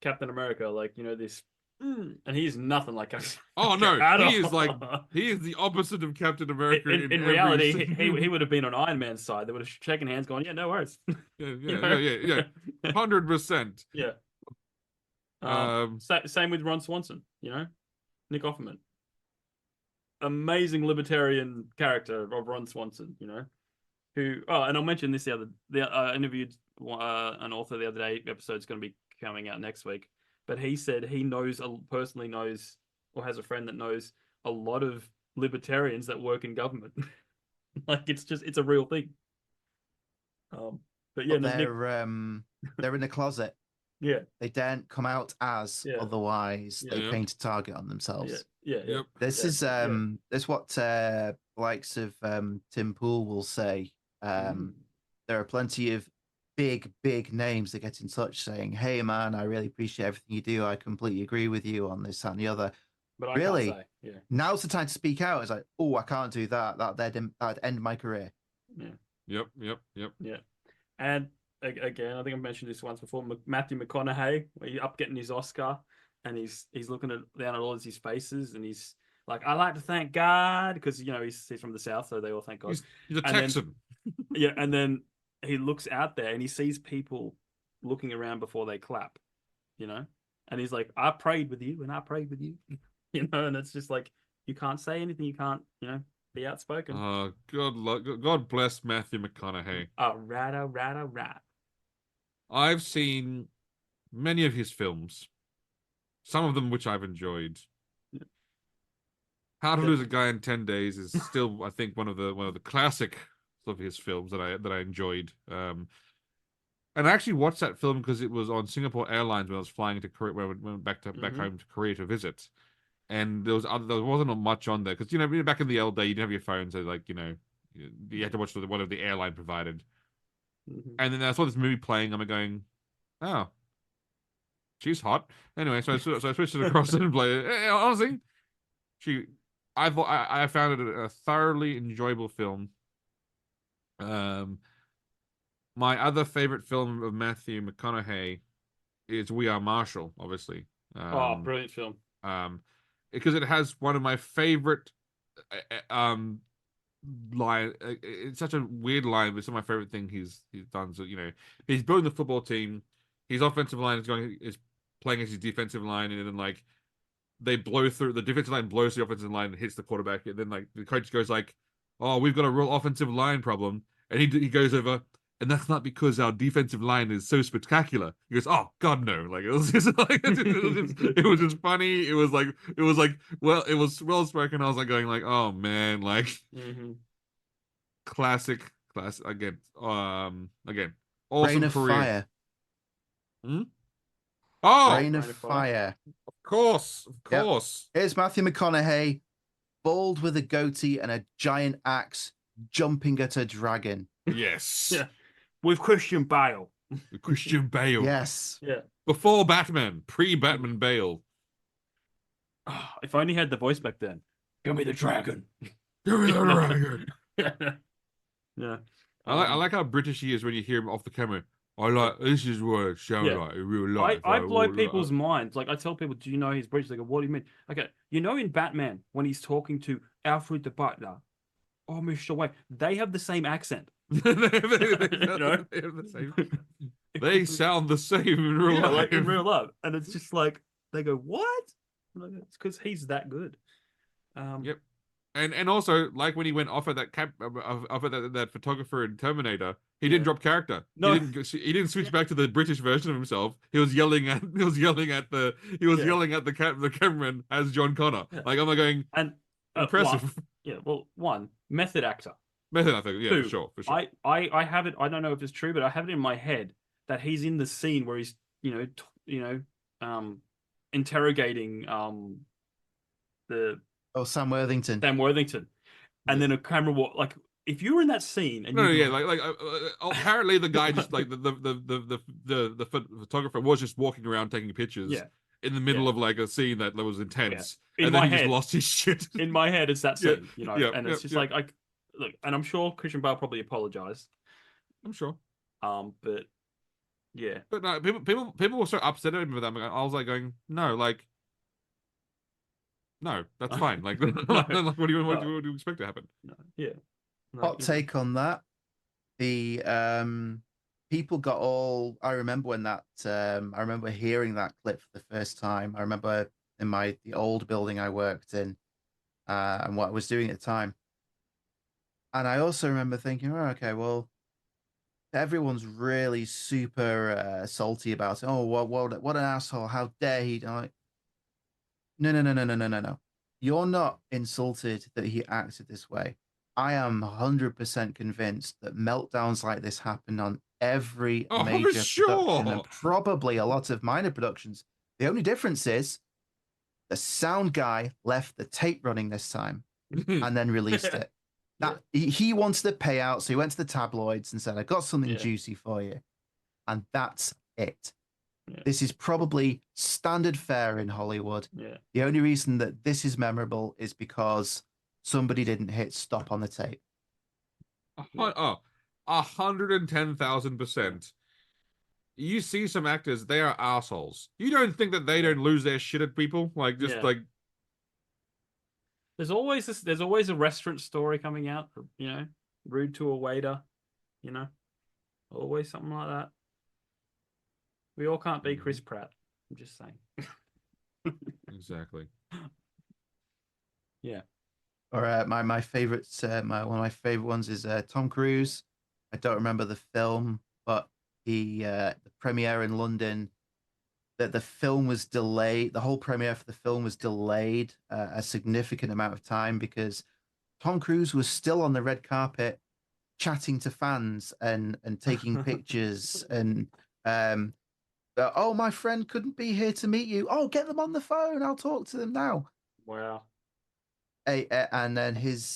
S1: Captain America, like, you know, this. And he's nothing like us.
S4: Oh no, he is the opposite of Captain America.
S1: In reality, he would have been on Iron Man's side. They would have shaken hands, going, "Yeah, no worries."
S4: Yeah, 100%.
S1: Yeah. Same with Ron Swanson. You know, Nick Offerman, amazing libertarian character of Ron Swanson. You know, who? Oh, and I'll mention this I interviewed an author the other day. Episode's going to be coming out next week. But he said he personally knows, or has a friend that knows a lot of libertarians that work in government. Like it's a real thing. But yeah,
S2: but they're in the closet.
S1: Yeah,
S2: they daren't come out as otherwise they paint a target on themselves.
S1: Yeah.
S2: This is what likes of Tim Pool will say. There are plenty of big names that get in touch saying, "Hey man, I really appreciate everything you do. I completely agree with you on this, that, and the other."
S1: But
S2: really,
S1: I can't say. Yeah.
S2: Now's the time to speak out. It's like, oh, I can't do that. That'd end my career.
S1: Yeah.
S4: Yep.
S1: Yeah. And again, I think I've mentioned this once before. Matthew McConaughey, where he's up getting his Oscar, and he's looking down at all of his faces, and he's like, "I like to thank God," because you know he's from the South, so they all thank God.
S4: He's a Texan.
S1: And then he looks out there and he sees people looking around before they clap, you know, and he's like, "I prayed with you, and I prayed with you," you know, and it's just like, you can't say anything, you can't, you know, be outspoken.
S4: Oh, God bless Matthew McConaughey.
S1: All right.
S4: I've seen many of his films, some of them which I've enjoyed. Yeah. How to Lose a Guy in 10 Days is still, I think, one of the classic of his films that I enjoyed. And I actually watched that film because it was on Singapore Airlines when I was flying to Korea, when I went back home to Korea to visit. And there wasn't much on there because, you know, back in the old day, you didn't have your phone, so like, you know, you had to watch whatever the airline provided. And then I saw this movie playing. I'm going, oh, she's hot. Anyway, so I switched it across and played it. Honestly, I found it a thoroughly enjoyable film. My other favorite film of Matthew McConaughey is We Are Marshall, obviously.
S1: Brilliant film.
S4: Because it has one of my favorite line. It's such a weird line, but it's my favorite thing he's done. So, you know, he's building the football team. His offensive line is playing as his defensive line, and then like they blow through the defensive line, blows the offensive line, and hits the quarterback. And then like the coach goes like, "Oh, we've got a real offensive line problem," and he goes over, "And that's not because our defensive line is so spectacular." He goes, "Oh God, no!" Like it was just like it was just funny. It was well spoken. I was like going like, "Oh man!" Like classic again. Awesome
S2: Rain of
S4: career.
S2: Fire.
S4: Oh,
S2: Rain of
S1: Rain of Fire.
S2: Fire.
S4: of course, of
S2: Yep.
S4: course.
S2: Here's Matthew McConaughey, bald with a goatee and a giant axe, jumping at a dragon.
S4: Yes.
S1: Yeah. With Christian Bale.
S4: Christian Bale.
S2: Yes.
S1: Yeah.
S4: Before Batman, pre-Batman Bale.
S1: Oh, if I only had the voice back then.
S3: Give me the dragon.
S4: Give me the dragon.
S1: Yeah.
S4: I like how British he is when you hear him off the camera. This is what it sounds
S1: Yeah.
S4: like in real life.
S1: I blow people's minds. Like I tell people, do you know he's British? They go, what do you mean? Okay, you know in Batman when he's talking to Alfred the Butler, oh Mr. Wayne, they have the same accent.
S4: they
S1: know?
S4: sound the same in real
S1: Yeah,
S4: life.
S1: like in real life, and it's just like they go, what? I'm like, it's because he's that good.
S4: Yep. And also, like when he went off at that that photographer in Terminator, he didn't drop character.
S1: No.
S4: He didn't switch back to the British version of himself. He was yelling at the cameraman as John Connor.
S1: Yeah.
S4: Like, I'm like going,
S1: And
S4: impressive.
S1: one method actor.
S4: Method, I think, yeah,
S1: Two,
S4: for sure.
S1: I have it. I don't know if it's true, but I have it in my head that he's in the scene where he's interrogating the
S2: Sam Worthington.
S1: Sam Worthington, and then a camera will like if you were in that scene and
S4: apparently the guy just like the photographer was just walking around taking pictures.
S1: Yeah.
S4: In the middle of like a scene that was intense,
S1: In
S4: and
S1: my
S4: then he
S1: head-
S4: just lost his shit.
S1: in my head it's that scene, and it's just
S4: yeah.
S1: like I look, and I'm sure Christian Bale probably apologized,
S4: I'm sure.
S1: but yeah,
S4: But no, people were so upset at him with that. I was like going, no, that's fine. Like, what do you expect to happen?
S1: no, yeah. No,
S2: Hot take on that. The people got all. I remember when that. I remember hearing that clip for the first time. I remember in the old building I worked in, and what I was doing at the time. And I also remember thinking, oh, okay, well, everyone's really super salty about it. Oh, what an asshole! How dare he? I'm like, no. You're not insulted that he acted this way. I am 100% convinced that meltdowns like this happen on every major production and probably a lot of minor productions. The only difference is the sound guy left the tape running this time and then released it. That he wanted the payout, so he went to the tabloids and said, "I got something juicy for you," and that's it. Yeah. This is probably standard fare in Hollywood. Yeah. The only reason that this is memorable is because somebody didn't hit stop on the tape.
S4: 110,000%. You see some actors, they are assholes. You don't think that they don't lose their shit at people? Like, just like...
S1: There's always a restaurant story coming out, rude to a waiter, always something like that. We all can't be Chris Pratt. I'm just saying.
S4: Exactly.
S2: Yeah. All right. My favorite, one of my favorite ones is Tom Cruise. I don't remember the film, but the premiere in London, that the film was delayed. The whole premiere for the film was delayed a significant amount of time because Tom Cruise was still on the red carpet, chatting to fans and taking pictures and. Oh, my friend couldn't be here to meet you. Oh, get them on the phone. I'll talk to them now.
S1: Wow.
S2: And then his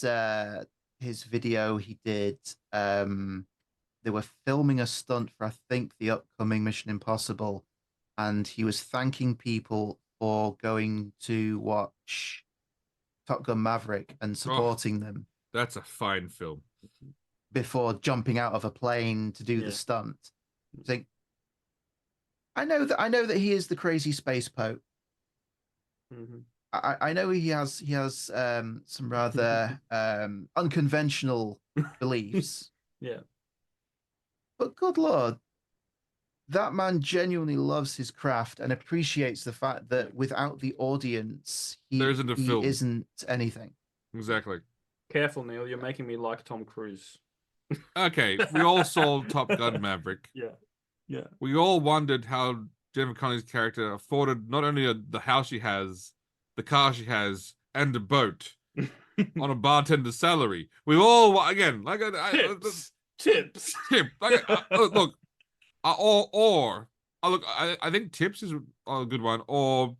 S2: video he did. They were filming a stunt for I think the upcoming Mission Impossible, and he was thanking people for going to watch Top Gun Maverick and supporting them.
S4: That's a fine film.
S2: Before jumping out of a plane to do the stunt. I think. I know that he is the crazy space pope. Mm-hmm. I know he has some rather unconventional beliefs.
S1: Yeah.
S2: But good Lord, that man genuinely loves his craft and appreciates the fact that without the audience, he isn't anything.
S4: Exactly.
S1: Careful, Neil. You're making me like Tom Cruise.
S4: Okay, we all saw Top Gun Maverick.
S1: Yeah.
S4: We all wondered how Jennifer Connelly's character afforded not only the house she has, the car she has, and a boat on a bartender's salary. We all again
S1: tips.
S4: Look, or Oh, look, I think Tips is a good one. Or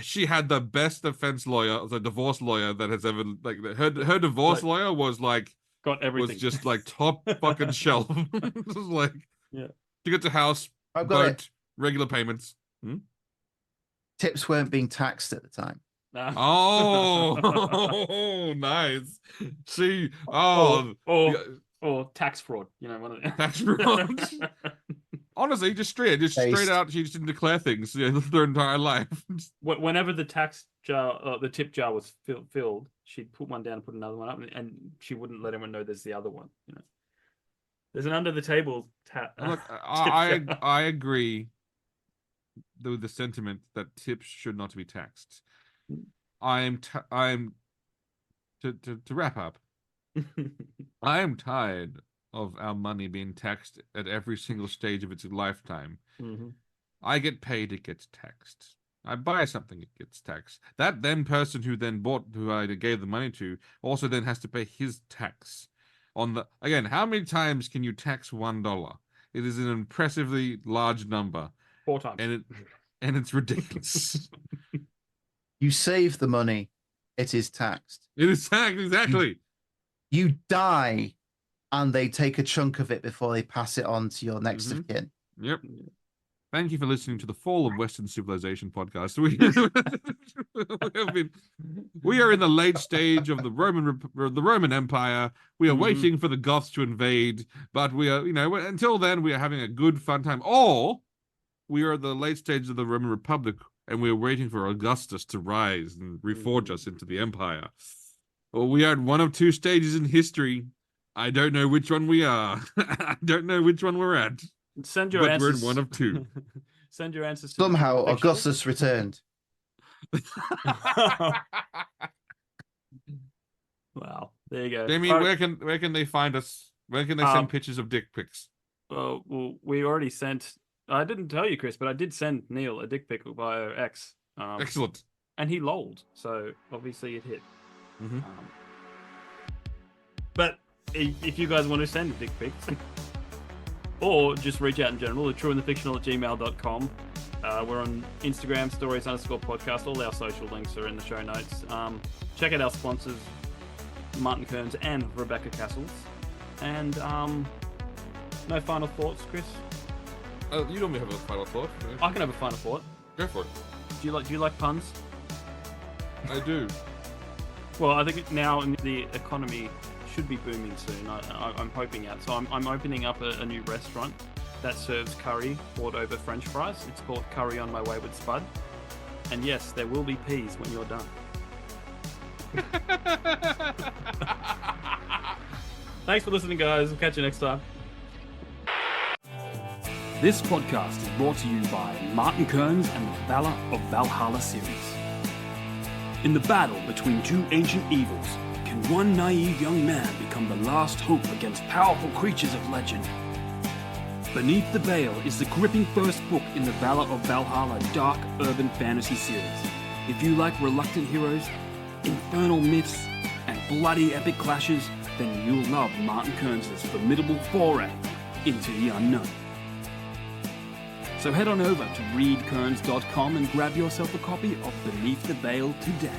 S4: she had the best defense lawyer, the divorce lawyer that has ever like her divorce lawyer was like
S1: got everything.
S4: Was just like top fucking shelf. Just like
S1: yeah.
S4: You get the house,
S2: I've got
S4: boat,
S2: it.
S4: regular payments.
S2: Tips weren't being taxed at the time.
S4: Oh, nice. See, or
S1: tax fraud. You know, one of the...
S4: tax fraud. Honestly, just straight out. She just didn't declare things their entire life.
S1: Whenever the tax jar, the tip jar was filled, she'd put one down and put another one up, and she wouldn't let anyone know there's the other one. You know, there's an under the table
S4: Look, I agree with the sentiment that tips should not be taxed. To wrap up. I am tired of our money being taxed at every single stage of its lifetime.
S1: Mm-hmm.
S4: I get paid, it gets taxed. I buy something, it gets taxed. That then person who I gave the money to, also then has to pay his tax on the. Again, how many times can you tax $1? It is an impressively large number.
S1: 4 times,
S4: and it's ridiculous.
S2: You save the money, it is taxed.
S4: It is taxed, exactly.
S2: You die, and they take a chunk of it before they pass it on to your next of kin.
S4: Yep. Thank you for listening to the Fall of Western Civilization podcast. We are in the late stage of the Roman Empire. We are waiting for the Goths to invade, but we are, until then, we are having a good, fun time. Or we are at the late stage of the Roman Republic, and we are waiting for Augustus to rise and reforge us into the empire. Well, we are at one of 2 stages in history. I don't know which one we are. I don't know which one we're at.
S1: Send your answers.
S4: We're in one of 2.
S1: Send your answers.
S2: Somehow, Augustus returned.
S1: Wow, there you go.
S4: Damien, where can they find us? Where can they send pictures of dick pics?
S1: Well, we already sent. I didn't tell you, Chris, but I did send Neil a dick pic via X.
S4: Excellent.
S1: And he lolled, so obviously it hit.
S4: Mm-hmm.
S1: But if you guys want to send dick pics, or just reach out in general, thetrueandthefictional@gmail.com. We're on Instagram, stories_podcast. All our social links are in the show notes. Check out our sponsors, Martin Kearns and Rebecca Cassells. And no final thoughts, Chris?
S4: You normally have a final thought.
S1: I can have a final thought.
S4: Go for it.
S1: Do you like puns?
S4: I do.
S1: Well, I think now the economy should be booming soon. I'm hoping out. So I'm opening up a new restaurant that serves curry poured over French fries. It's called Curry on My Wayward Spud. And yes, there will be peas when you're done. Thanks for listening, guys. We'll catch you next time. This podcast is brought to you by Martin Kearns and the Valor of Valhalla series. In the battle between 2 ancient evils, can one naive young man become the last hope against powerful creatures of legend? Beneath the Veil is the gripping first book in the Valor of Valhalla dark urban fantasy series. If you like reluctant heroes, infernal myths, and bloody epic clashes, then you'll love Martin Kearns' formidable foray into the unknown. So head on over to readkearns.com and grab yourself a copy of Beneath the Veil today.